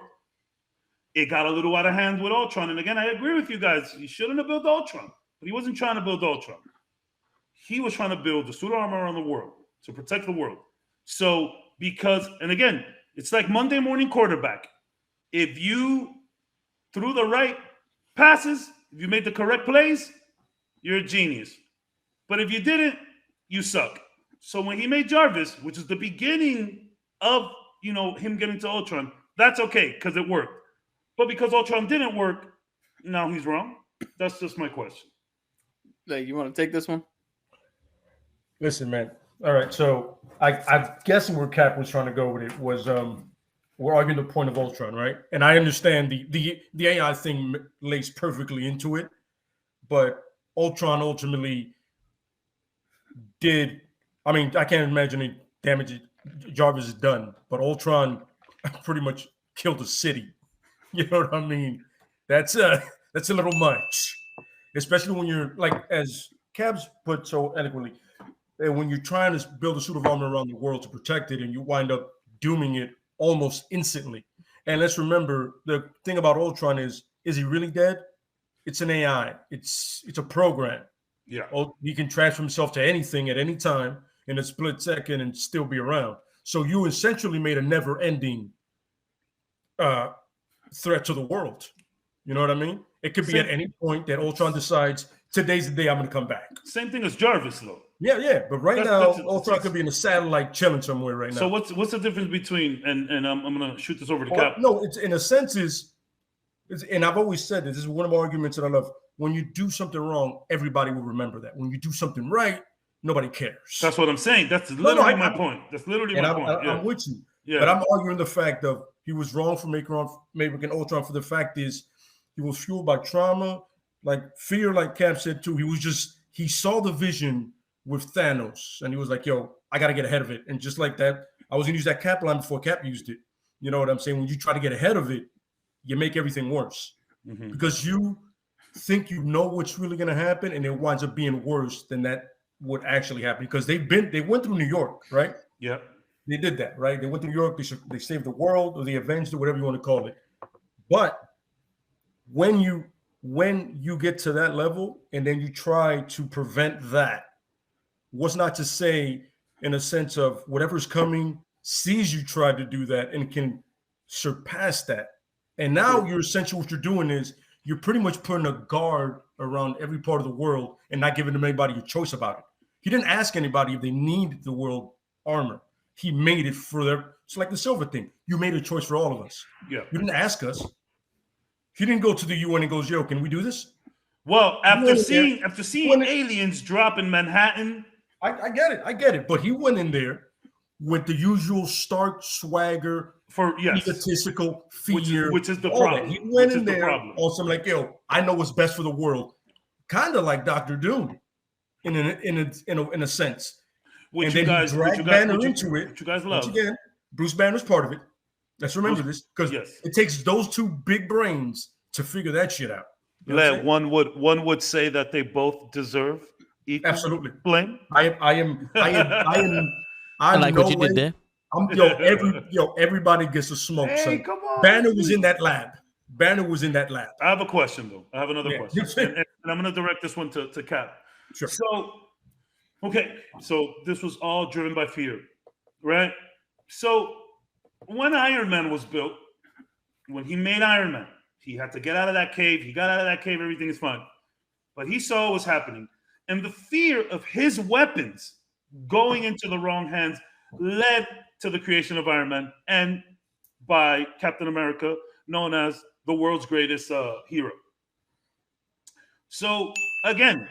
It got a little out of hand with Ultron. And again, I agree with you guys. He shouldn't have built Ultron. But he wasn't trying to build Ultron. He was trying to build the suit of armor on the world to protect the world. So, and again, it's like Monday morning quarterback. If you threw the right passes, if you made the correct plays, you're a genius. But if you didn't, you suck. So when he made Jarvis, which is the beginning of, him getting to Ultron, that's okay because it worked. But because Ultron didn't work, now he's wrong. That's just my question. Hey, you want to take this one? Listen, man. All right. So I'm guessing where Cap was trying to go with it was we're arguing the point of Ultron, right? And I understand the AI thing lays perfectly into it, but Ultron ultimately I can't imagine any damage Jarvis has done, but Ultron pretty much killed a city. You know what I mean? That's a little much, especially when you're like, as Cabs put so eloquently, when you're trying to build a suit of armor around the world to protect it, and you wind up dooming it almost instantly. And let's remember, the thing about Ultron is he really dead? It's an AI. It's a program. Yeah. He can transfer himself to anything at any time in a split second and still be around. So you essentially made a never-ending threat to the world. You know what I mean? It could be at any point that Ultron decides, today's the day I'm going to come back. Same thing as Jarvis, though. Yeah. But now, Ultron could be in a satellite chilling somewhere right now. So what's the difference between, and I'm going to shoot this over to Cap. No, it's in a sense and I've always said this is one of my arguments that I love. When you do something wrong, everybody will remember that. When you do something right, nobody cares. That's what I'm saying. That's literally my point. That's literally my point. I'm with you. Yeah. But I'm arguing the fact of he was wrong for making Ultron. For the fact is, he was fueled by trauma, like fear, like Cap said too. He saw the vision with Thanos, and he was like, "Yo, I got to get ahead of it." And just like that, I was gonna use that Cap line before Cap used it. You know what I'm saying? When you try to get ahead of it, you make everything worse because you think you know what's really gonna happen, and it winds up being worse than that would actually happen. Because they went through New York, right? Yeah. They did that, right? They went to New York. They saved the world, or they avenged it, whatever you want to call it. But when you get to that level, and then you try to prevent that, what's not to say, in a sense of whatever's coming sees you try to do that and can surpass that. And now you're essentially what you're doing is you're pretty much putting a guard around every part of the world and not giving them anybody a choice about it. He didn't ask anybody if they need the world armor. He made it for their. It's like the silver thing. You made a choice for all of us. Yeah. You didn't ask us. He didn't go to the UN and goes, "Yo, can we do this?" Well, after seeing aliens drop in Manhattan, I get it. But he went in there with the usual Stark swagger, egotistical fear, which is the problem. He went in there on something like, "Yo, I know what's best for the world," kind of like Dr. Doom, in a sense. Which you guys love. Bruce Banner's part of it. Let's remember this, because Yes. it takes those two big brains to figure that shit out. You know what I'm saying? One would say that they both deserve equal Absolutely. blame. I like no what you way. did there. Everybody gets a smoke. Hey, son. come on. Banner was in that lab. Banner was in that lab. I have a question though. I have another Yeah. question, and I'm going to direct this one to Cap. Sure. So, okay, so this was all driven by fear, right? So when Iron Man was built, when he made Iron Man, he had to get out of that cave. He got out of that cave. Everything is fine. But he saw what was happening. And the fear of his weapons going into the wrong hands led to the creation of Iron Man and by Captain America, known as the world's greatest hero. So again,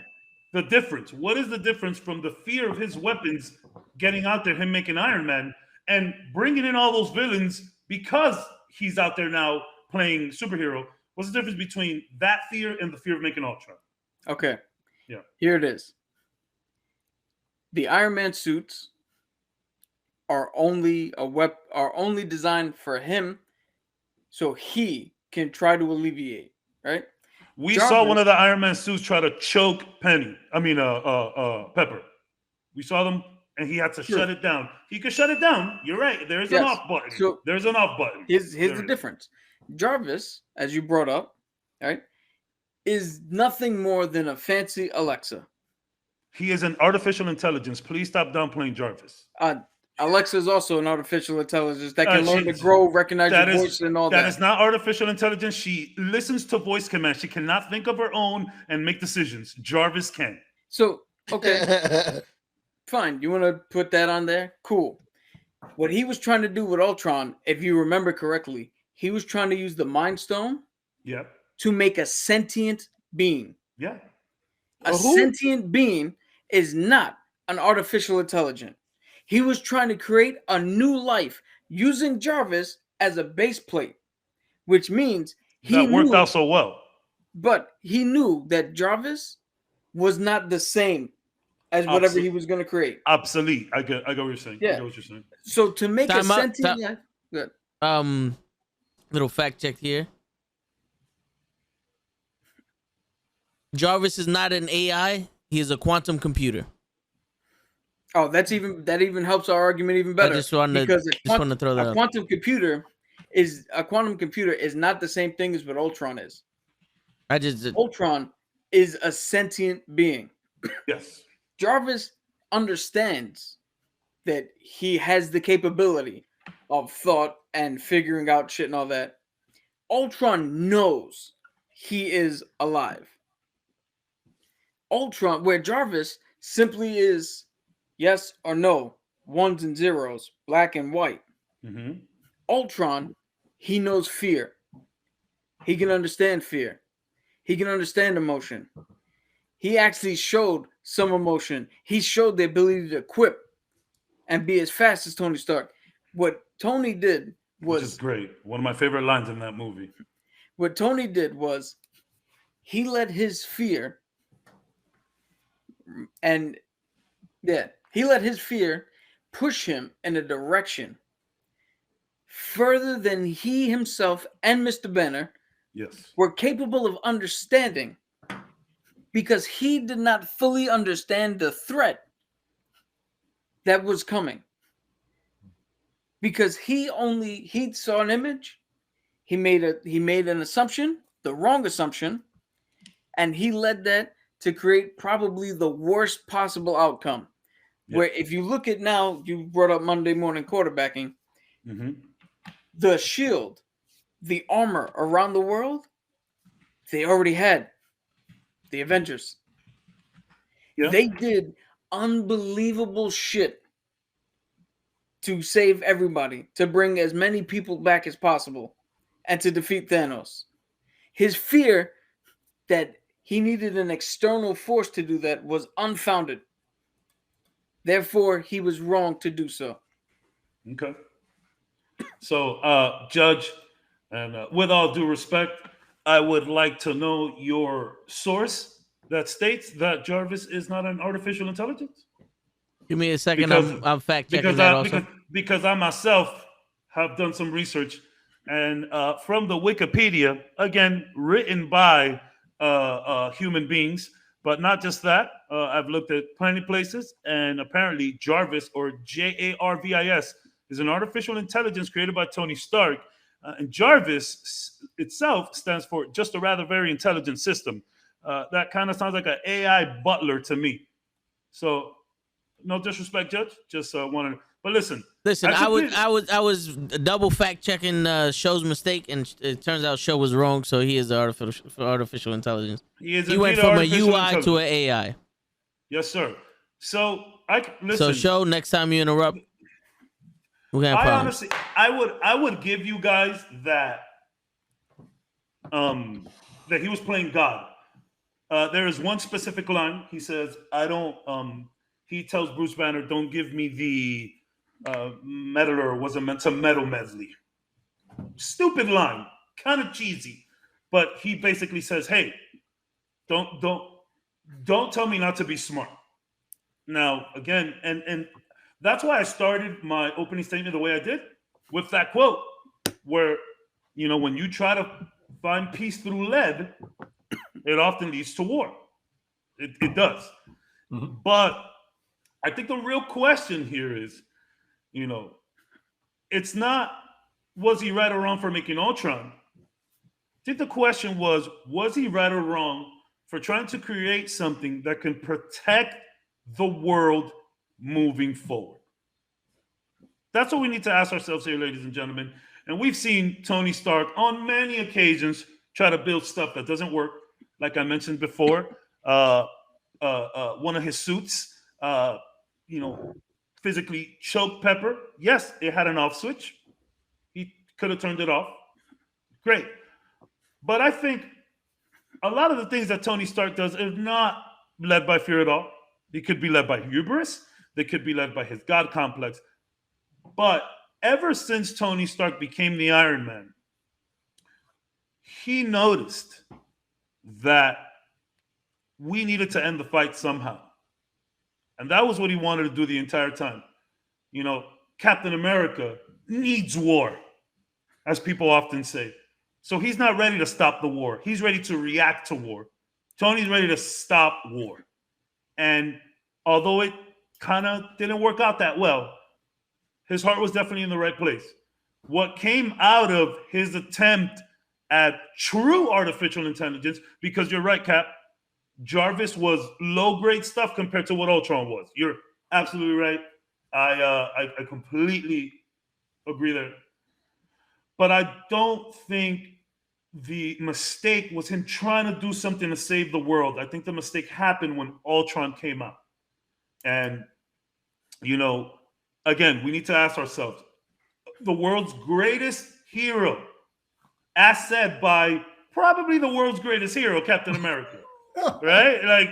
the difference. What is the difference from the fear of his weapons getting out there, him making Iron Man, and bringing in all those villains because he's out there now playing superhero? What's the difference between that fear and the fear of making Ultron? Okay. Yeah. Here it is. The Iron Man suits are only designed for him, so he can try to alleviate. Right. We saw one of the Iron Man suits try to choke Pepper. We saw them, and he had to shut it down. He could shut it down. You're right. There's an off button. So there's an off button. Here's the difference. Jarvis, as you brought up, right, is nothing more than a fancy Alexa. He is an artificial intelligence. Please stop downplaying Jarvis. Alexa is also an artificial intelligence that can learn to grow, recognize your voice, and all that. That is not artificial intelligence. She listens to voice commands. She cannot think of her own and make decisions. Jarvis can. So, okay, fine. You want to put that on there? Cool. What he was trying to do with Ultron, if you remember correctly, he was trying to use the Mind Stone to make a sentient being. Yeah. A sentient being is not an artificial intelligence. He was trying to create a new life using Jarvis as a base plate, which means that worked out so well. But he knew that Jarvis was not the same as whatever he was going to create. Obsolete. I get what you're saying. Yeah. I get what you're saying. So to make a sentient life, good. Little fact check here. Jarvis is not an AI. He is a quantum computer. Oh, that even helps our argument even better. I just wanted to throw that a up. quantum computer is not the same thing as what Ultron is. Ultron is a sentient being. Yes. Jarvis understands that he has the capability of thought and figuring out shit and all that. Ultron knows he is alive. Ultron, where Jarvis simply is yes or no, ones and zeros, black and white. Mm-hmm. Ultron, he knows fear. He can understand fear. He can understand emotion. He actually showed some emotion. He showed the ability to equip and be as fast as Tony Stark. What Tony did was... Which is great. One of my favorite lines in that movie. What Tony did was he let his fear push him in a direction further than he himself and Mr. Banner were capable of understanding, because he did not fully understand the threat that was coming. Because he saw an image, he made an assumption, the wrong assumption, and he led that to create probably the worst possible outcome. Yep. Where if you look at now, you brought up Monday morning quarterbacking, the shield, the armor around the world, they already had the Avengers. Yep. They did unbelievable shit to save everybody, to bring as many people back as possible, and to defeat Thanos. His fear that he needed an external force to do that was unfounded. Therefore, he was wrong to do so. Okay. So, Judge, and with all due respect, I would like to know your source that states that Jarvis is not an artificial intelligence. Give me a second. I'm fact checking that also. Because I myself have done some research, and from the Wikipedia, again written by human beings, but not just that. I've looked at plenty of places, and apparently Jarvis, or Jarvis, is an artificial intelligence created by Tony Stark, and Jarvis itself stands for just a rather very intelligent system. That kind of sounds like an AI butler to me. So, no disrespect, Judge. Just wanted. But listen. I was double fact checking Show's mistake, and it turns out Show was wrong. So he is artificial intelligence. He went from a UI to an AI. Yes, sir. So listen. So Show, next time you interrupt, we're gonna have problems. Honestly, I would give you guys that that he was playing God. There is one specific line. He says, "I don't." He tells Bruce Banner, "Don't give me the meddler. Wasn't meant to meddle medley." Stupid line, kind of cheesy, but he basically says, "Hey, don't tell me not to be smart." Now, again, and that's why I started my opening statement the way I did, with that quote, where, when you try to find peace through lead, it often leads to war. It does. Mm-hmm. But I think the real question here is, it's not, was he right or wrong for making Ultron? I think the question was he right or wrong for trying to create something that can protect the world moving forward? That's what we need to ask ourselves here, ladies and gentlemen. And we've seen Tony Stark on many occasions try to build stuff that doesn't work. Like I mentioned before, one of his suits, physically choked Pepper. Yes, it had an off switch. He could have turned it off. Great. But I think a lot of the things that Tony Stark does is not led by fear at all. It could be led by hubris. They could be led by his God complex. But ever since Tony Stark became the Iron Man, he noticed that we needed to end the fight somehow. And that was what he wanted to do the entire time. Captain America needs war, as people often say. So he's not ready to stop the war. He's ready to react to war. Tony's ready to stop war. And although it kind of didn't work out that well, his heart was definitely in the right place. What came out of his attempt at true artificial intelligence, because you're right, Cap, Jarvis was low-grade stuff compared to what Ultron was. You're absolutely right. I completely agree there. But I don't think the mistake was him trying to do something to save the world. I think the mistake happened when Ultron came out. And, again, we need to ask ourselves, the world's greatest hero, as said by probably the world's greatest hero, Captain America. Right? Like,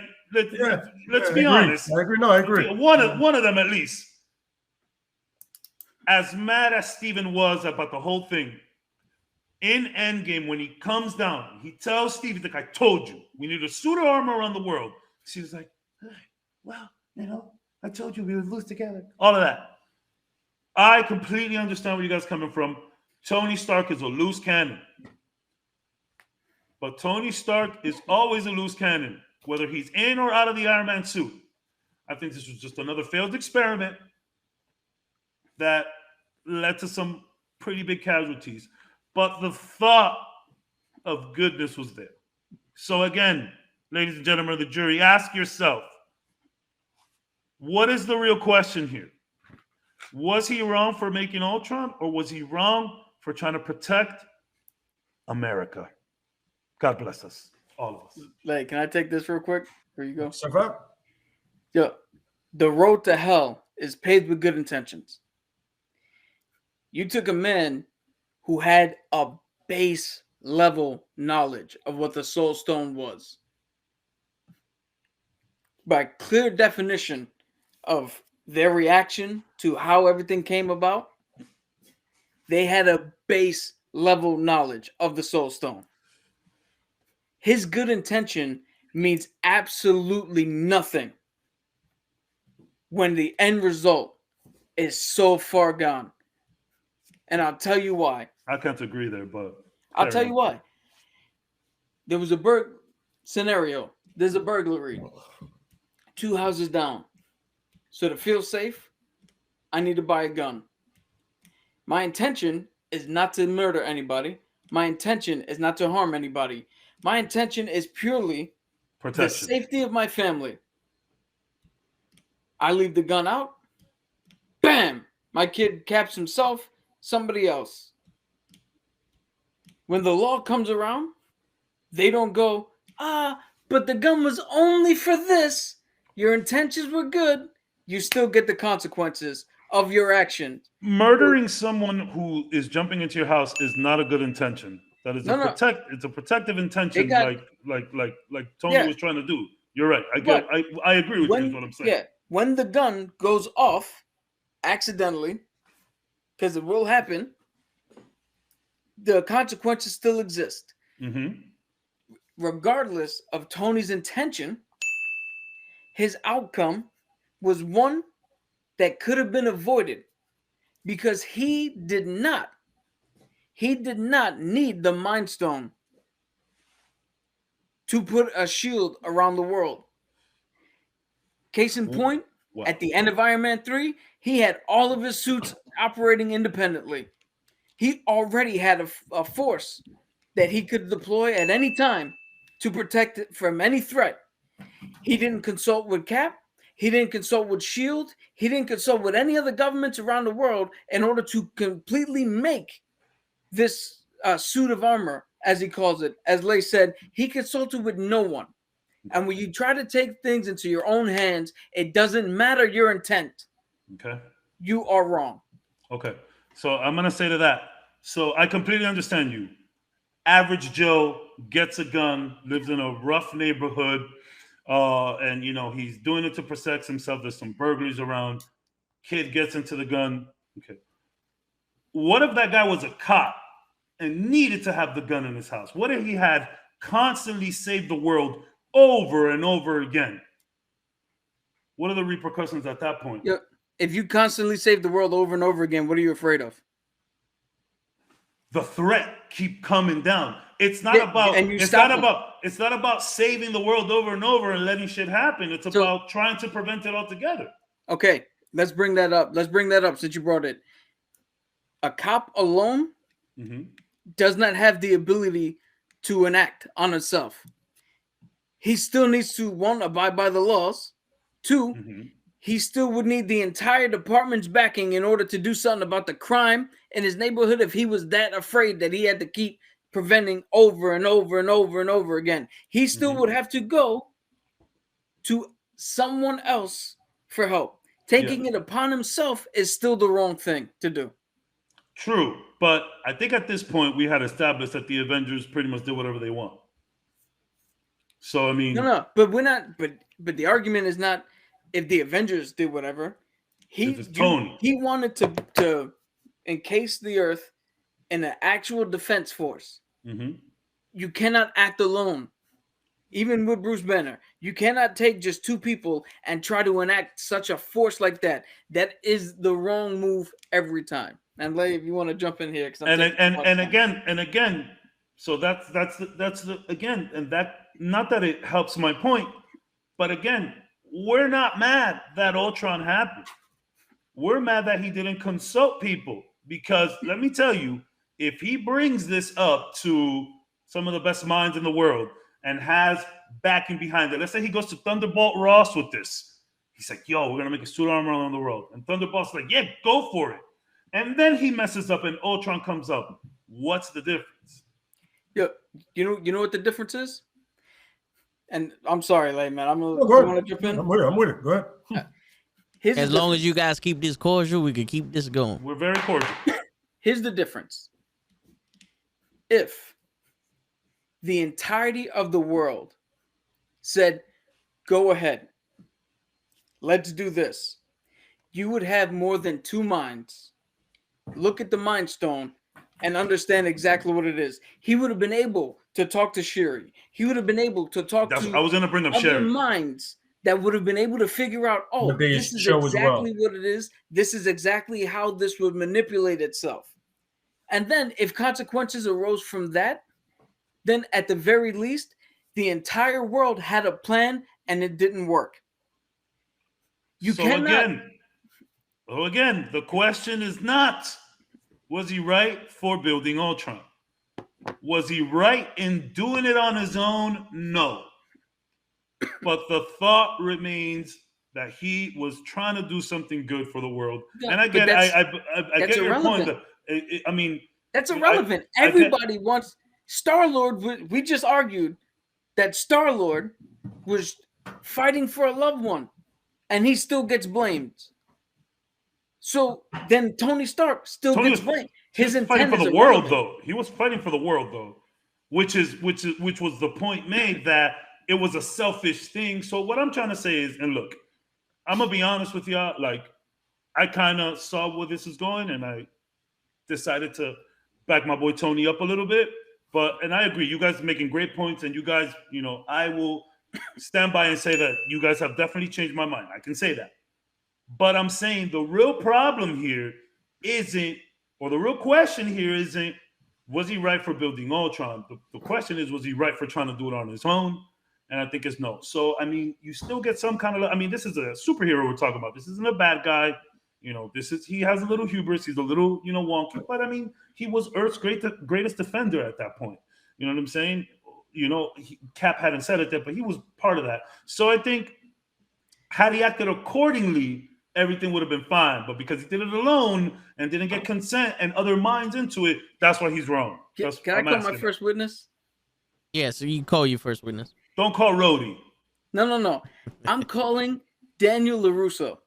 let's be honest. I agree. No, I agree. One of them at least. As mad as Steven was about the whole thing, in Endgame, when he comes down, he tells Steve, he's like, I told you, we need a suit of armor around the world. She was like, well, I told you we would lose together. All of that. I completely understand where you guys are coming from. Tony Stark is a loose cannon. But Tony Stark is always a loose cannon, whether he's in or out of the Iron Man suit. I think this was just another failed experiment that led to some pretty big casualties. But the thought of goodness was there. So again, ladies and gentlemen of the jury, ask yourself, what is the real question here? Was he wrong for making Ultron, or was he wrong for trying to protect America? God bless us, all of us. Like, can I take this real quick? Here you go. Yeah. The road to hell is paved with good intentions. You took a man who had a base level knowledge of what the Soul Stone was. By clear definition of their reaction to how everything came about, they had a base level knowledge of the Soul Stone. His good intention means absolutely nothing when the end result is so far gone. And I'll tell you why. I can't agree there, but I'll tell you why. There was a scenario. There's a burglary. 2 houses down. So to feel safe, I need to buy a gun. My intention is not to murder anybody. My intention is not to harm anybody. My intention is purely protection. The safety of my family. I leave the gun out. Bam! My kid caps himself, somebody else. When the law comes around, they don't go, but the gun was only for this. Your intentions were good. You still get the consequences of your actions. Murdering someone who is jumping into your house is not a good intention. That is it's a protective intention, like Toni was trying to do. You're right. I agree with you. Is what I'm saying. Yeah, when the gun goes off accidentally, because it will happen, the consequences still exist. Mm-hmm. Regardless of Tony's intention, his outcome was one that could have been avoided because he did not need the Mind Stone to put a shield around the world. Case in point, at the end of Iron Man 3, he had all of his suits operating independently. He already had a force that he could deploy at any time to protect it from any threat. He didn't consult with Cap. He didn't consult with S.H.I.E.L.D. He didn't consult with any other governments around the world in order to completely make this suit of armor, as he calls it. As Lay said, he consulted with no one. And when you try to take things into your own hands, it doesn't matter your intent. Okay. You are wrong. Okay. So I'm going to say to that. So I completely understand you. Average Joe gets a gun, lives in a rough neighborhood, and, he's doing it to protect himself. There's some burglaries around. Kid gets into the gun. Okay. What if that guy was a cop and needed to have the gun in his house? What if he had constantly saved the world over and over again? What are the repercussions at that point? Yeah. If you constantly save the world over and over again, what are you afraid of? The threat keep coming down. It's not about it's not about saving the world over and over and letting shit happen. It's about trying to prevent it altogether. Okay, let's bring that up. Since you brought it. A cop alone does not have the ability to enact on itself. He still needs to, 1, abide by the laws. 2, he still would need the entire department's backing in order to do something about the crime in his neighborhood if he was that afraid that he had to keep preventing over and over and over and over again. He still would have to go to someone else for help. Taking it upon himself is still the wrong thing to do. True, but I think at this point we had established that the Avengers pretty much do whatever they want. So I mean, but we're not. But the argument is not if the Avengers did whatever. He wanted to encase the Earth in an actual defense force. You cannot act alone. Even with Bruce Banner, you cannot take just 2 people and try to enact such a force like that. That is the wrong move every time. And Lay, if you want to jump in here, and again, so that's the again, and that not that it helps my point, but again, we're not mad that Ultron happened. We're mad that he didn't consult people because let me tell you, if he brings this up to some of the best minds in the world and has backing behind it, let's say he goes to Thunderbolt Ross with this. He's like, yo, we're going to make a suit armor around the world. And Thunderbolt's like, yeah, go for it. And then he messes up and Ultron comes up. What's the difference? Yeah, you know what the difference is? And I'm sorry, Lay, man. You want to jump in? I'm with it. Go ahead. As long as you guys keep this cordial, we can keep this going. We're very cordial. Here's the difference. If the entirety of the world said, go ahead, let's do this, you would have more than 2 minds look at the Mind Stone and understand exactly what it is. He would have been able to talk to Shuri. He would have been able to talk to I was going to bring up other Shuri. minds that would have been able to figure out, this is exactly what it is. This is exactly how this would manipulate itself. And then if consequences arose from that, then at the very least, the entire world had a plan and it didn't work. You so cannot. again, the question is not, was he right for building Ultron? Was he right in doing it on his own? No. But the thought remains that he was trying to do something good for the world. Yeah, and I but get, that's- I that's get your point. irrelevant. I mean, That's irrelevant. Everybody wants Star-Lord. We just argued that Star-Lord was fighting for a loved one, and he still gets blamed. So then Tony Stark still Tony gets was- blamed. he His was fighting intent for is the world, irrelevant. though. He was fighting for the world, though, which was the point made that it was a selfish thing. So what I'm trying to say is, and look, I'm gonna be honest with y'all. Like, I kind of saw where this is going, and I decided to back my boy Tony up a little bit. And I agree, you guys are making great points, and you guys, I will stand by and say that you guys have definitely changed my mind. I can say that. But I'm saying the real problem here isn't, or the real question here isn't, was he right for building Ultron? The question is, was he right for trying to do it on his own? And I think it's no. So, I mean, you still get some kind of, I mean, this is a superhero we're talking about. This isn't a bad guy. He has a little hubris. He's a little, wonky. But, I mean, he was Earth's greatest defender at that point. You know what I'm saying? Cap hadn't said it yet, but he was part of that. So I think had he acted accordingly, everything would have been fine. But because he did it alone and didn't get consent and other minds into it, that's why he's wrong. Can I call my first witness? Yeah, so you can call your first witness. Don't call Rhodey. No. I'm calling Daniel LaRusso.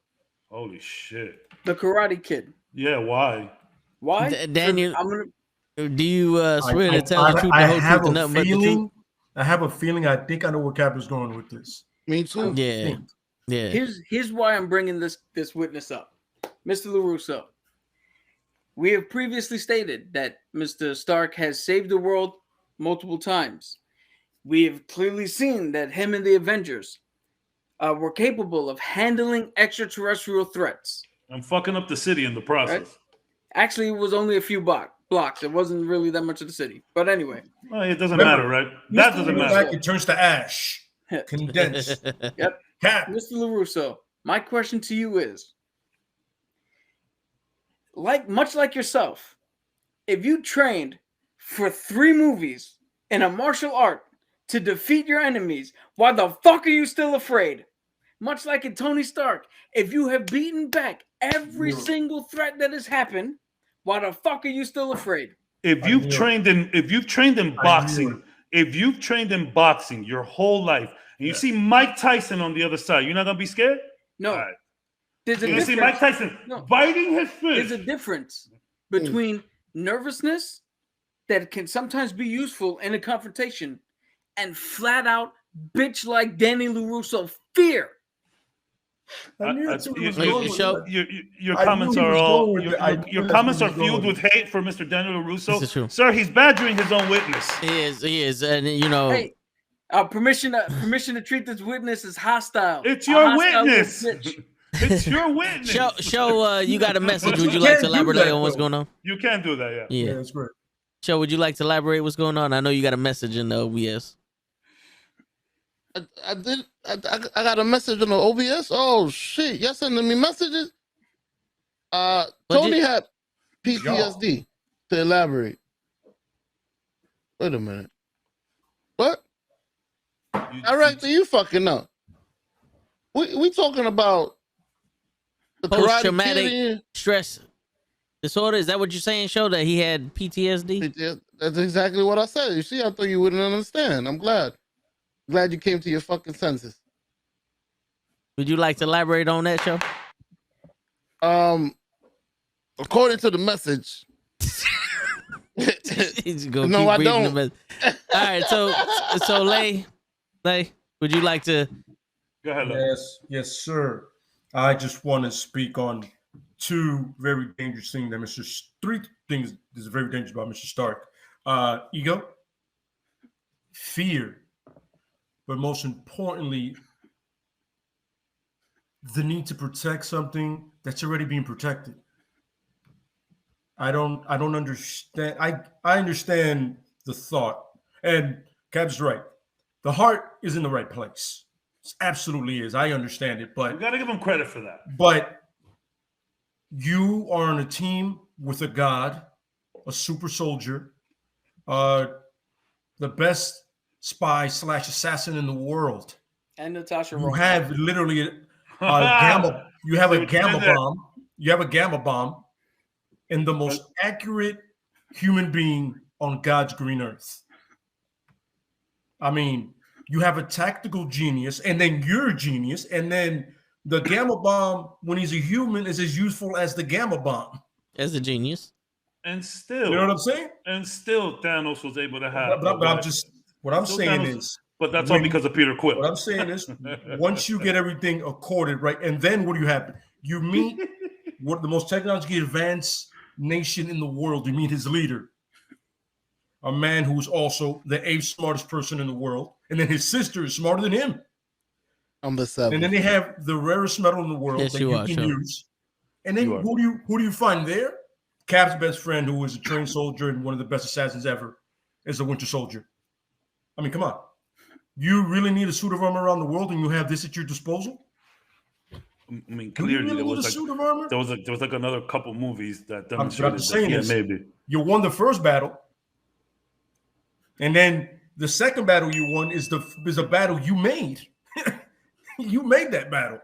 Holy shit. The Karate Kid. Yeah, why? Why? Daniel, I'm gonna. do you swear to tell the truth, the whole truth, and nothing but the truth? I have a feeling. I think I know where Cap is going with this. Me too. Yeah. Here's why I'm bringing this witness up, Mr. LaRusso. We have previously stated that Mr. Stark has saved the world multiple times. We have clearly seen that him and the Avengers were capable of handling extraterrestrial threats. I'm fucking up the city in the process. Right? Actually, it was only a few blocks. It wasn't really that much of the city. But anyway. Well, it doesn't matter, right? That doesn't matter. It turns to ash. Condensed. Yep. Cap. Mr. LaRusso, my question to you is, much like yourself, if you trained for 3 movies in a martial art to defeat your enemies, why the fuck are you still afraid? Much like in Tony Stark, if you have beaten back every single threat that has happened, why the fuck are you still afraid? If you've trained in boxing your whole life, and you see Mike Tyson on the other side, you're not gonna be scared? No. All right. There's a You difference. see Mike Tyson biting his fist. There's a difference between nervousness that can sometimes be useful in a confrontation and flat out bitch like Danny LaRusso fear. Your comments are all your comments are fueled with hate for Mr. Daniel LaRusso. Sir, he's badgering his own witness. He is, and Hey, permission to treat this witness as hostile. It's your witness. It's your witness. Show, you got a message. Would you like to elaborate on what's going on? You can do that, yeah, that's great. Show, would you like to elaborate what's going on? I know you got a message in the OBS. I did. I got a message on the OBS. Oh shit! Y'all sending me messages. Tony had PTSD. To elaborate. Wait a minute. What? All right, so you fucking know. We talking about the post-traumatic stress disorder. Is that what you're saying? Show that he had PTSD. That's exactly what I said. You see, I thought you wouldn't understand. I'm glad. Glad you came to your fucking senses. Would you like to elaborate on that, Show? According to the message. No, I don't. All right, so Lay, would you like to? Go ahead. Yes, sir. I just want to speak on 2 very dangerous things that 3 things that is very dangerous about Mr. Stark. Ego, fear, but most importantly, the need to protect something that's already being protected. I don't understand. I understand the thought, and Cab's right. The heart is in the right place. It absolutely is. I understand it, We but got to give him credit for that. you are on a team with a god, a super soldier, the best spy / assassin in the world. And Natasha You Romanoff. have literally a gamma. You have See a what you gamma did there. bomb. You have a gamma bomb, and the most accurate human being on God's green earth. I mean, you have a tactical genius, and then you're a genius, and then the gamma bomb, when he's a human, is as useful as the gamma bomb. As a genius. And still, You know what I'm saying? And still, Thanos was able to have. But I'm just what I'm Still saying Thanos- is. But that's all because of Peter Quill. What I'm saying is, once you get everything accorded, right, and then what do you happen? You meet what the most technologically advanced nation in the world. You meet his leader, a man who's also the 8th smartest person in the world, and then his sister is smarter than him. I'm the 7th. And then they have the rarest metal in the world Yes, that you you are, can sure. use. And then You are. who do you find there? Cap's best friend, who was a trained soldier and one of the best assassins ever, is a Winter Soldier. I mean, come on. You really need a suit of armor around the world, and you have this at your disposal? I mean, Do you clearly really there need was a suit of armor? there was like another couple movies that I'm demonstrated just saying that. Yeah, this. maybe. You won the first battle, and then the second battle you won is a battle you made. You made that battle,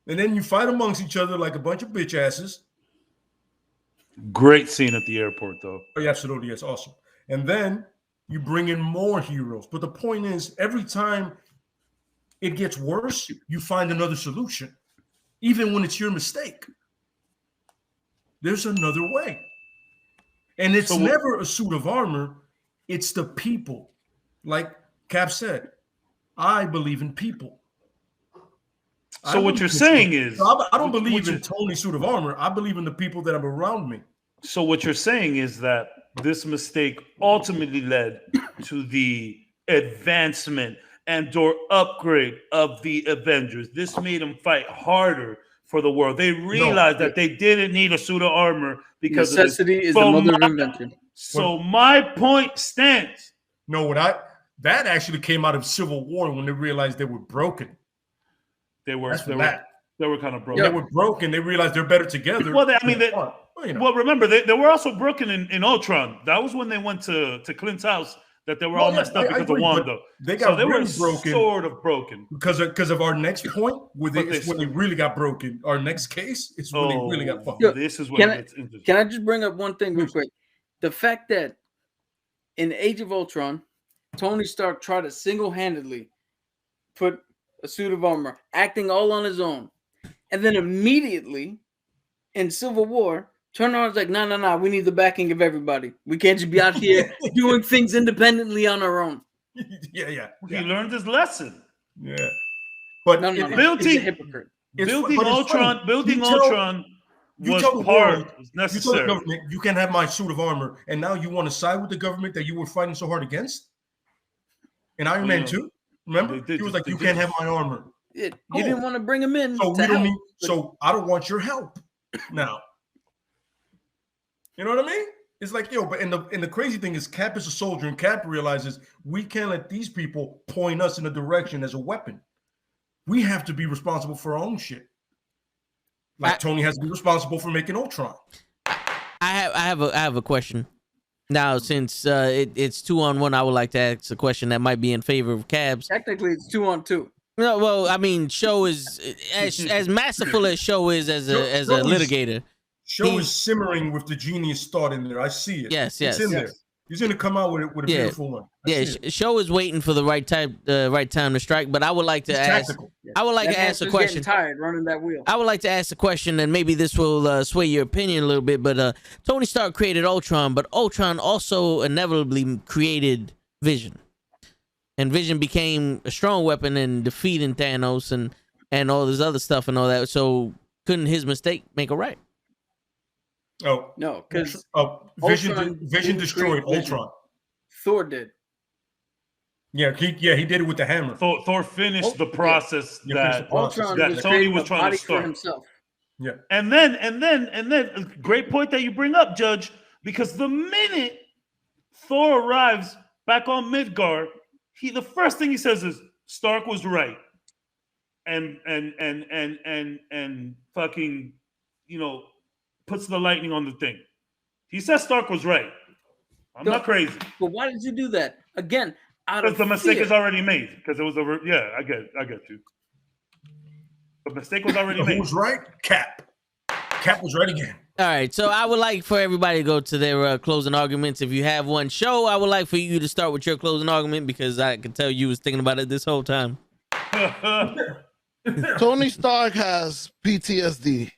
and then you fight amongst each other like a bunch of bitch asses. Great scene at the airport, though. Oh, yeah, absolutely, it's awesome. And then you bring in more heroes. But the point is, every time it gets worse, you find another solution, even when it's your mistake. There's another way. And it's never a suit of armor. It's the people. Like Cap said, I believe in people. So what you're saying is... I don't believe in Tony's suit of armor. I believe in the people that are around me. So what you're saying is that this mistake ultimately led to the advancement and/or upgrade of the Avengers. This made them fight harder for the world. They realized that they didn't need a suit of armor because necessity is the mother of invention. So my point stands. No, that actually came out of Civil War when they realized they were broken. They were kind of broken. They were broken. They realized they're better together. Well, well, remember they were also broken in Ultron. That was when they went to Clint's house. That they were all messed up because of Wanda. They got they really were broken, sort of broken because of our next point. When they really got broken. Our next case is when they really got fucked. This is when it's interesting. Can I just bring up one thing real quick? The fact that in Age of Ultron, Tony Stark tried to single-handedly put a suit of armor, acting all on his own, and then immediately in Civil War, turned around and was like, no, we need the backing of everybody. We can't just be out here doing things independently on our own. Yeah. He learned his lesson. Yeah. But he's a hypocrite. Building Ultron was necessary. You tell the government, you can't have my suit of armor, and now you want to side with the government that you were fighting so hard against? And Iron Man 2, remember? He was like, you can't have my armor. You didn't want to bring him in. So I don't want your help now. You know what I mean? It's like, but and the crazy thing is Cap is a soldier, and Cap realizes we can't let these people point us in a direction as a weapon. We have to be responsible for our own shit. Like Tony has to be responsible for making Ultron. I have a question. Now, since it's 2-on-1, I would like to ask a question that might be in favor of Cabs. Technically, it's 2-on-2. No, well, I mean, Show is as masterful as Show is as a litigator. Show is simmering with the genius thought in there. I see it. Yes. It's in there. He's going to come out with a beautiful one. Show is waiting for the right time to strike. But I would like to ask. Tactical. I would like to ask a question. Tired running that wheel. I would like to ask a question, and maybe this will sway your opinion a little bit. But Tony Stark created Ultron, but Ultron also inevitably created Vision, and Vision became a strong weapon in defeating Thanos and all this other stuff and all that. So couldn't his mistake make a right? Oh no, because Vision destroyed Ultron. Thor did. Yeah, he did it with the hammer. Thor finished the process that Ultron Tony was trying to start. himself. Yeah. And then, great point that you bring up, Judge, because the minute Thor arrives back on Midgard, the first thing he says is Stark was right. And fucking, puts the lightning on the thing. He says Stark was right. I'm not crazy. But why did you do that? Again, out Because of the mistake fear. is already made. Because it was I get you. The mistake was already made. Who's right? Cap. Cap was right again. All right, so I would like for everybody to go to their closing arguments. If you have one, show. I would like for you to start with your closing argument because I can tell you was thinking about it this whole time. Tony Stark has PTSD.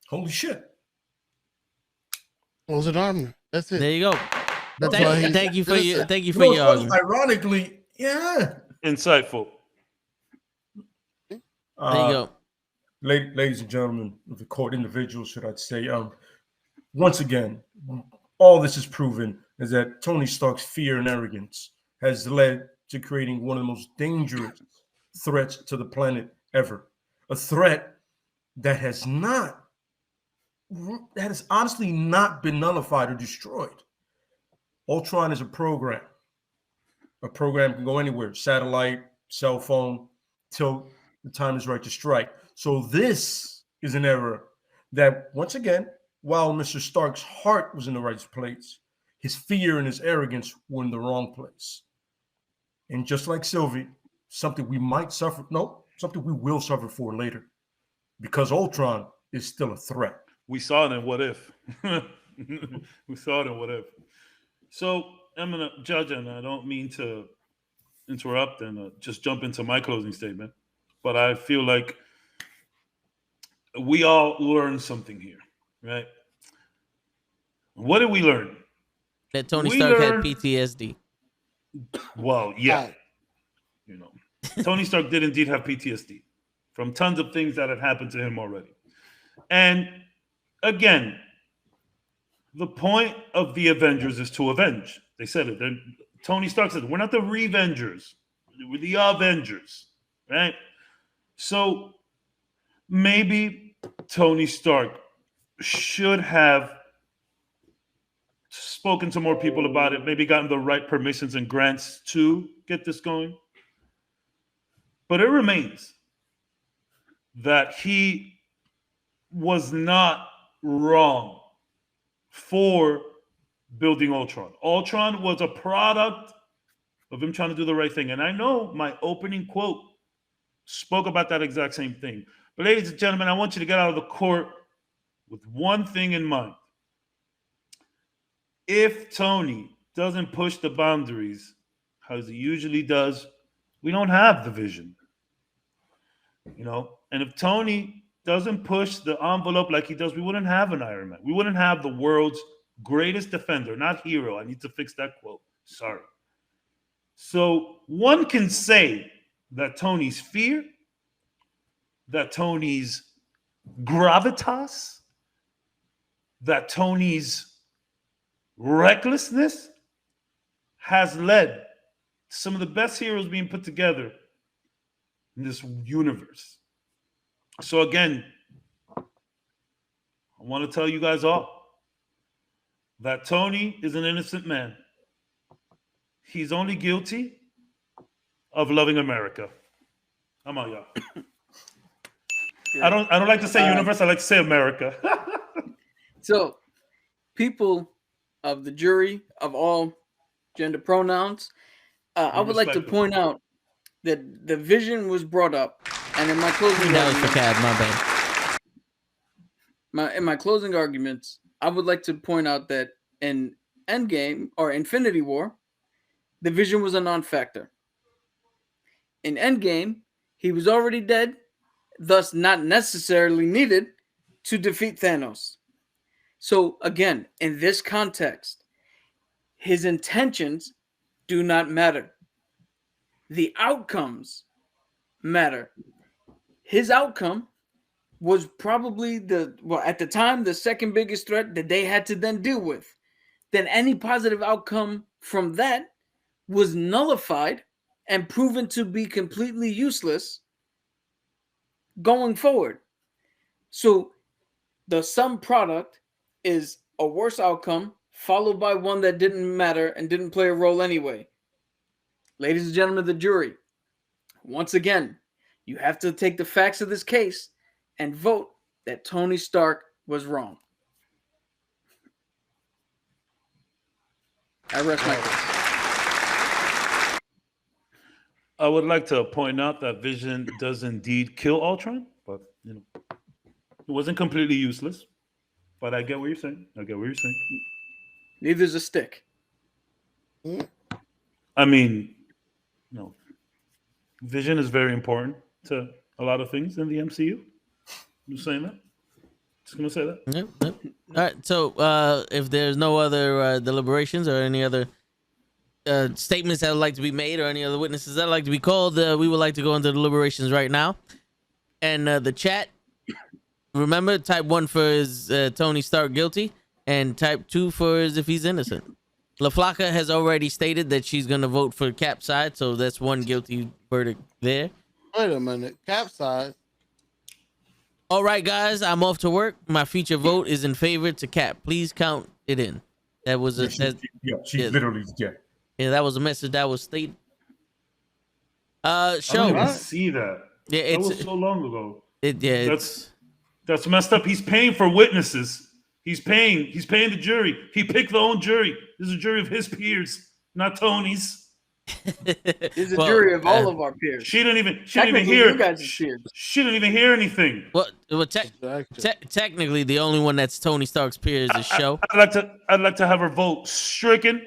Holy shit. Close an argument. That's it. There you go. That's why Thank you for your You know, argument. ironically, yeah. Insightful. There you go. Ladies and gentlemen of the court, individuals, should I say, once again, all this is proven is that Tony Stark's fear and arrogance has led to creating one of the most dangerous threats to the planet ever. A threat that has honestly not been nullified or destroyed. Ultron is a program. A program can go anywhere, satellite, cell phone, till the time is right to strike. So this is an era that, once again, while Mr. Stark's heart was in the right place, his fear and his arrogance were in the wrong place. And just like Sylvie, something we might suffer, something we will suffer for later, because Ultron is still a threat. We saw it in What If. We saw it in What If. So I'm going to judge, and I don't mean to interrupt and just jump into my closing statement, but I feel like we all learned something here, right? What did we learn? That Tony Stark had PTSD. Well, yeah. Tony Stark did indeed have PTSD from tons of things that had happened to him already. And again, the point of the Avengers is to avenge. They said it. Tony Stark said, we're not the Revengers. We're the Avengers, right? So maybe Tony Stark should have spoken to more people about it, maybe gotten the right permissions and grants to get this going. But it remains that he was not wrong for building Ultron. Ultron was a product of him trying to do the right thing. And I know my opening quote spoke about that exact same thing. But ladies and gentlemen, I want you to get out of the court with one thing in mind. If Tony doesn't push the boundaries, as he usually does, we don't have the vision. And if Tony doesn't push the envelope like he does, we wouldn't have an Iron Man. We wouldn't have the world's greatest defender, not hero. I need to fix that quote. Sorry. So one can say that Tony's fear, that Tony's gravitas, that Tony's recklessness has led to some of the best heroes being put together in this universe. So again, I want to tell you guys all that Tony is an innocent man. He's only guilty of loving America. I'm on y'all. I don't like to say universe. I like to say America. So, people of the jury of all gender pronouns, I would like to point out that the vision was brought up, and in my closing in my closing arguments, I would like to point out that in Endgame or Infinity War, the vision was a non-factor. In Endgame, he was already dead, thus not necessarily needed to defeat Thanos. So again, in this context, his intentions do not matter. The outcomes matter. His outcome was probably at the time, the second biggest threat that they had to then deal with. Then any positive outcome from that was nullified and proven to be completely useless going forward. So the sum product is a worse outcome followed by one that didn't matter and didn't play a role anyway. Ladies and gentlemen of the jury, once again, you have to take the facts of this case and vote that Tony Stark was wrong. I rest my case. I would like to point out that Vision does indeed kill Ultron, but it wasn't completely useless. But I get what you're saying. Neither's a stick. I mean, Vision is very important to a lot of things in the MCU. I'm just saying that. Just gonna say that. Yep. All right. So, if there's no other deliberations or any other statements that would like to be made or any other witnesses that would like to be called, we would like to go into deliberations right now. And the chat, remember, type 1 for is Tony Stark guilty, and type 2 for is if he's innocent. LaFlaca has already stated that she's going to vote for Cap's side, so that's one guilty verdict there. Wait a minute. Cap's side. All right, guys, I'm off to work. My future vote is in favor to Cap. Please count it in. That was a she's literally Yeah, that was a message that was stated. I Show. don't even see that. Yeah, That was so long ago. That's messed up. He's paying for witnesses. He's paying the jury. He picked the own jury. This is a jury of his peers, not Tony's. It's a jury of all of our peers. She didn't even Technically, hear. you guys are peers. She didn't even hear anything. Well, technically, the only one that's Tony Stark's peer is the show. I'd like to have her vote stricken.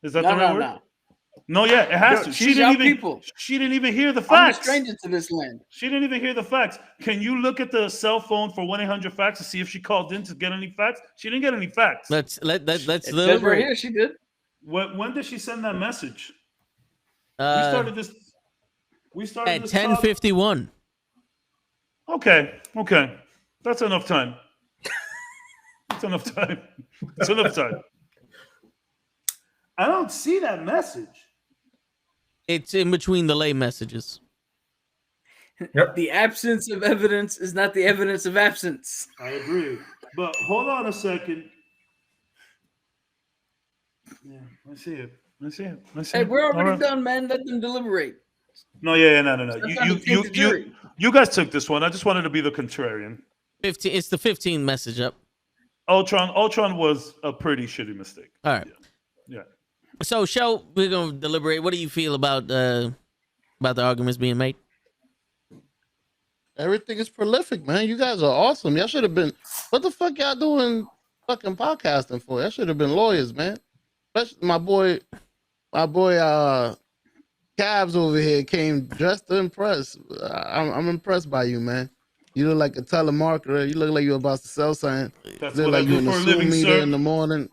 Is that the right word? No, yeah, it has to. She didn't even hear the facts. I'm a stranger to this land. She didn't even hear the facts. Can you look at the cell phone for 1-800-FACTS to see if she called in to get any facts? She didn't get any facts. Let's It says right here she did. When did she send that message? We started at this 10:51. Okay. That's enough time. That's enough time. I don't see that message. It's in between the lay messages. Yep. The absence of evidence is not the evidence of absence. I agree. But hold on a second. Yeah, I see it. Hey, we're already done, man. Let them deliberate. No. You guys took this one. I just wanted to be the contrarian. 15. It's the 15 message up. Ultron was a pretty shitty mistake. All right. Yeah. So, show, we're gonna deliberate. What do you feel about the arguments being made? Everything is prolific, man. You guys are awesome. Y'all should have been. What the fuck y'all doing? Fucking podcasting for? Y'all should have been lawyers, man. Especially my boy, Cabs over here came dressed to impress. I'm impressed by you, man. You look like a telemarketer. You look like you're about to sell something. That's you look what like I do you're in for a a Zoom living, meeting sir. in the morning.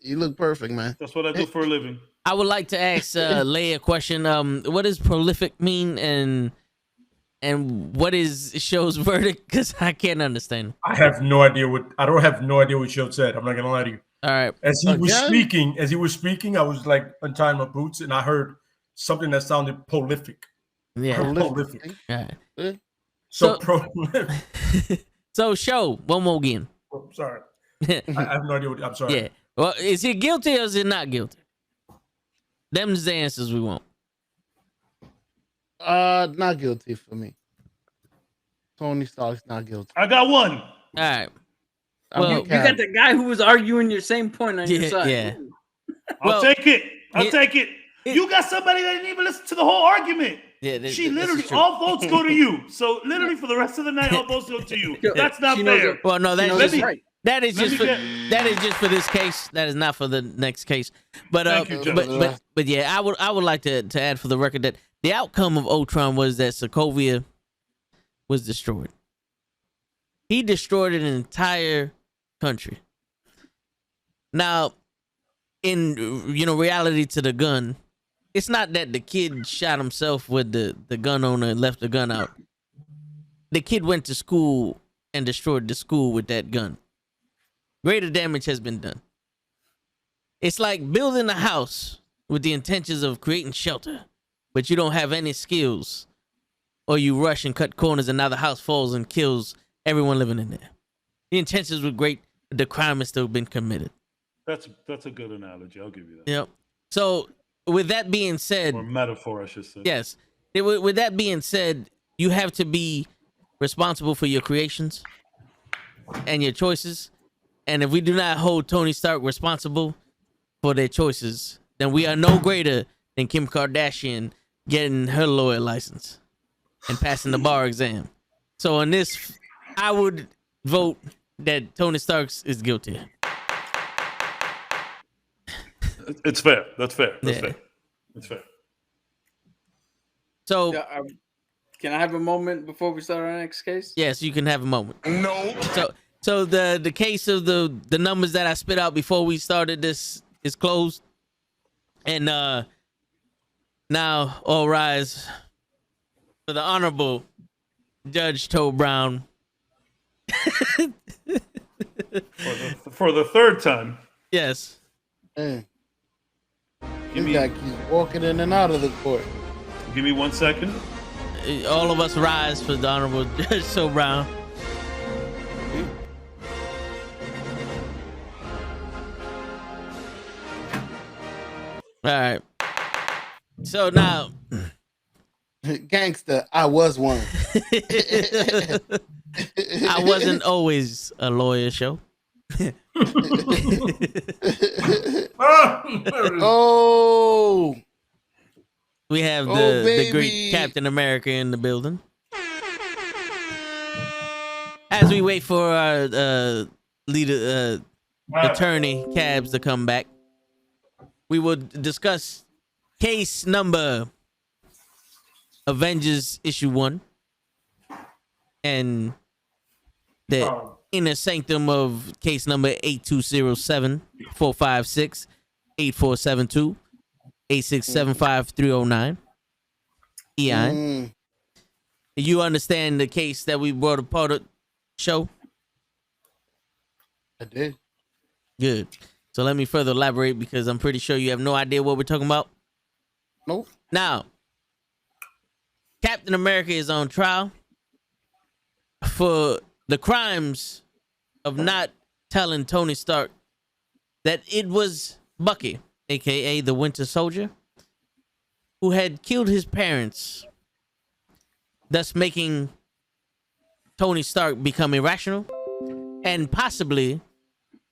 You look perfect, man. That's what I do for a living. I would like to ask Leia a question. What does prolific mean, and what is show's verdict? Because I can't understand. I have no idea I don't have no idea what Show said. I'm not gonna lie to you. All right. As he was speaking, I was like untying my boots, and I heard something that sounded prolific. Yeah. Prolific. All right. So prolific. So, show one more again. Oh, sorry. I have no idea. I'm sorry. Yeah. Well, is he guilty or is he not guilty? Them's the answers we want. Not guilty for me. Tony Stark's not guilty. I got one. All right. Well, you got the guy who was arguing your same point on your side. Yeah. I'll take it. Take it. You got somebody that didn't even listen to the whole argument. Yeah, she literally, all votes go to you. So literally for the rest of the night, all votes go to you. That's not fair. Well, no, that's just right. That is just for this case. That is not for the next case. But but yeah, I would like to add for the record that the outcome of Ultron was that Sokovia was destroyed. He destroyed an entire country. Now, in reality to the gun, it's not that the kid shot himself with the gun owner and left the gun out. The kid went to school and destroyed the school with that gun. Greater damage has been done. It's like building a house with the intentions of creating shelter, but you don't have any skills or you rush and cut corners and now the house falls and kills everyone living in there. The intentions were great, but the crime has still been committed. That's a good analogy. I'll give you that. Yep. So with that being said, Or metaphor, I should say. yes. With that being said, you have to be responsible for your creations and your choices. And if we do not hold Tony Stark responsible for their choices, then we are no greater than Kim Kardashian getting her lawyer license and passing the bar exam. So on this, I would vote that Tony Stark is guilty. It's fair. That's fair. That's Yeah. fair. It's fair. So Can I have a moment before we start our next case? yes, you can have a moment. No. So the case of the numbers that I spit out before we started this is closed. And now all rise for the Honorable Judge Toe Brown. For the third time. Yes. Man, Give this me, guy keeps walking in and out of the court. give me 1 second. All of us rise for the Honorable Judge Toe Brown. All right. So now, Gangster, I was one. I wasn't always a lawyer show. Oh, We have Oh, the great baby. Captain America in the building. As we wait for our leader, attorney Cabs to come back, we will discuss case number Avengers issue 1 and the inner sanctum of case number 8207 456 8472 8675 309. Eon, mm, you understand the case that we brought apart of the show? I did. Good. So let me further elaborate because I'm pretty sure you have no idea what we're talking about. Nope. Now, Captain America is on trial for the crimes of not telling Tony Stark that it was Bucky, aka the Winter Soldier, who had killed his parents, thus making Tony Stark become irrational and possibly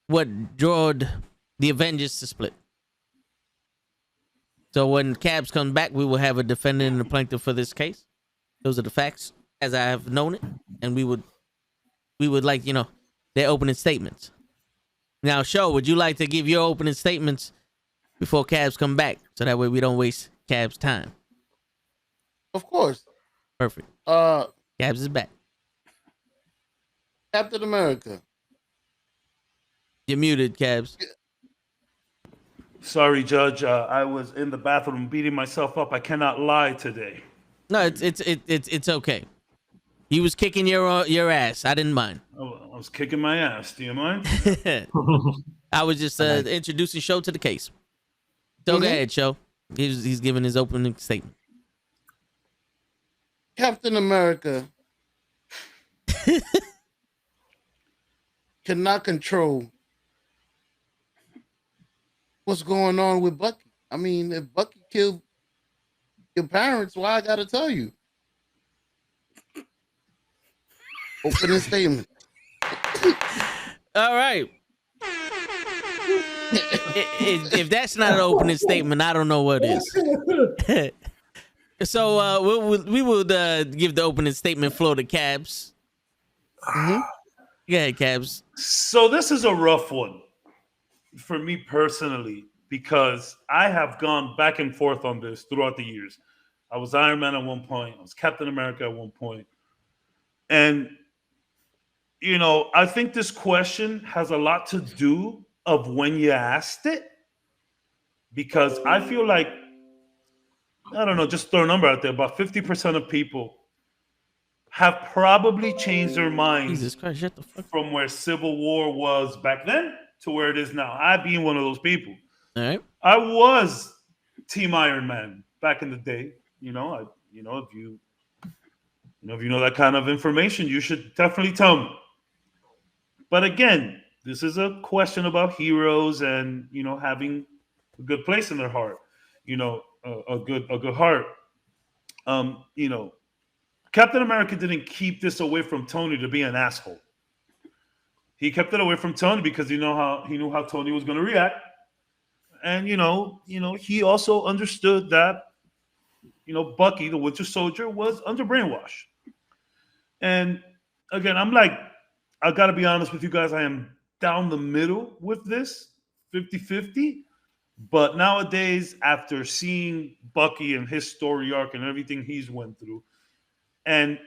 what drawed the Avengers to split. So when Cabs comes back, we will have a defendant and a plaintiff for this case. Those are the facts as I have known it, and we would like, their opening statements. Now, Show, would you like to give your opening statements before Cabs come back, so that way we don't waste Cabs' time? Of course. Perfect. Uh, Cabs is back. Captain America. You're muted, Cabs. Sorry, Judge. I was in the bathroom beating myself up. I cannot lie today. No, it's okay. He was kicking your ass. I didn't mind. I was kicking my ass. Do you mind? I was just introducing Show to the case. So go ahead, Show. He's giving his opening statement. Captain America cannot control what's going on with Bucky. I mean, if Bucky killed your parents, why I gotta tell you? Opening statement. All right. If that's not an opening statement, I don't know what is. So we will give the opening statement floor to Cabs. Mm-hmm. Go ahead, Cabs. So this is a rough one for me personally, because I have gone back and forth on this throughout the years. I was Iron Man at one point. I was Captain America at one point. And, I think this question has a lot to do of when you asked it, because I feel like, I don't know, just throw a number out there, about 50% of people have probably changed their minds Jesus Christ, shut the fuck. from where Civil War was back then to where it is now. I being one of those people. All right. I was Team Iron Man back in the day. If you if you know that kind of information, you should definitely tell me. But again, this is a question about heroes and having a good place in their heart. A good heart. Captain America didn't keep this away from Tony to be an asshole. He kept it away from Tony because he knew how Tony was going to react, and he also understood that Bucky, the Winter Soldier, was under brainwash. And again, I got to be honest with you guys, I am down the middle with this, 50-50. But nowadays, after seeing Bucky and his story arc and everything he's went through, and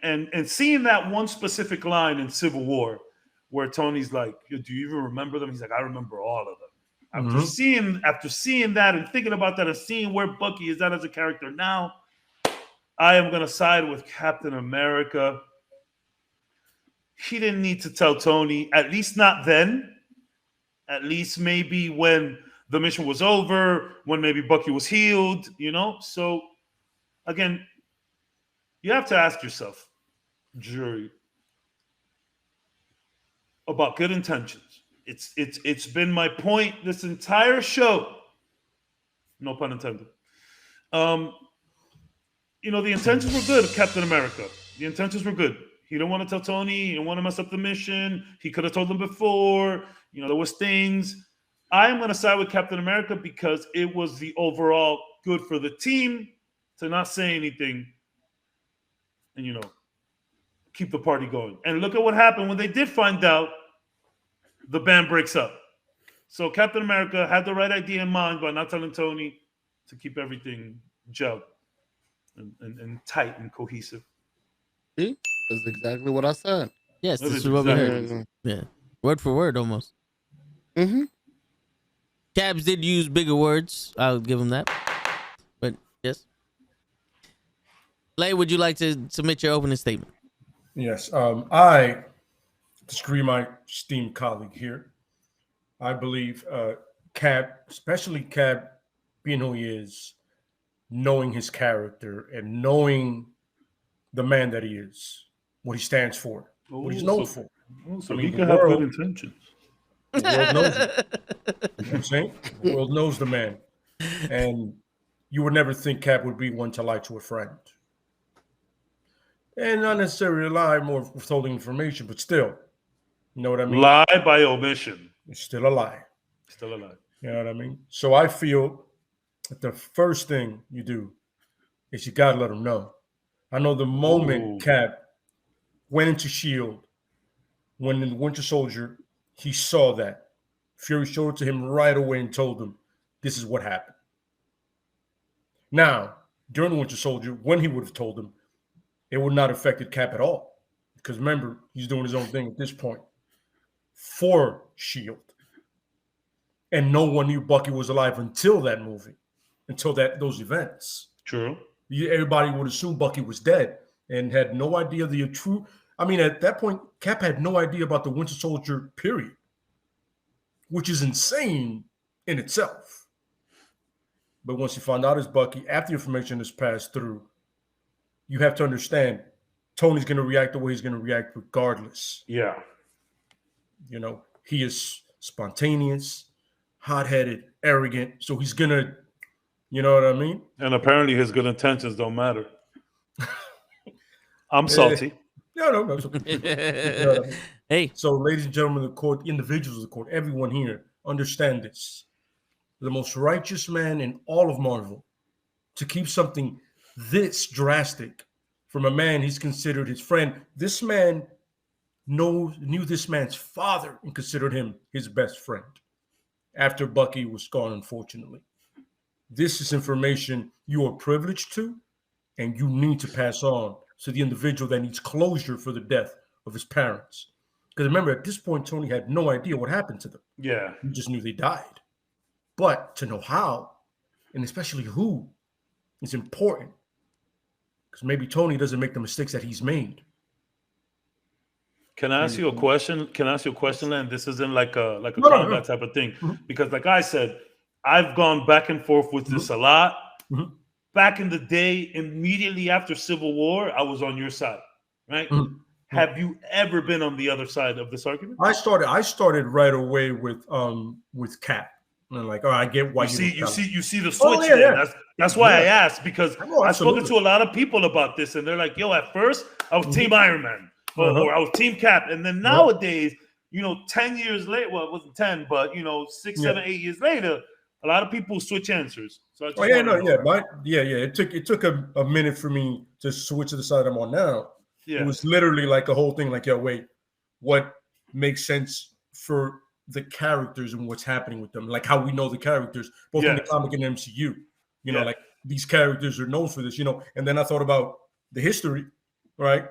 seeing that one specific line in Civil War where Tony's like, "Do you even remember them?" He's like, "I remember all of them." After seeing that and thinking about that and seeing where Bucky is at as a character now, I am gonna side with Captain America. He didn't need to tell Tony, at least not then. At least maybe when the mission was over, when maybe Bucky was healed, So again, you have to ask yourself, jury, about good intentions. It's been my point this entire show. No pun intended. The intentions were good of Captain America. The intentions were good. He didn't want to tell Tony. He didn't want to mess up the mission. He could have told them before. There was things. I am going to side with Captain America because it was the overall good for the team to not say anything and, keep the party going. And look at what happened when they did find out. The band breaks up. So Captain America had the right idea in mind by not telling Tony to keep everything gelled and tight and cohesive. See? That's exactly what I said. Yes, this is what we heard. Yeah. Word for word almost. Mm-hmm. Cabs did use bigger words. I'll give him that. But yes. Lay, would you like to submit your opening statement? Yes. I disagree with my esteemed colleague here. I believe Cap, especially Cap, being who he is, knowing his character and knowing the man that he is, what he stands for, what he's known for. So he could have good intentions. The world knows him. You know what I'm saying? The world knows the man. And you would never think Cap would be one to lie to a friend. And not necessarily lie, more withholding information, but still. You know what I mean? Lie by omission. It's still a lie. Still a lie. You know what I mean? So I feel that the first thing you do is you got to let him know. I know the moment Cap went into S.H.I.E.L.D., when in the Winter Soldier, he saw that. Fury showed it to him right away and told him, this is what happened. Now, during the Winter Soldier, when he would have told him, it would not have affected Cap at all. Because remember, he's doing his own thing at this point for S.H.I.E.L.D. And no one knew Bucky was alive until that movie, until those events. True. Everybody would assume Bucky was dead and had no idea the true. I mean, at that point, Cap had no idea about the Winter Soldier, period, which is insane in itself. But once you find out it's Bucky, after the information is passed through, you have to understand Tony's going to react the way he's going to react regardless. Yeah. He is spontaneous, hot-headed, arrogant. So he's going to, you know what I mean? And apparently his good intentions don't matter. I'm salty. No. Okay. Hey. So, ladies and gentlemen of the court, individuals of the court, everyone here, understand this. The most righteous man in all of Marvel to keep something this drastic from a man he's considered his friend. This man knew this man's father and considered him his best friend after Bucky was gone, unfortunately. This is information you are privileged to and you need to pass on to the individual that needs closure for the death of his parents. Because remember, at this point, Tony had no idea what happened to them. Yeah. He just knew they died. But to know how, and especially who, is important. Because maybe Tony doesn't make the mistakes that he's made. Can I ask you a question? Len? This isn't like a combat type of thing. Mm-hmm. Because like I said, I've gone back and forth with this a lot. Mm-hmm. Back in the day, immediately after Civil War, I was on your side. right? Mhm. Have you ever been on the other side of this argument? I started right away with Cap. And like, oh, I get why You don't tell him. see the switch Oh, yeah, there. yeah. That's why I Yeah. asked, because Oh, I've spoken absolutely. to a lot of people about this, and they're like, "Yo, at first I was Team Iron Man, or I was Team Cap, and then nowadays, 10 years later, well, it wasn't 10, but 6, 7, 8 years later, a lot of people switch answers." So I just It took a minute for me to switch to the side I'm on now. Yeah. It was literally like a whole thing. Like, yo, wait, what makes sense for the characters and what's happening with them? Like how we know the characters, both in the comic and MCU. You know, like these characters are known for this. And then I thought about the history, right,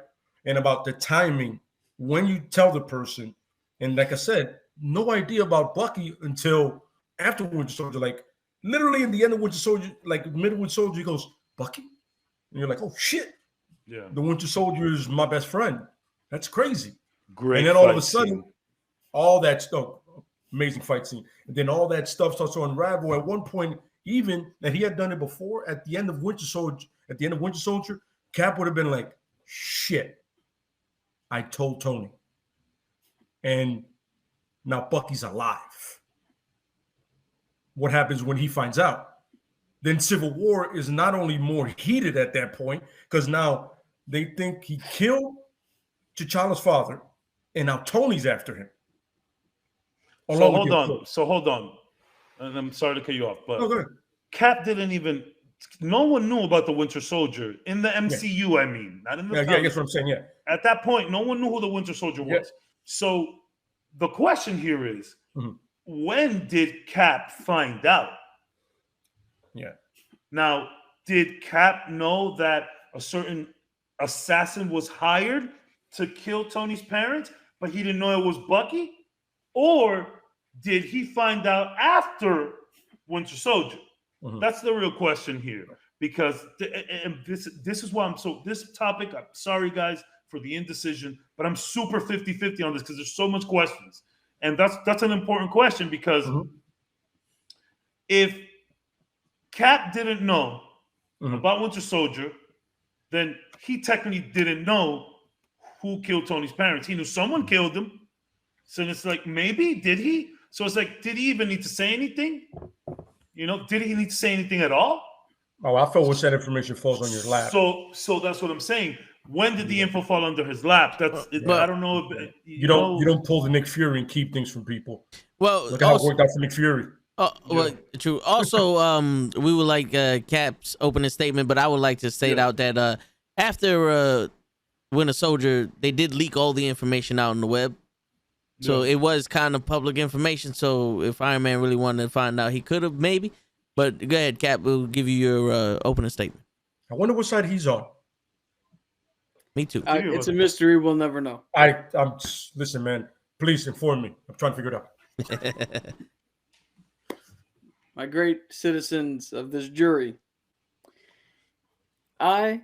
and about the timing when you tell the person. And like I said, no idea about Bucky until after Winter Soldier. Like literally in the end of Winter Soldier, like mid-Winter Soldier, he goes, Bucky? And you're like, oh shit. Yeah. The Winter Soldier is my best friend. That's crazy. Great. And then all of a sudden, all that stuff, amazing fight scene. And then all that stuff starts to unravel. At one point, even that he had done it before, at the end of Winter Soldier, Cap would have been like, shit, I told Toni. And now Bucky's alive. What happens when he finds out? Then Civil War is not only more heated at that point, because now they think he killed T'Challa's father, and now Tony's after him. So hold on. And I'm sorry to cut you off, but Cap didn't even. No one knew about the Winter Soldier in the MCU. I mean, not in the. Yeah, that's what I'm saying. Yeah. At that point, no one knew who the Winter Soldier was. Yeah. So the question here is, when did Cap find out? Yeah. Now, did Cap know that a certain assassin was hired to kill Tony's parents, but he didn't know it was Bucky? Or did he find out after Winter Soldier? That's the real question here. Because this is why this topic, I'm sorry guys for the indecision, but I'm super 50-50 on this because there's so much questions. And that's an important question, because if Cap didn't know about Winter Soldier, then he technically didn't know who killed Tony's parents. He knew someone killed him. So it's like, maybe, did he? So it's like, did he even need to say anything? Did he need to say anything at all? Oh, I felt once that information falls on your lap. So that's what I'm saying. When did the info fall under his lap? I don't know. You don't pull the Nick Fury and keep things from people. Well, look how it worked out for Nick Fury. Well, true. Also, we would like Cap's opening statement, but I would like to state out that after Winter Soldier, they did leak all the information out on the web. So it was kind of public information. So if Iron Man really wanted to find out, he could have maybe. But go ahead, Cap. We'll give you your opening statement. I wonder what side he's on. Me too. It's a mystery. We'll never know. Listen, man. Please inform me. I'm trying to figure it out. My great citizens of this jury, I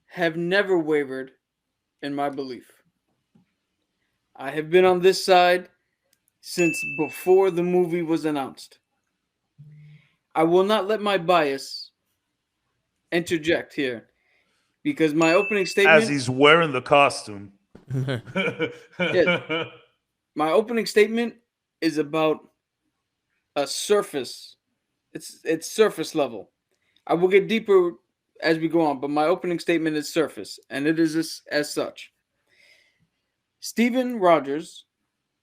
have never wavered in my belief. I have been on this side since before the movie was announced. I will not let my bias interject here, because my opening statement... As he's wearing the costume. My opening statement is about a surface. It's surface level. I will get deeper as we go on, but my opening statement is surface, and it is as such. Stephen Rogers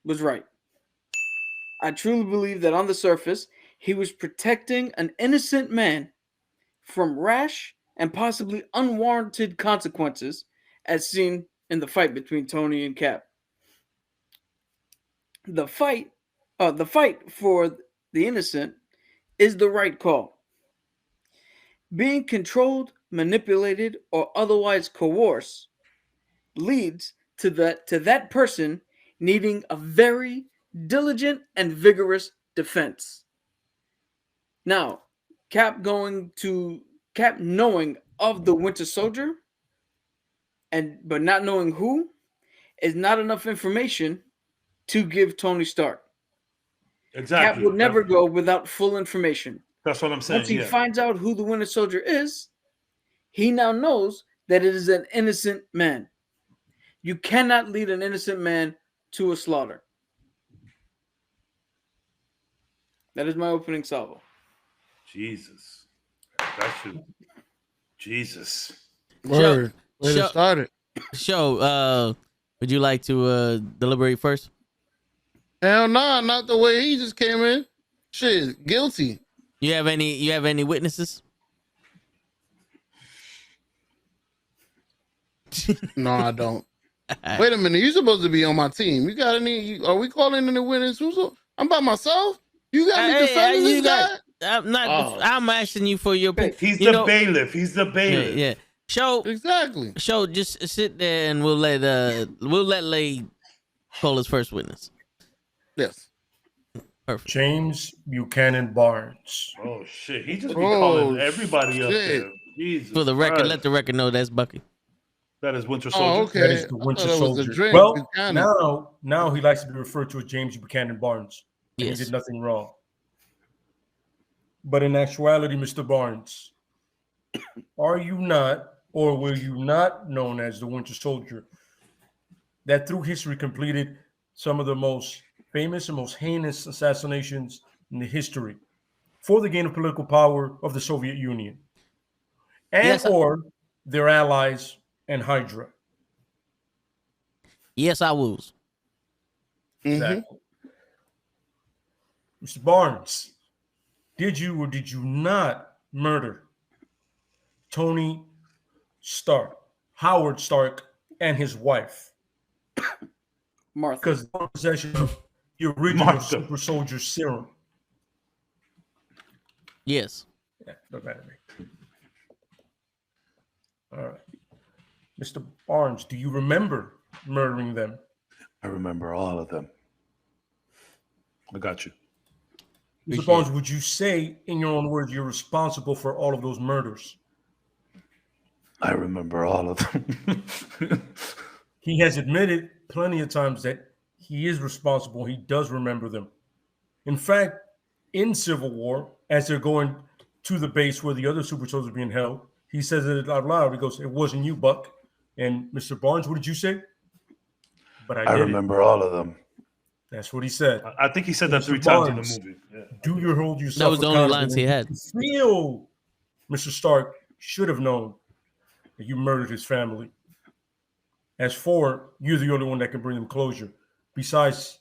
was right. I truly believe that on the surface, he was protecting an innocent man from rash and possibly unwarranted consequences, as seen in the fight between Toni and Cap. The fight for the innocent is the right call. Being controlled, manipulated, or otherwise coerced leads to that person needing a very diligent and vigorous defense. Now, Cap knowing of the Winter Soldier, but not knowing who, is not enough information to give Tony Stark. Exactly. Cap would never go without full information. That's what I'm saying. Once he finds out who the Winter Soldier is, he now knows that it is an innocent man. You cannot lead an innocent man to a slaughter. That is my opening salvo. Jesus. That should. Jesus. Word. Way to Show- start it. Would you like to deliberate first? Hell nah, not the way he just came in. Shit, guilty. You have any witnesses? No, I don't. Wait a minute, you supposed to be on my team. You got any? Are we calling any witness? I'm by myself. You got me defending this guy. I'm not. Oh. I'm asking you for your opinion. He's You the know- bailiff. He's the bailiff. Yeah. Exactly. Show. Just sit there and we'll let Lay call his first witness. Yes. Perfect. James Buchanan Barnes. Oh shit! He just be Oh, calling everybody up shit. there. Jesus. For the record, Christ. let the record know that's Bucky. That is Winter Oh, Soldier. okay. That is the I Winter thought it was a Soldier. drink, Well, Buchanan. now he likes to be referred to as James Buchanan Barnes. And Yes. He did nothing wrong. But in actuality, Mr. Barnes, are you not, or were you not known as the Winter Soldier that through history completed some of the most famous and most heinous assassinations in the history for the gain of political power of the Soviet Union and Yes, or their allies and Hydra? Yes, I was. Mhm. Exactly. Mr. Barnes, did you or did you not murder Tony Stark, Howard Stark, and his wife? Martha. Because possession of the original Martha. super soldier serum. Yes. Yeah, don't matter to me. All right. Mr. Barnes, do you remember murdering them? I remember all of them. I got you. Mr. Barnes, would you say, in your own words, you're responsible for all of those murders? I remember all of them. He has admitted plenty of times that he is responsible. He does remember them. In fact, in Civil War, as they're going to the base where the other super soldiers are being held, he says it out loud. He goes, "It wasn't you, Buck." And Mr. Barnes, what did you say? But I did remember all of them. That's what he said. I think he said that Mr. 3 times in Barnes. the movie. Yeah. Do you hold yourself was the only accountable lines he and had. you feel Mr. Stark should have known that you murdered his family? As for, you're the only one that can bring them closure. Besides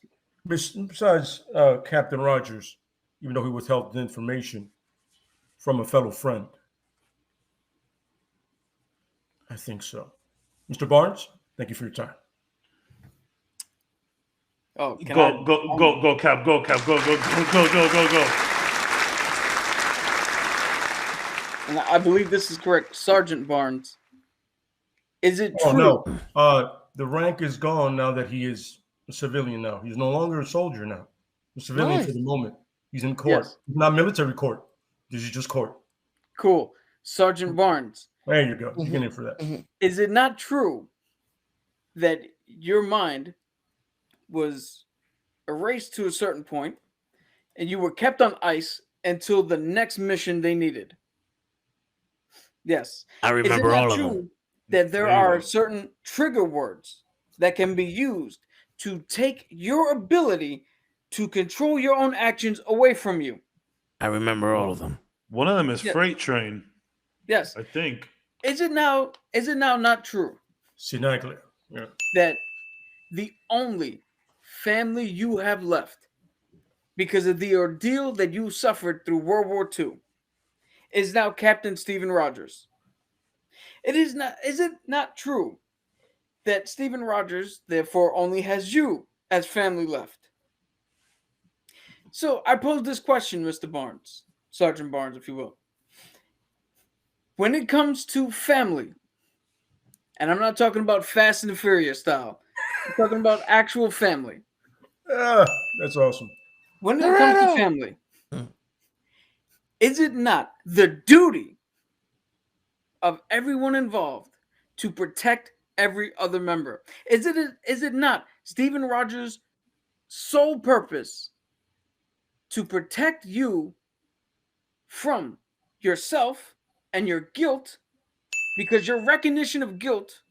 Captain Rogers, even though he withheld the information from a fellow friend. I think so. Mr. Barnes, thank you for your time. Oh, can Go, I- go, Cap, go, Cap, go. And I believe this is correct. Sergeant Barnes. Is it Oh, true? no. The rank is gone now that he is a civilian now. He's no longer a soldier now. A civilian Nice. for the moment. He's in court. Yes. Not military court. This is just court. Cool. Sergeant Barnes. There you go. You get in for that. Is it not true that your mind was erased to a certain point and you were kept on ice until the next mission they needed? Yes. I Is it remember not all of true them. that there There you are go. certain trigger words that can be used to take your ability to control your own actions away from you? I remember all of them. One of them is Yeah. Freight Train, Yes. I think. Is it now not true Sinaglia. Yeah. that the only family you have left because of the ordeal that you suffered through World War II is now Captain Stephen Rogers? Is it not true that Stephen Rogers therefore only has you as family left? So I pose this question, Mr. Barnes, Sergeant Barnes, if you will. When it comes to family, and I'm not talking about Fast and the Furious style, I'm talking about actual family. That's awesome. When it comes to family, is it not the duty of everyone involved to protect every other member? Is it not Stephen Rogers' sole purpose to protect you from yourself and your guilt, because your recognition of guilt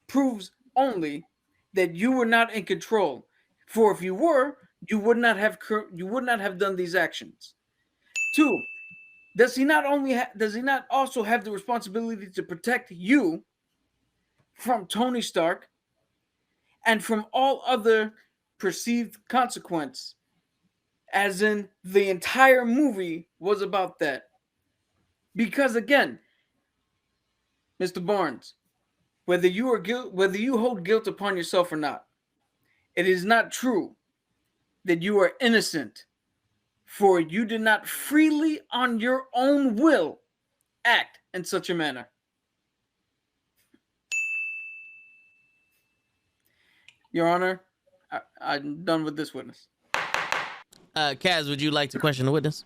proves only that you were not in control. For if you were, you would not have done these actions. 2, does he not also have the responsibility to protect you from Tony Stark and from all other perceived consequence? As in, the entire movie was about that. Because again, Mr. Barnes, whether you hold guilt upon yourself or not, it is not true that you are innocent, for you did not freely on your own will act in such a manner. Your Honor, I'm done with this witness. Kaz, would you like to question the witness?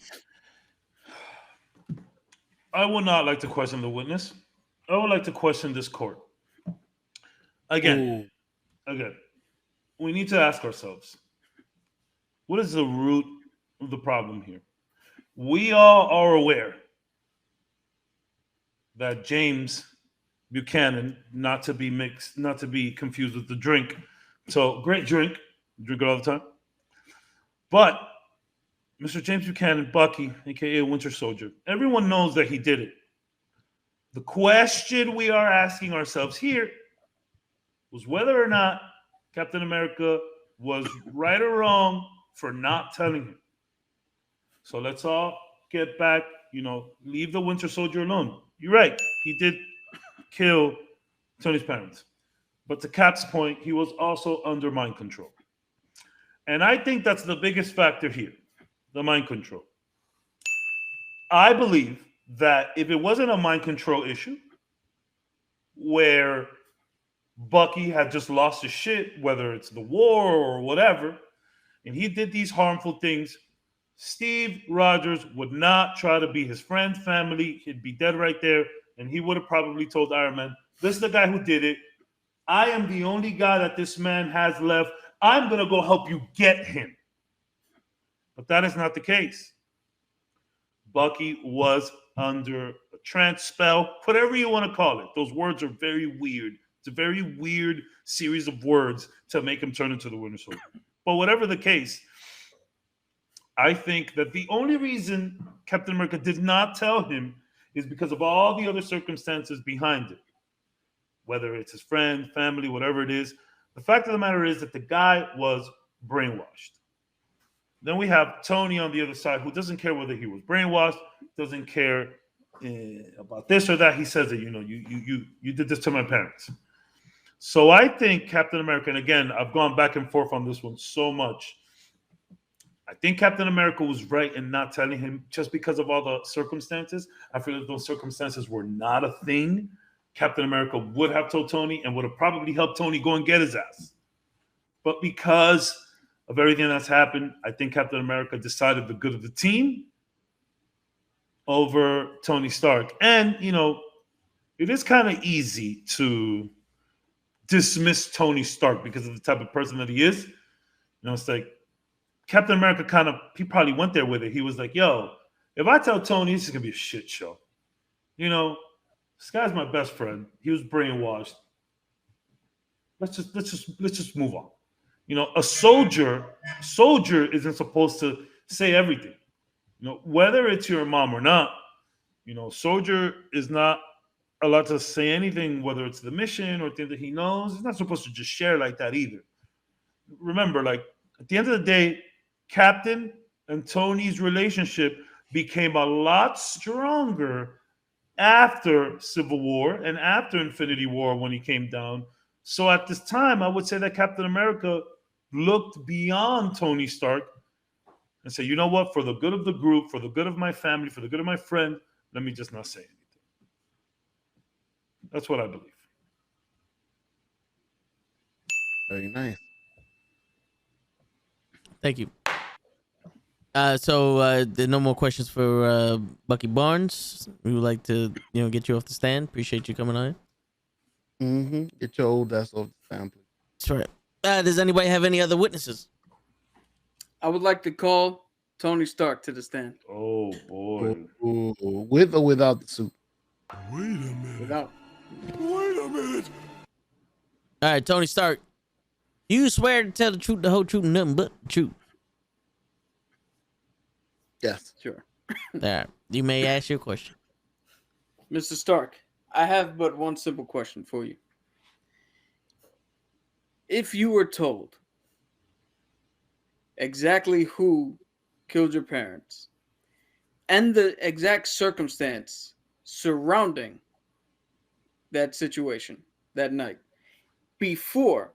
I would not like to question the witness. I would like to question this court. Again, we need to ask ourselves, what is the root of the problem here? We all are aware that James Buchanan, not to be confused with the drink. So great drink it all the time. But Mr. James Buchanan, Bucky, aka Winter Soldier, everyone knows that he did it. The question we are asking ourselves here was whether or not Captain America was right or wrong for not telling him. So let's all get back, leave the Winter Soldier alone. You're right. He did kill Tony's parents. But to Cap's point, he was also under mind control. And I think that's the biggest factor here, the mind control. I believe that if it wasn't a mind control issue where Bucky had just lost his shit, whether it's the war or whatever, and he did these harmful things, Steve Rogers would not try to be his friend, family. He'd be dead right there. And he would have probably told Iron Man, this is the guy who did it. I am the only guy that this man has left. I'm going to go help you get him. But that is not the case. Bucky was under a trance spell, whatever you want to call it. Those words are very weird. It's a very weird series of words to make him turn into the Winter Soldier. But whatever the case, I think that the only reason Captain America did not tell him is because of all the other circumstances behind it. Whether it's his friend, family, whatever it is. The fact of the matter is that the guy was brainwashed. Then we have Tony on the other side who doesn't care whether he was brainwashed, doesn't care about this or that. He says that, you did this to my parents. So I think Captain America, and again, I've gone back and forth on this one so much. I think Captain America was right in not telling him just because of all the circumstances. I feel like those circumstances were not a thing. Captain America would have told Tony and would have probably helped Tony go and get his ass. But because of everything that's happened, I think Captain America decided the good of the team over Tony Stark. And, it is kind of easy to dismiss Tony Stark because of the type of person that he is. It's like Captain America he probably went there with it. He was like, yo, if I tell Tony, this is going to be a shit show. This guy's my best friend. He was brainwashed. Let's just move on. A soldier isn't supposed to say everything. Whether it's your mom or not, soldier is not allowed to say anything, whether it's the mission or things that he knows. He's not supposed to just share like that either. Remember, at the end of the day, Captain and Tony's relationship became a lot stronger after Civil War and after Infinity War when he came down. So at this time, I would say that Captain America looked beyond Tony Stark and said, you know what, for the good of the group, for the good of my family, for the good of my friend, let me just not say anything. That's what I believe. Very nice. Thank you. So there are no more questions for Bucky Barnes. We would like to, get you off the stand. Appreciate you coming on. Get your old ass off the stand, please. That's right. Does anybody have any other witnesses? I would like to call Tony Stark to the stand. Oh boy. With or without the suit? Wait a minute. Without. Wait a minute. All right, Tony Stark. You swear to tell the truth, the whole truth, and nothing but the truth. Yes. Sure. All right. You may ask your question. Mr. Stark, I have but one simple question for you. If you were told exactly who killed your parents and the exact circumstance surrounding that situation that night before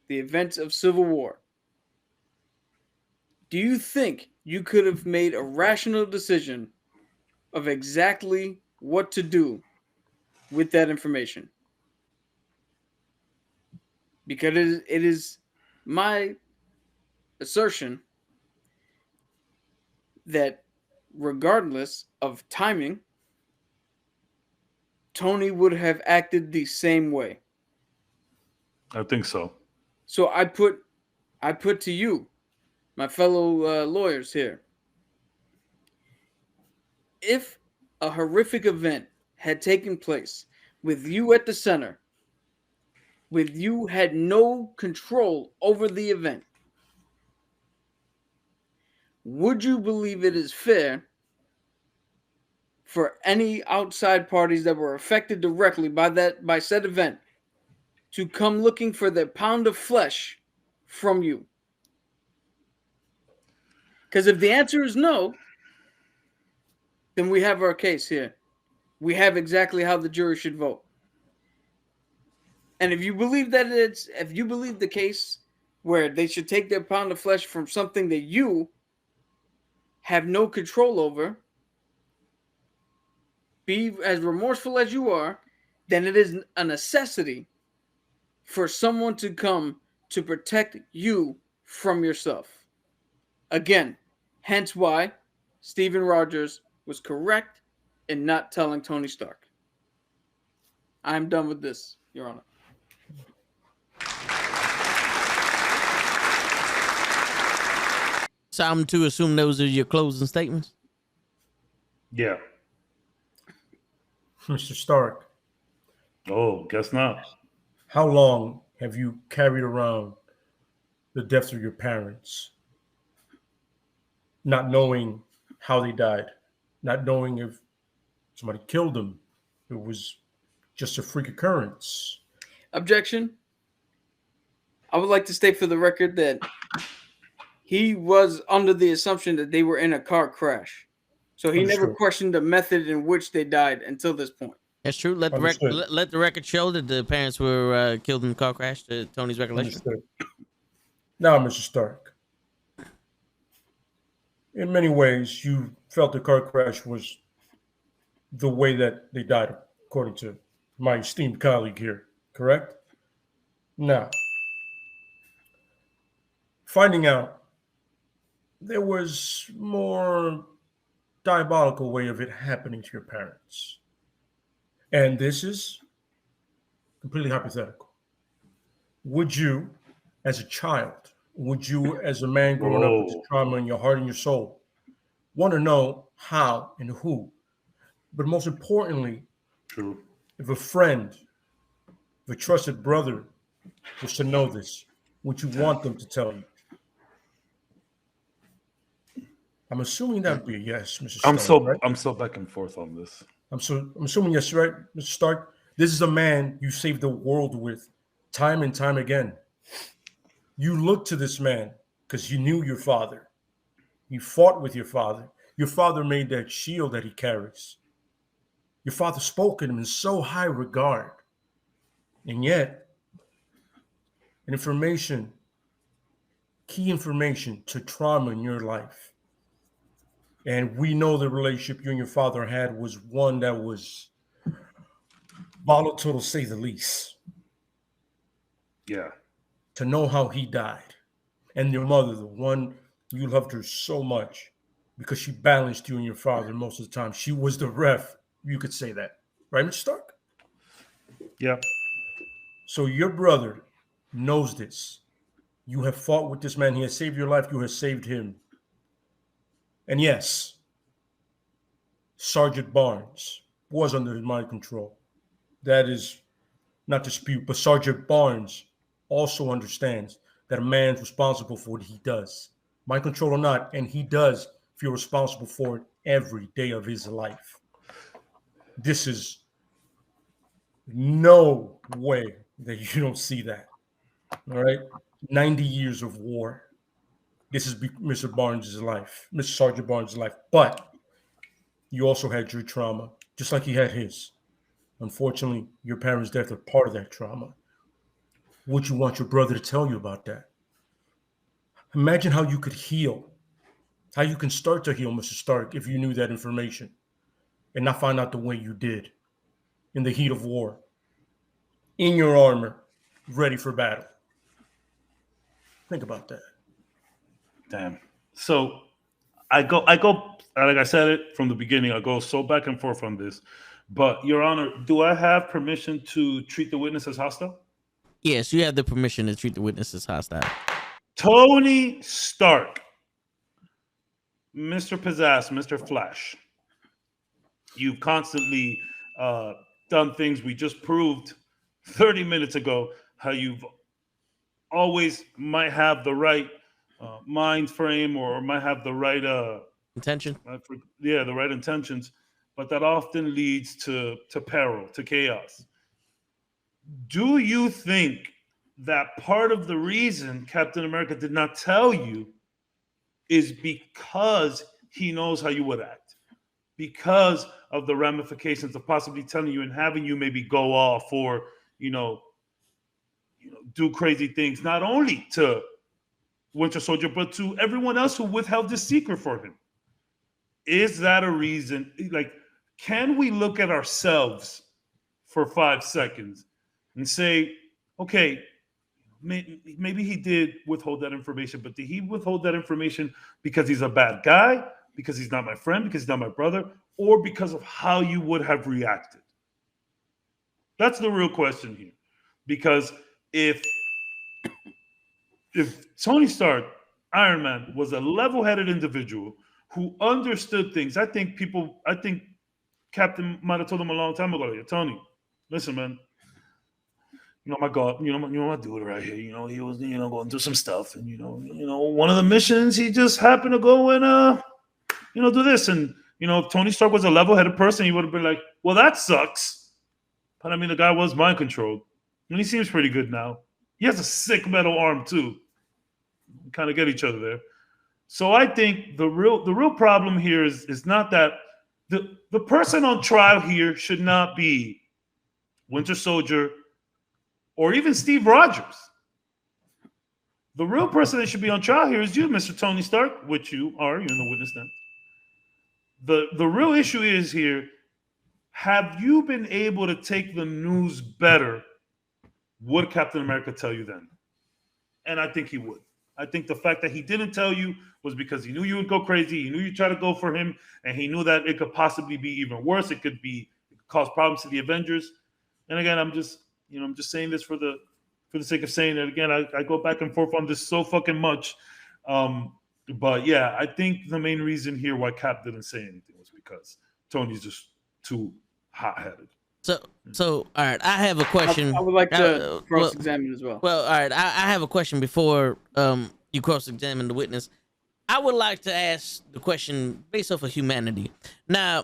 the events of Civil War, do you think you could have made a rational decision of exactly what to do with that information? Because it is my assertion that regardless of timing, Toni would have acted the same way. I think so. So I put to you, my fellow lawyers here, if a horrific event had taken place with you at the center, with you had no control over the event, would you believe it is fair for any outside parties that were affected directly by said event to come looking for their pound of flesh from you? Because if the answer is no, then we have our case here. We have exactly how the jury should vote. And if you believe the case where they should take their pound of flesh from something that you have no control over, be as remorseful as you are, then it is a necessity for someone to come to protect you from yourself. Again, hence why Stephen Rogers was correct in not telling Tony Stark. I'm done with this, Your Honor. So I'm to assume those are your closing statements? Yeah. Mr. Stark, Oh, guess not. how long have you carried around the deaths of your parents, not knowing how they died, not knowing if somebody killed them, it was just a freak occurrence? Objection. I would like to state for the record that he was under the assumption that they were in a car crash. So he never Understood. questioned the method in which they died until this point. That's true. Let the Understood. let the record show that the parents were killed in the car crash, to Tony's recollection. Understood. Now, Mr. Stark, in many ways, you felt the car crash was the way that they died, according to my esteemed colleague here, correct? Now, finding out there was more diabolical way of it happening to your parents. And this is completely hypothetical. Would you, as a child, would you, as a man growing up with this Whoa. trauma in your heart and your soul, want to know how and who? But most importantly, True. if a friend, if a trusted brother was to know this, would you want them to tell you? I'm assuming that would be a yes, Mr. Stark. Right? I'm so back and forth on this. I'm assuming yes, right, Mr. Stark? This is a man you saved the world with time and time again. You looked to this man because you knew your father. You fought with your father. Your father made that shield that he carries. Your father spoke of him in so high regard. And yet, key information to trauma in your life. And we know the relationship you and your father had was one that was volatile, to say the least. Yeah. To know how he died. And your mother, the one you loved her so much because she balanced you and your father most of the time. She was the ref. You could say that. Right, Mr. Stark? Yeah. So your brother knows this. You have fought with this man. He has saved your life. You have saved him. And yes, Sergeant Barnes was under his mind control. That is not dispute, but Sergeant Barnes also understands that a man's responsible for what he does, mind control or not, and he does feel responsible for it every day of his life. This is no way that you don't see that. All right, 90 years of war. This is Mr. Barnes' life, Mr. Sergeant Barnes' life, but you also had your trauma, just like he had his. Unfortunately, your parents' death are part of that trauma. Would you want your brother to tell you about that? Imagine how you could heal, how you can start to heal, Mr. Stark, if you knew that information and not find out the way you did in the heat of war, in your armor, ready for battle. Think about that. Damn. So I go, like I said it from the beginning, I go so back and forth on this. But, Your Honor, do I have permission to treat the witness as hostile? Yes, you have the permission to treat the witness as hostile. Tony Stark, Mr. Pizzazz, Mr. Flash, you've constantly done things we just proved 30 minutes ago, how you've always might have the right mind frame or might have the right intention. The right intentions, but that often leads to peril, to chaos. Do you think that part of the reason Captain America did not tell you is because he knows how you would act? Because of the ramifications of possibly telling you and having you maybe go off or, do crazy things, not only to Winter Soldier, but to everyone else who withheld this secret for him? Is that a reason? Like, can we look at ourselves for 5 seconds and say, okay, maybe he did withhold that information, but did he withhold that information because he's a bad guy, because he's not my friend, because he's not my brother, or because of how you would have reacted? That's the real question here. Because if Tony Stark, Iron Man, was a level-headed individual who understood things, I think Captain might have told him a long time ago, like, Tony, listen, man, my God, my dude right here, he was, going through some stuff, and one of the missions, he just happened to go and do this, and if Tony Stark was a level-headed person, he would have been like, well, that sucks, but I mean, the guy was mind controlled, and he seems pretty good now. He has a sick metal arm too. We kind of get each other there. So I think the real problem here is not that the person on trial here should not be Winter Soldier or even Steve Rogers. The real person that should be on trial here is you, Mr. Tony Stark, which you're in the witness stand. The real issue is here, have you been able to take the news better? Would Captain America tell you then? And I think he would. I think the fact that he didn't tell you was because he knew you would go crazy. He knew you'd try to go for him, and he knew that it could possibly be even worse. It could cause problems to the Avengers. And again, I'm just saying this for the sake of saying it. Again, I go back and forth on this so fucking much. But yeah, I think the main reason here why Cap didn't say anything was because Tony's just too hot-headed. So all right, I have a question. I would like to cross-examine as well. Well, all right, I have a question before you cross-examine the witness. I would like to ask the question based off of humanity. Now,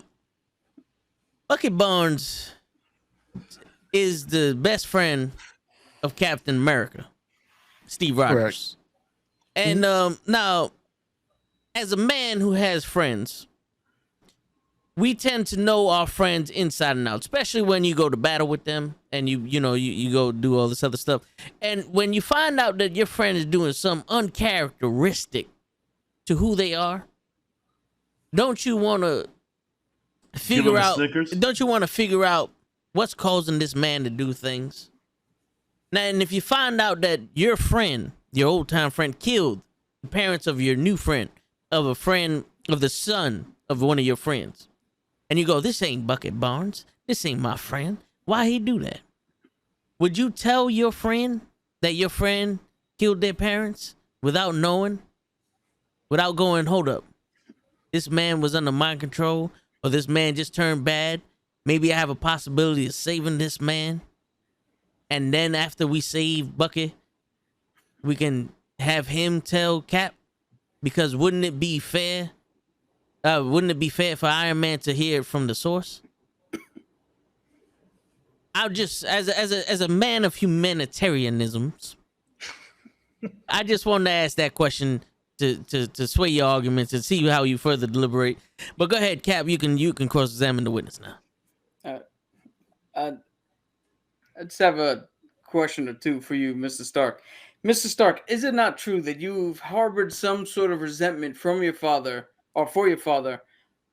Bucky Barnes is the best friend of Captain America, Steve Rogers. Correct. And now, as a man who has friends, we tend to know our friends inside and out, especially when you go to battle with them and you go do all this other stuff. And when you find out that your friend is doing some uncharacteristic to who they are, don't you want to figure out? Don't you want to figure out what's causing this man to do things? Now, and if you find out that your friend, your old time friend, killed the parents of your new friend, of the son of one of your friends, and you go, this ain't Bucky Barnes, this ain't my friend, why he do that? Would you tell your friend that your friend killed their parents without knowing? Without going, hold up, this man was under mind control, or this man just turned bad? Maybe I have a possibility of saving this man. and then after we save Bucky, we can have him tell Cap? Because wouldn't it be fair? Wouldn't it be fair for Iron Man to hear it from the source? I'll just, as a man of humanitarianisms, I just wanted to ask that question to sway your arguments and see how you further deliberate. But go ahead, Cap. You can cross-examine the witness now. I just have a question or two for you, Mr. Stark. Mr. Stark, is it not true that you've harbored some sort of resentment from your father or for your father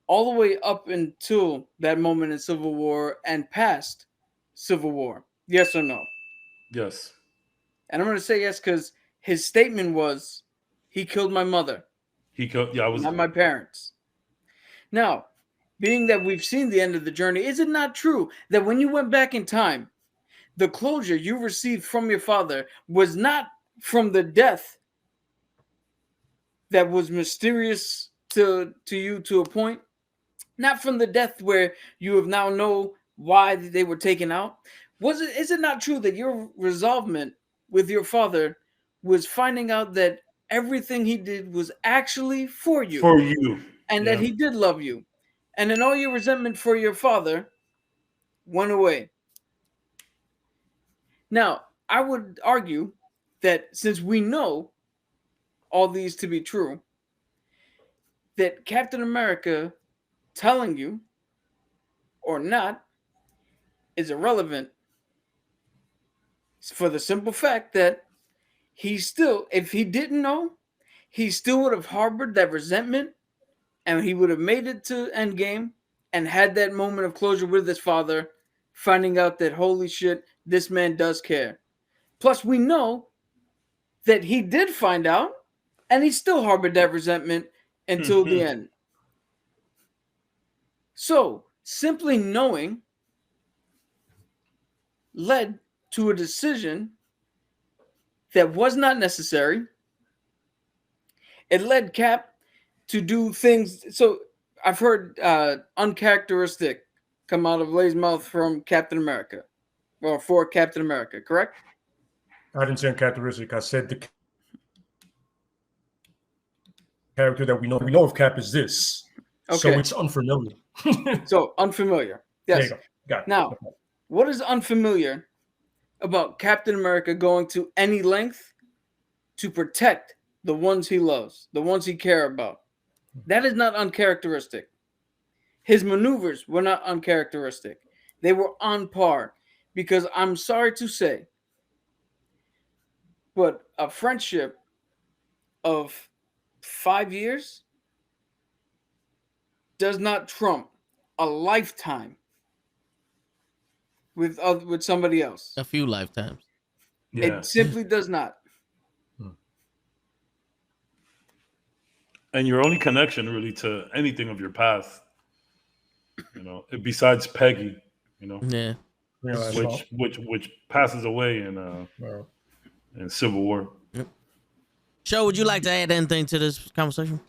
all the way up until that moment in Civil War and past Civil War? Yes or no? Yes. And I'm going to say yes because his statement was, he killed my mother. He killed. Yeah, I was not my parents. Now, being that we've seen the end of the journey, is it not true that when you went back in time, the closure you received from your father was not from the death that was mysterious to you to a point? Not from the death where you have now know why they were taken out? Is it not true that your resolvement with your father was finding out that everything he did was actually for you? For you. And that he did love you. And then all your resentment for your father went away. Now, I would argue that since we know all these to be true, that Captain America telling you or not is irrelevant for the simple fact that he still, if he didn't know, he still would have harbored that resentment and he would have made it to Endgame and had that moment of closure with his father, finding out that, holy shit, this man does care. Plus, we know that he did find out and he still harbored that resentment until the end. So, simply knowing led to a decision that was not necessary. It led Cap to do things. So, I've heard uncharacteristic come out of Lay's mouth from Captain America. Or for Captain America, correct? I didn't say uncharacteristic. I said the character that we know of Cap is this. Okay. So it's unfamiliar. So unfamiliar. Yes. There you go. Got it. Now, what is unfamiliar about Captain America going to any length to protect the ones he loves, the ones he cares about? That is not uncharacteristic. His maneuvers were not uncharacteristic. They were on par. Because I'm sorry to say, but a friendship of 5 years does not trump a lifetime with somebody else. A few lifetimes. Yeah. It simply does not. And your only connection really to anything of your past, besides Peggy, Yeah. which passes away in Civil War. Yep. Show, would you like to add anything to this conversation?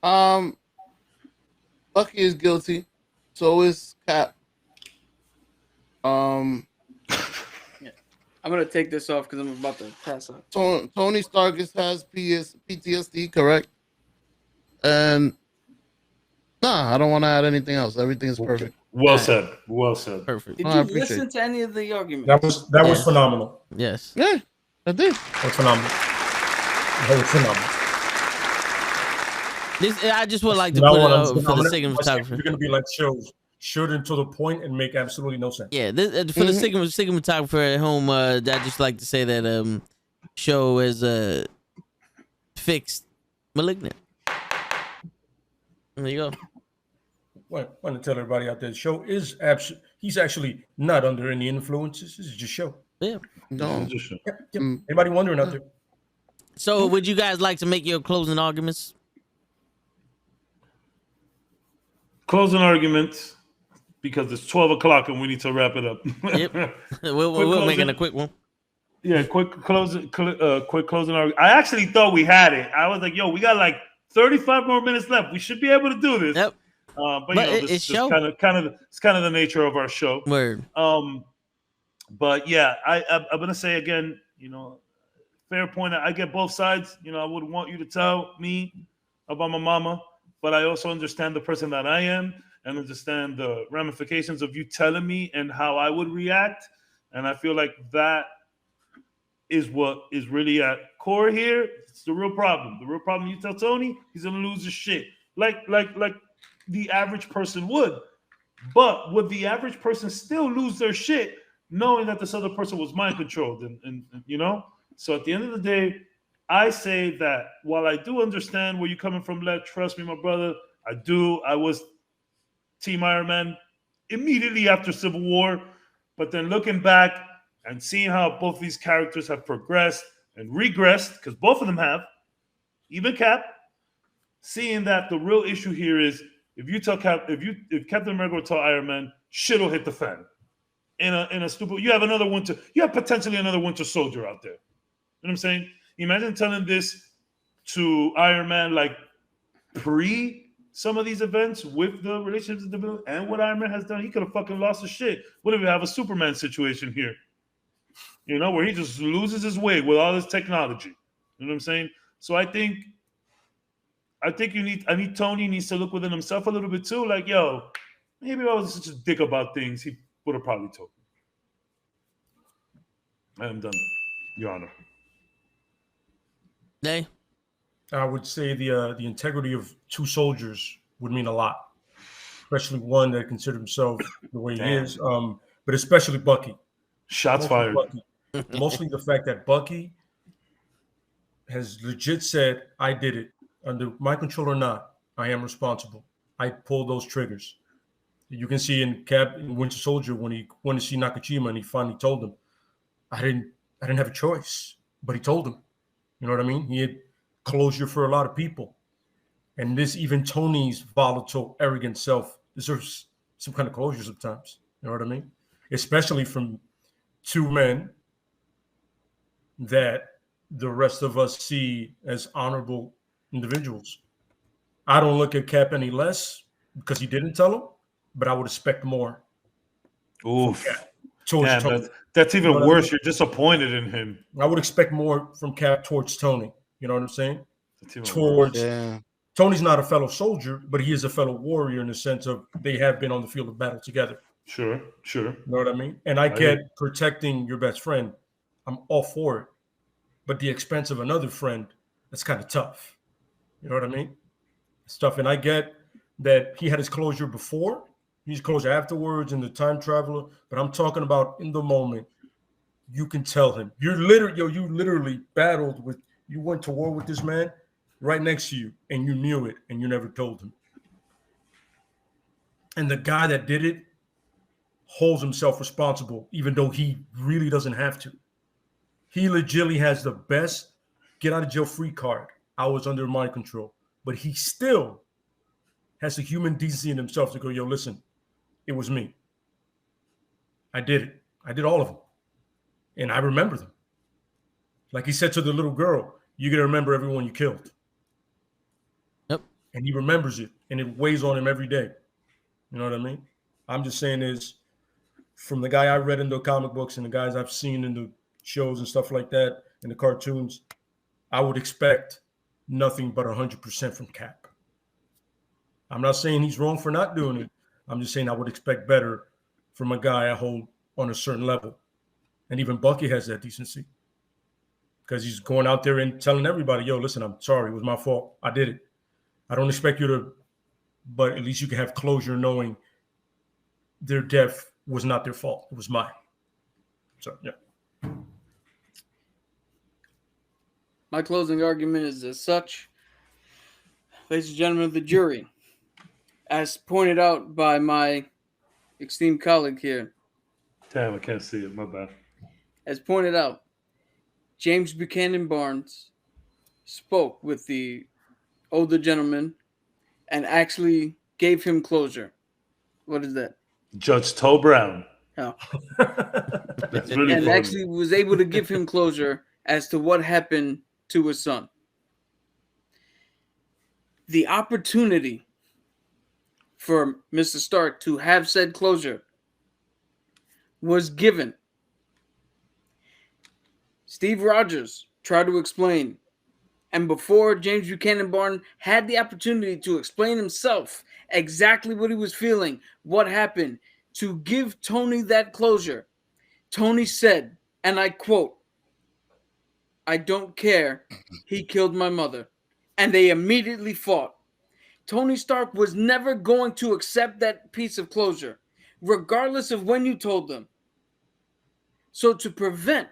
Bucky is guilty. So is Cap. I'm gonna take this off because I'm about to pass out. Tony Stark has PTSD, correct? And I don't want to add anything else. Everything is perfect. Well said. Well said. Perfect. Did you listen to any of the arguments? That was phenomenal. Yes. Yeah, I did. That was phenomenal. I just would like to put it out for the sake of You're photography. going to be like should and to the point and make absolutely no sense. Yeah, for the sake of photographer at home, I'd just like to say that Show is fixed malignant. There you go. I want to tell everybody out there, Show is he's actually not under any influences. This is just Show. Yeah. No. Yep. Anybody wondering out there? So, would you guys like to make your closing arguments? Closing arguments, because it's 12 o'clock and we need to wrap it up. Yep. We're making a quick one. Yeah, quick closing argument. I actually thought we had it. I was like, yo, we got like 35 more minutes left. We should be able to do this. Yep. But this is kind of the nature of our show. Word. But yeah, I'm gonna say again, fair point. I get both sides. I would want you to tell me about my mama, but I also understand the person that I am and understand the ramifications of you telling me and how I would react. And I feel like that is what is really at core here. It's the real problem. The real problem, you tell Tony, he's gonna lose his shit. Like the average person would. But would the average person still lose their shit knowing that this other person was mind controlled? And so at the end of the day, I say that while I do understand where you're coming from, trust me, my brother, I do. I was Team Iron Man immediately after Civil War, but then looking back and seeing how both these characters have progressed and regressed, because both of them have, even Cap, seeing that the real issue here is if Captain America would tell Iron Man, shit'll hit the fan. In a stupid, you have potentially another Winter Soldier out there. You know what I'm saying? Imagine telling this to Iron Man like pre some of these events with the relationships and what Iron Man has done. He could have fucking lost his shit. What if we have a Superman situation here? Where he just loses his way with all this technology. You know what I'm saying? So I think Tony needs to look within himself a little bit too. Like, yo, maybe if I was such a dick about things, he would have probably told me. I am done, Your Honor. Nay. I would say the integrity of two soldiers would mean a lot, especially one that considered himself the way he is, but especially Bucky. Shots fired. Mostly the fact that Bucky has legit said, I did it. Under my control or not, I am responsible. I pulled those triggers. You can see in Winter Soldier when he went to see Nakajima and he finally told him, I didn't have a choice, but he told him. You know what I mean? He had closure for a lot of people. And even Tony's volatile, arrogant self deserves some kind of closure sometimes. You know what I mean? Especially from two men that the rest of us see as honorable individuals. I don't look at Cap any less because he didn't tell him, but I would expect more. Oof. Towards Tony. That's even worse. I mean? You're disappointed in him. I would expect more from Cap towards Tony. You know what I'm saying? Tony's not a fellow soldier, but he is a fellow warrior in the sense of they have been on the field of battle together. Sure. You know what I mean? And I get protecting your best friend. I'm all for it. But the expense of another friend, that's kind of tough. You know what I mean? It's tough. And I get that he had his closure before, his closure afterwards in the time traveler. But I'm talking about in the moment. You can tell him. You literally battled with, you went to war with this man right next to you, and you knew it, and you never told him. And the guy that did it holds himself responsible, even though he really doesn't have to. He legitimately has the best get out of jail free card. I was under mind control, but he still has the human decency in himself to go, yo, listen, it was me. I did it. I did all of them. And I remember them. Like he said to the little girl, you're going to remember everyone you killed. Yep. And he remembers it, and it weighs on him every day. You know what I mean? I'm just saying is, from the guy I read in the comic books and the guys I've seen in the shows and stuff like that, in the cartoons, I would expect nothing but 100% from Cap. I'm not saying he's wrong for not doing it. I'm just saying I would expect better from a guy I hold on a certain level. And even Bucky has that decency because he's going out there and telling everybody, yo, listen, I'm sorry. It was my fault. I did it. I don't expect you to, but at least you can have closure knowing their death was not their fault. It was mine. So, yeah. My closing argument is as such. Ladies and gentlemen of the jury, as pointed out by my esteemed colleague here. Damn, I can't see it. My bad. As pointed out, James Buchanan Barnes spoke with the older gentleman and actually gave him closure. What is that? Judge Toe Brown. Oh. That's really and funny. actually was able to give him closure as to what happened to his son. The opportunity for Mr. Stark to have said closure was given Steve Rogers tried to explain. And before James Buchanan Barnes had the opportunity to explain himself exactly what he was feeling, what happened, to give Toni that closure, Toni said, and I quote, "I don't care. He killed my mother." And they immediately fought. Tony Stark was never going to accept that piece of closure, regardless of when you told them. So to prevent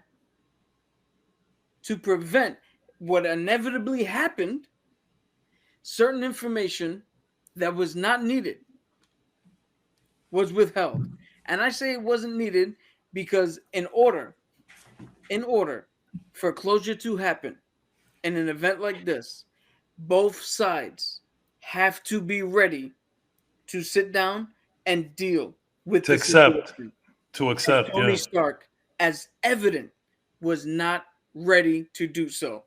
what inevitably happened, certain information that was not needed was withheld. And I say it wasn't needed because in order for closure to happen in an event like this, both sides have to be ready to sit down and deal with To the accept. situation. To accept, Tony yeah. Stark, as evident, was not ready to do so.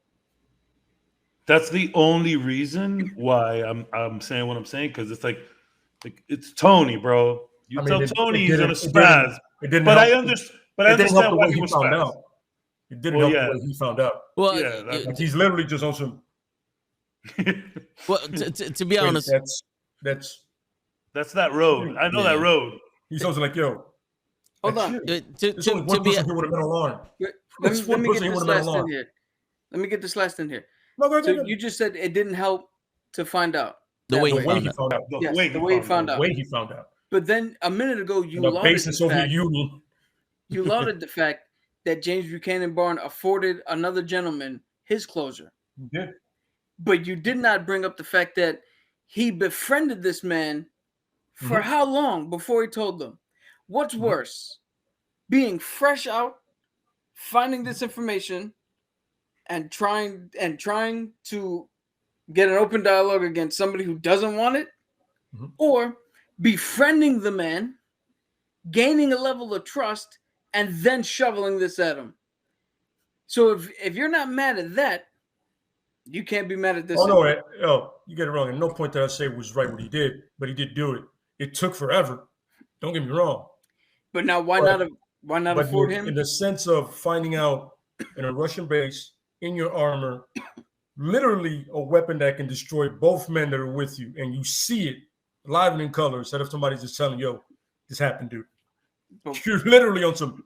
That's the only reason why I'm saying what I'm saying, because it's like it's Tony, bro. You I mean, tell it Tony he's didn't- gonna spaz. It didn't But help. I understand. But I It didn't help understand the why way he he was found spaz. out. It didn't Well, help yeah. the way he found out. Well, Yeah, that- Like he's literally just on some. well, to be Wait, honest, that's. That's that road. I know Yeah. that road. He's also like, yo. Hold that's on. shit. to, There's only to one be person here with a metal arm. Let That's one me person get here this with a metal last in arm. here. Let me get this last in here. No, go So ahead. you just said it didn't help to find out. The that way The he way found he out. found out. The Yes, way the he way he found found The out. way he found out. But then a minute ago, you The lauded base in the Soviet fact, Union. you lauded the fact that James Buchanan Barnes afforded another gentleman his closure. Yeah. But you did not bring up the fact that he befriended this man for how long before he told them? What's worse, being fresh out, finding this information, and trying to get an open dialogue against somebody who doesn't want it, or befriending the man, gaining a level of trust, and then shoveling this at him? So if you're not mad at that, you can't be mad at this. Oh no, you get it wrong. At no point did I say it was right what he did, but he did do it. It took forever. Don't get me wrong. But now why But- not But afford in him? the sense of finding out in a Russian base in your armor, literally a weapon that can destroy both men that are with you, and you see it live and in color instead of somebody just telling you, "Yo, this happened, dude." But- You're literally on some.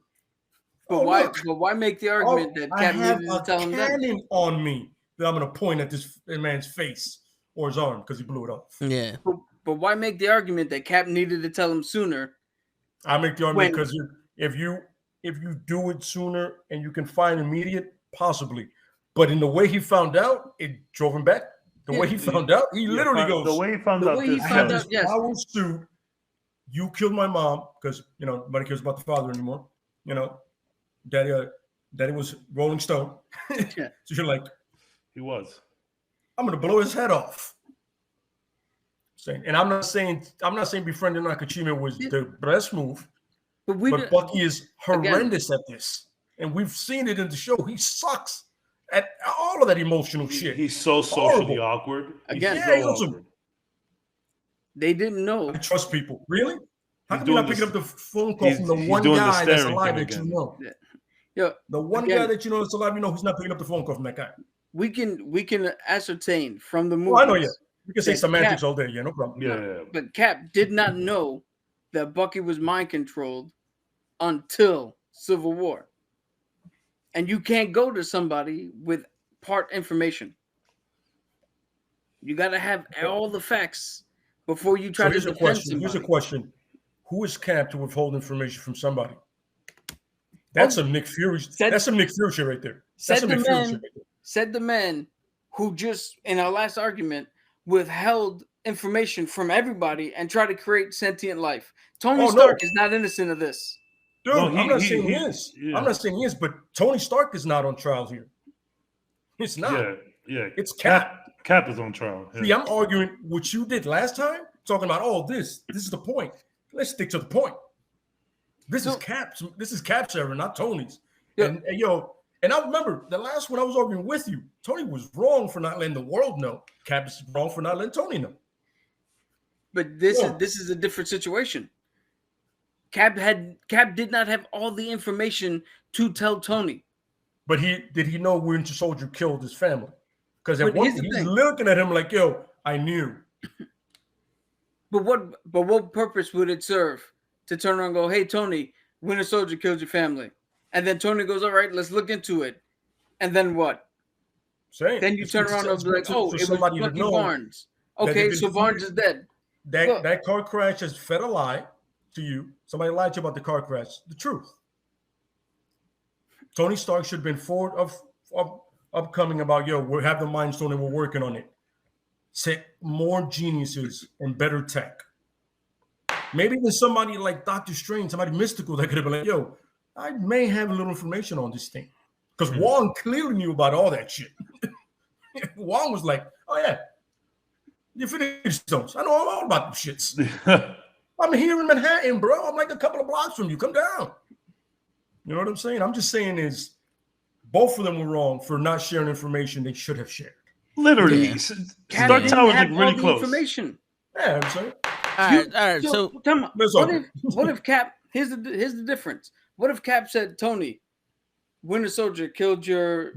But "Oh, why? look, But why make the argument that I Cap have needed to a tell him that? cannon on me that I'm going to point at this man's face or his arm because he blew it off." Yeah. But why make the argument that Cap needed to tell him sooner? I make the argument When- because if you do it sooner and you can find immediate, possibly. But in the way he found out, it drove him back. The way he found out, he literally goes, The way he found The out way he this I found have out- this yes. power suit. You killed my mom because nobody cares about the father anymore. Daddy was Rolling Stone. Yeah. So you're like, he was. I'm gonna blow his head off. And I'm not saying befriending Nakajima was the best move, But we but did- Bucky is horrendous at this, and we've seen it in the show. He sucks at all of that emotional shit. He's so socially Horrible. awkward. Again- He's Yeah, he's so also- awkward. they didn't know. I trust people. Really? How He's come you're not doing picking this- up the phone call from the he's one doing the guy that's staring alive thing that you again. know? Yo, The one Again- guy that you know that's alive, he's not picking up the phone call from that guy. we can ascertain from the movies. Well, I know, yeah. You can say that semantics Cap- all day, yeah, no problem. Yeah. But Cap did not know that Bucky was mind controlled until Civil War. And you can't go to somebody with part information. You got to have all the facts before you try So to here's a defend question. somebody. Here's a question. Who is Cap to withhold information from somebody? That's some Nick Fury. That's some Nick Fury shit right there. Said That's some the Nick Fury man- shit right there. Said the man who just in our last argument withheld information from everybody and tried to create sentient life. Tony Oh, no. Stark is not innocent of this. Dude, No, I'm not saying he is. yeah. I'm not saying he is, but Tony Stark is not on trial here. It's not. Yeah. It's Cap. Cap is on trial. Yeah. See, I'm arguing what you did last time, talking about, this is the point. Let's stick to the point. This is Cap's. This is Cap's era, not Tony's. Yeah. And I remember the last one I was arguing with you. Tony was wrong for not letting the world know. Cap is wrong for not letting Tony know. But this Yeah. is a different situation. Cap did not have all the information to tell Tony. But did he know Winter Soldier killed his family? Because But here's the he's thing. looking at him like, yo, I knew. But what purpose would it serve to turn around and go, hey, Tony, Winter Soldier killed your family? And then Tony goes, all right, let's look into it. And then what? Saying. Then you turn around and be like, oh, it was Bucky Barnes. Okay, so Barnes is dead. That car crash has fed a lie to you. Somebody lied to you about the car crash. The truth. Tony Stark should have been forward of upcoming about, yo, we have the Mind Stone and we're working on it. Set more geniuses and better tech. Maybe there's somebody like Doctor Strange, somebody mystical that could have been like, yo, I may have a little information on this thing. Because Wong clearly knew about all that shit. Wong was like, oh yeah, the Infinity Stones. I know all about them shits. I'm here in Manhattan, bro. I'm like a couple of blocks from you. Come down. You know what I'm saying? I'm just saying is both of them were wrong for not sharing information they should have shared. Literally. Yeah. Stark Tower's like really close. Information. Yeah, I'm saying. All right. So tell me, what if Cap? Here's the difference. What if Cap said, Tony, Winter Soldier killed your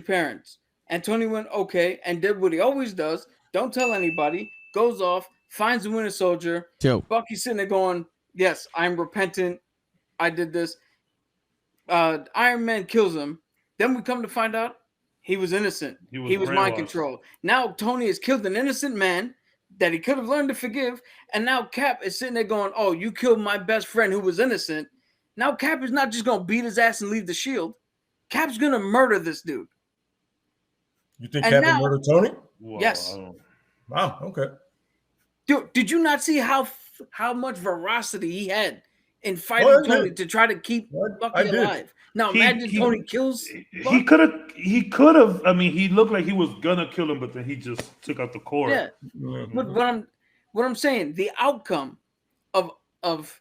parents, and Tony went okay and did what he always does. Don't tell anybody. Goes off, finds the Winter Soldier. Bucky's sitting there going, yes, I'm repentant. I did this. Iron Man kills him. Then we come to find out he was innocent. He was mind control. Now Tony has killed an innocent man that he could have learned to forgive. And now Cap is sitting there going, oh, you killed my best friend who was innocent. Now Cap is not just going to beat his ass and leave the shield. Cap's going to murder this dude. You think Cap would murder Tony? Yes. Wow, okay. Dude, did you not see how much veracity he had in fighting Tony to try to keep Bucky alive? Now imagine Tony kills Bucky. He could have. I mean, he looked like he was gonna kill him, but then he just took out the cord. Yeah. But what I'm saying, the outcome of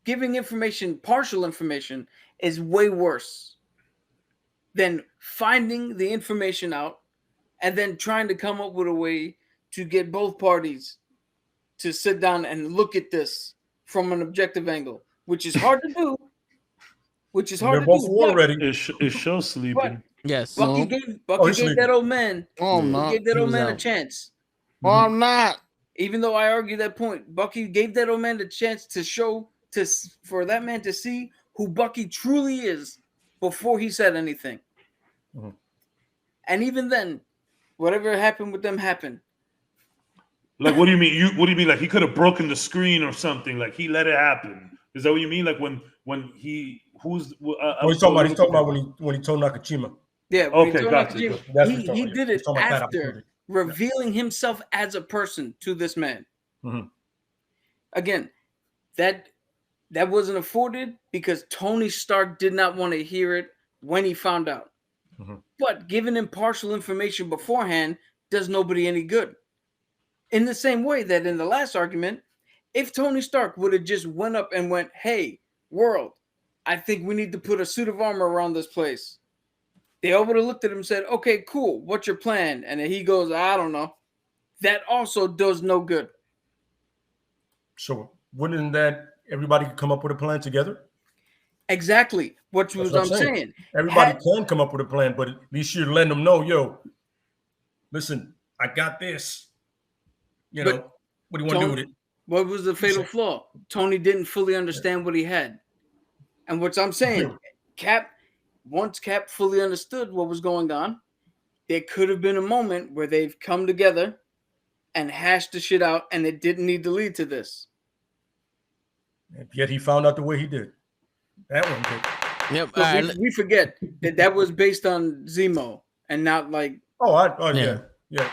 giving information, partial information, is way worse than finding the information out and then trying to come up with a way to get both parties to sit down and look at this from an objective angle, which is hard to do. They're both already. It shows sleeping. Yes. Bucky gave that old man. Gave that old man a chance. Oh, I'm not. Even though I argue that point, Bucky gave that old man the chance to show for that man to see who Bucky truly is before he said anything. Mm-hmm. And even then, whatever happened with them happened. Like, what do you mean? What do you mean? Like, he could have broken the screen or something? Like, he let it happen? Is that what you mean? Like, when he he's talking about when he told Nakajima. Yeah. Okay, gotcha. He did it after revealing himself as a person to this man. Mm-hmm. Again, that wasn't afforded because Tony Stark did not want to hear it when he found out. Mm-hmm. But giving him partial information beforehand does nobody any good. In the same way that in the last argument, if Tony Stark would have just went up and went, hey, world, I think we need to put a suit of armor around this place. They all would have looked at him and said, okay, cool. What's your plan? And then he goes, I don't know. That also does no good. So wouldn't that everybody could come up with a plan together? Exactly. What I'm saying. Everybody can come up with a plan, but at least you're letting them know, yo, listen, I got this. You know, what do you want to do with it? What was the fatal flaw? Tony didn't fully understand what he had. And what I'm saying, once Cap fully understood what was going on, there could have been a moment where they've come together and hashed the shit out, and it didn't need to lead to this. And yet he found out the way he did. That one did. Yep. We forget that was based on Zemo and not like. Yeah.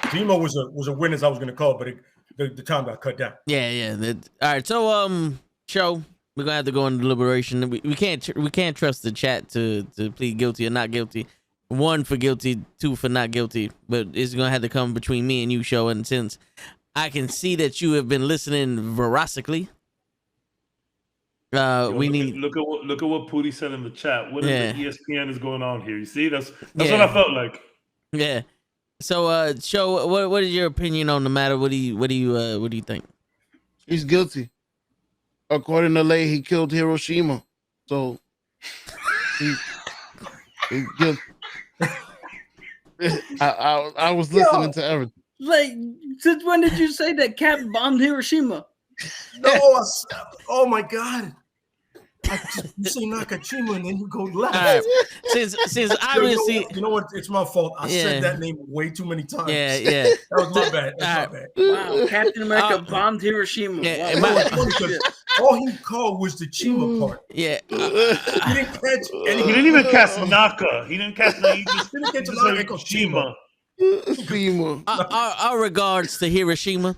Zemo was a win, as I was going to call, but the time got cut down. Yeah. All right. So show we're gonna have to go into deliberation. We can't trust the chat to plead guilty or not guilty. 1 for guilty, 2 for not guilty. But it's gonna have to come between me and you, show. And since I can see that you have been listening voracically. We need look at what Pooty said in the chat. What is the ESPN is going on here? You see, that's what I felt like. Yeah. So, show what is your opinion on the matter? What do you think? He's guilty. According to Lay, he killed Hiroshima. So I was listening to everything. Like, since when did you say that Cap bombed Hiroshima? No, oh my God. You say Nakashima and then you go left. All right. Since obviously, you know what? It's my fault. I Yeah. said that name way too many times. yeah. That was my bad. That's my bad. Wow, Captain America bombed Hiroshima. Yeah, Wow. All he called was the Chima part. Yeah. He didn't catch He anything. didn't even cast Naka. He didn't cast Naka. He just Didn't get to just Naka, like goes Shima. Seymour. Our regards to Hiroshima.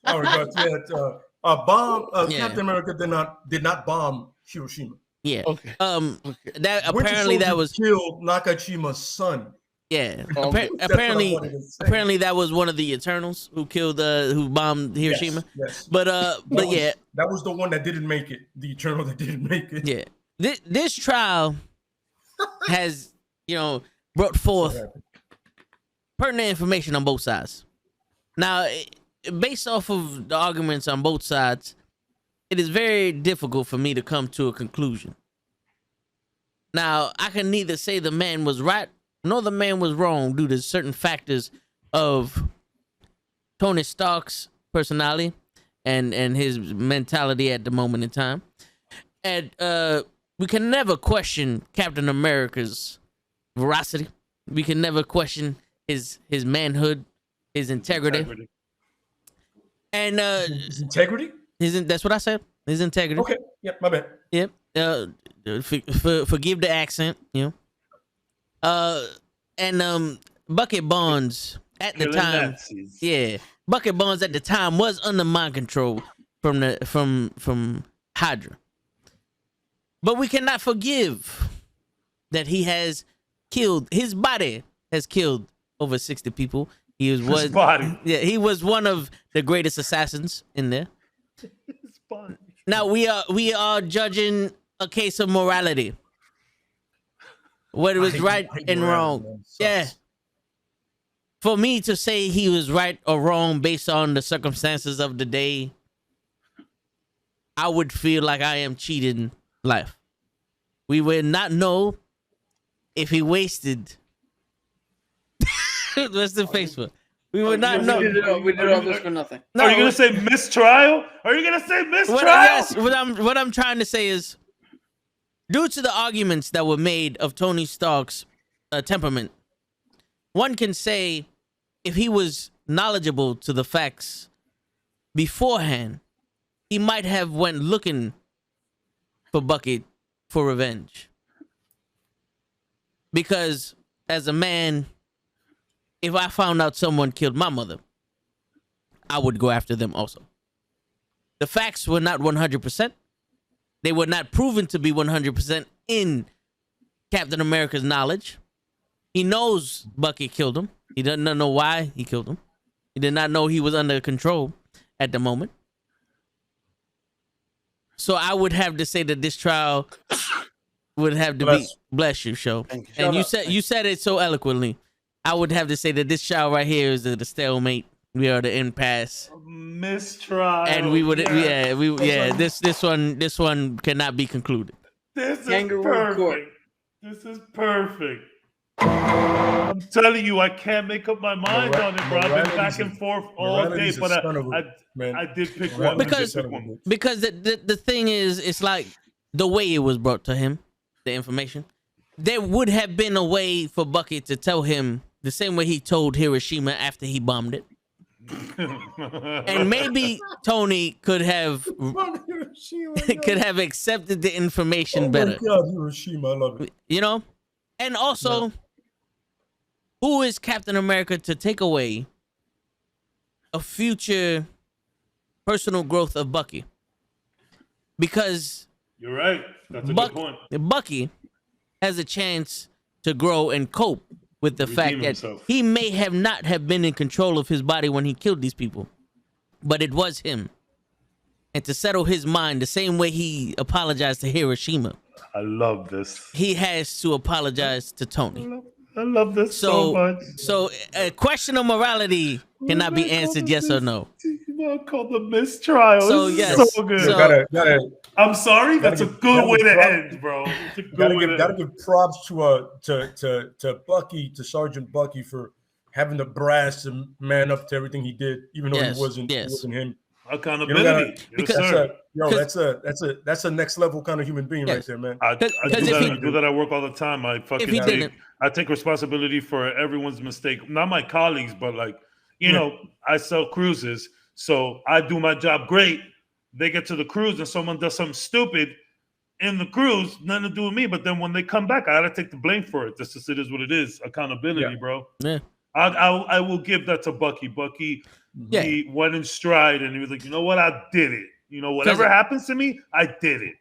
Oh, regard to that. Yeah. Captain America did not bomb Hiroshima. Yeah. Okay. That Winter apparently that Soldier was killed Nakashima's son. yeah. Oh, Appa- That's what I apparently wanted to say. apparently that was one of the Eternals who killed who bombed Hiroshima. Yes. But yeah. That was the one that didn't make it. The Eternal that didn't make it. Yeah. This trial has, brought forth pertinent information on both sides. Now, based off of the arguments on both sides, it is very difficult for me to come to a conclusion. Now, I can neither say the man was right nor the man was wrong due to certain factors of Tony Stark's personality and his mentality at the moment in time. And we can never question Captain America's veracity. We can never question his manhood, his integrity. And His integrity? that's what I said. His integrity. Okay. Yep, my bad. Yep. Forgive the accent, and Bucky Barnes at the Killing time. Nazis. Yeah. Bucky Barnes at the time was under mind control from Hydra. But we cannot forgive that his body has killed over 60 people. He His body. Yeah, he was one of the greatest assassins in there. His body. Now we are judging a case of morality. Whether it's right and wrong. Yeah. For me to say he was right or wrong based on the circumstances of the day, I would feel like I am cheating life. We would not know if he wasted. What's the face for? We would not know. We did all this for nothing. Are you gonna say mistrial? Are you gonna say mistrial? Yes, what I'm trying to say is, due to the arguments that were made of Tony Stark's temperament, one can say if he was knowledgeable to the facts beforehand, he might have went looking for Bucky for revenge. Because as a man, if I found out someone killed my mother, I would go after them also. The facts were not 100%. They were not proven to be 100% in Captain America's knowledge. He knows Bucky killed him. He doesn't know why he killed him. He did not know he was under control at the moment. So I would have to say that this trial would have to be bless you, show. And you said it so eloquently. I would have to say that this trial right here is the stalemate. We are the impasse. Mistrial. And we would this one cannot be concluded. This is Kangaroo perfect. court. This is perfect. I'm telling you, I can't make up my mind on it, bro. I've been back and forth all day, but I did pick one. Because the thing is, it's like the way it was brought to him, the information. There would have been a way for Bucky to tell him the same way he told Hiroshima after he bombed it. And maybe Tony could have accepted the information better. Oh my God, Hiroshima, I love it. And also, who is Captain America to take away a future personal growth of Bucky? Because you're right. That's a good point. Bucky has a chance to grow and cope with the fact that he may have not have been in control of his body when he killed these people, but it was him. And to settle his mind the same way he apologized to Hiroshima, I love this. he has to apologize to Tony. I love this so much. So a question of morality cannot be answered yes or no. Called the mistrial. So, This yes. is so good. So- I'm sorry. That's a good way to end, bro. It's a good way to gotta give props to Bucky, to Sergeant Bucky, for having the brass to man up to everything he did, even though Yes, it wasn't yes. him. accountability. Because- That's a next level kind of human being right Yes. there, man. I do Because if that. he- I do that at work all the time. I fucking he take, didn't- I take responsibility for everyone's mistake. Not my colleagues, but like, you Yeah. know, I sell cruises. So I do my job great. They get to the cruise and someone does something stupid in the cruise, nothing to do with me. But then when they come back, I gotta take the blame for it. This is it is what it is. Accountability, Yeah. bro. Yeah. I will give that to Bucky. Bucky, Yeah. he went in stride and he was like, you know what? I did it. You know, whatever happens to me, I did it.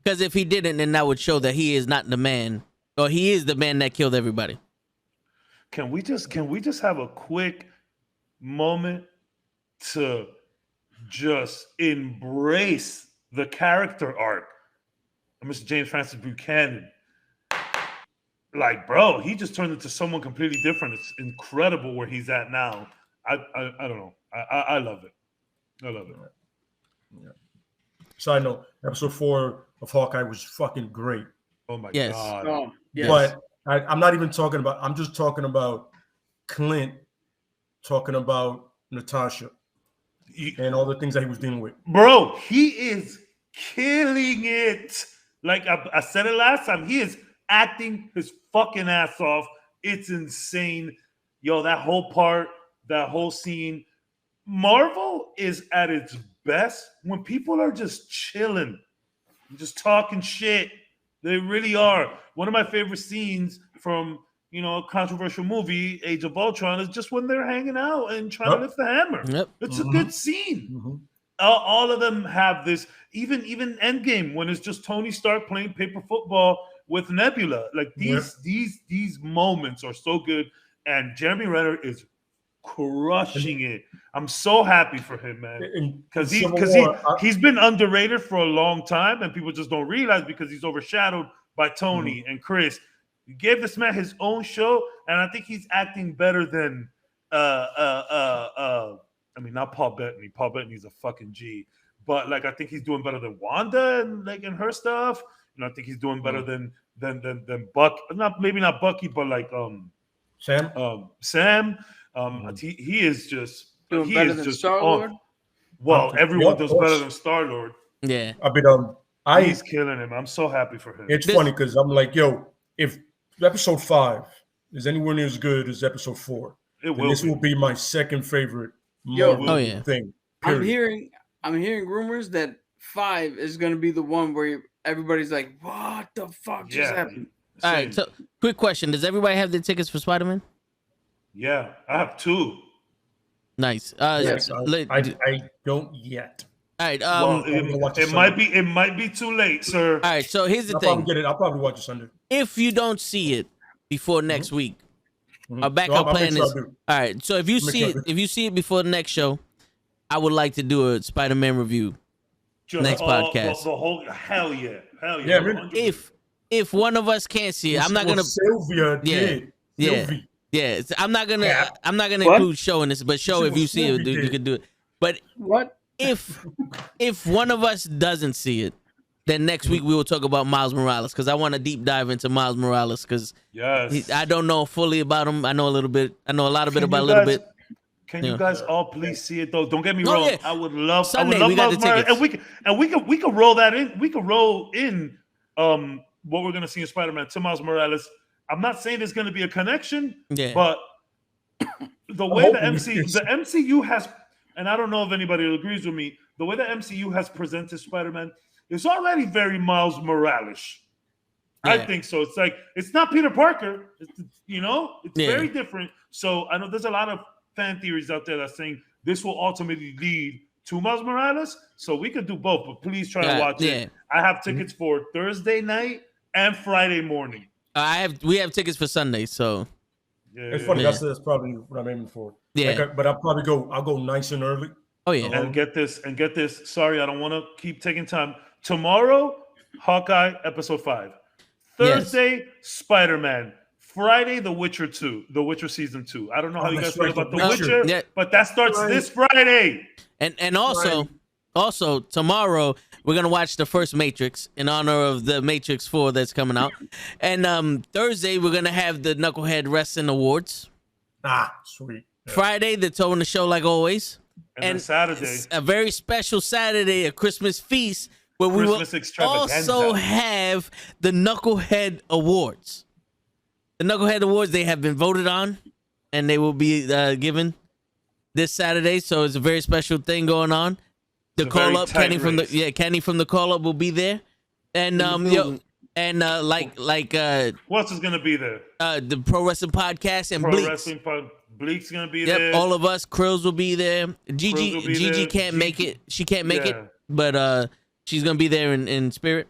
Because if he didn't, then that would show that he is not the man, or he is the man that killed everybody. Can we just have a quick moment to just embrace the character arc of Mr. James Francis Buchanan? Like, bro, he just turned into someone completely different. It's incredible where he's at now. I don't know. I love it. I love it. Yeah. Side note: Episode 4 of Hawkeye was fucking great. Oh my Yes. god. Oh, yes. But I'm not even talking about. I'm just talking about Clint, talking about Natasha, and all the things that he was dealing with. Bro, he is killing it. Like I said it last time, he is acting his fucking ass off. It's insane. Yo, that whole part, that whole scene. Marvel is at its best when people are just chilling, just talking shit. They really are. One of my favorite scenes from, you know, a controversial movie, Age of Ultron, is just when they're hanging out and trying to lift the hammer. Yep. It's a good scene. All of them have this. Even Endgame, when it's just Tony Stark playing paper football with Nebula. Like these moments are so good, and Jeremy Renner is crushing it. I'm so happy for him, man, because he's been underrated for a long time, and people just don't realize because he's overshadowed by Tony and Chris. You gave this man his own show, and I think he's acting better than I mean, not Paul Bettany. Paul Bettany's a fucking G, but like I think he's doing better than Wanda and like in her stuff. And I think he's doing better than Buck. Maybe not Bucky, but like Sam. Sam. He is just doing better than Star-Lord. Well, everyone does better than Star-Lord. Yeah. I mean, he's killing him. I'm so happy for him. It's funny because I'm like, yo, if episode 5 is anywhere near as good as episode 4, this will be my second favorite Marvel thing. Period. I'm hearing rumors that 5 is going to be the one where everybody's like, what the fuck just happened? All right, so quick question. Does everybody have their tickets for Spider-Man? Yeah, I have 2. Nice. Yes, I don't yet. All right. It might be too late, sir. All right. So here's the thing. I'll probably watch it Sunday. If you don't see it before next week, our backup plan is all right. So if you see it before the next show, I would like to do a Spider-Man review next podcast. The whole hell yeah. If one of us can't see it, I'm not gonna. Sylvia did. Yeah. I'm not gonna include show in this, but show if you see it, you can do it. But what if one of us doesn't see it, then next week we will talk about Miles Morales because I want to deep dive into Miles Morales because I don't know fully about him. I know a little bit. I know a lot of it about a little bit. Can you guys all please see it though? Don't get me wrong. Yeah. I would love Sunday, we got Miles the Morales, tickets. and we could roll that in. We could roll in what we're gonna see in Spider-Man to Miles Morales. I'm not saying there's gonna be a connection, but the way the MCU has, and I don't know if anybody agrees with me, the way the MCU has presented Spider-Man is already very Miles Morales. Yeah. I think so. It's like it's not Peter Parker, it's very different. So I know there's a lot of fan theories out there that's saying this will ultimately lead to Miles Morales. So we could do both, but please try to watch it. I have tickets for Thursday night and Friday morning. We have tickets for Sunday, so it's funny. That's probably what I'm aiming for. Yeah, but I'll go nice and early. Oh yeah, and get this. Sorry, I don't want to keep taking time. Tomorrow, Hawkeye episode 5. Thursday, Spider-Man. Friday, The Witcher 2, The Witcher season 2. I don't know how you guys feel about The Witcher, but that starts this Friday. And also tomorrow we're gonna watch the first Matrix in honor of the Matrix 4 that's coming out. And Thursday we're gonna have the Knucklehead Wrestling Awards. Sweet. Yeah. Friday, the Toe in the Show like always. And then Saturday, a very special Saturday, a Christmas feast where we will Christmas extravaganza. also have the Knucklehead Awards. The Knucklehead Awards, they have been voted on, and they will be given this Saturday. So it's a very special thing going on. The call up, Kenny from the call up will be there, and who else is gonna be there? The Pro Wrestling Podcast and Bleaks. Bleak's gonna be there. Yep, all of us. Krills will be there. Gigi can't make it. She can't make it, but she's gonna be there in spirit.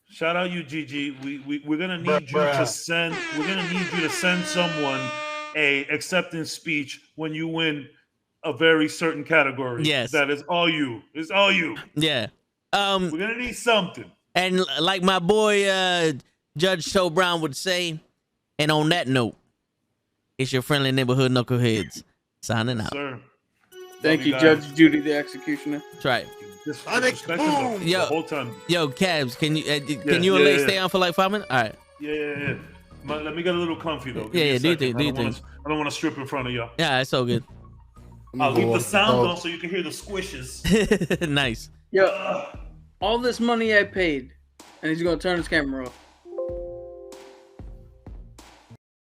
Shout out you, Gigi. We're gonna need you to send. We're gonna need you to send someone a acceptance speech when you win a very certain category. Yes, that is all you. It's all you. Yeah. We're gonna need something. And like my boy Judge Toe Brown would say, and on that note, it's your friendly neighborhood knuckleheads signing out. Sir. Thank you, Judge Judy, the executioner. That's right. The whole time. Yo, Cabs, can you stay on for like 5 minutes? All right. Yeah. Let me get a little comfy though. Do you think? I don't want to strip in front of y'all. Yeah, it's so good. I'll leave the sound on so you can hear the squishes. Nice. Yo, all this money I paid, and he's gonna turn his camera off.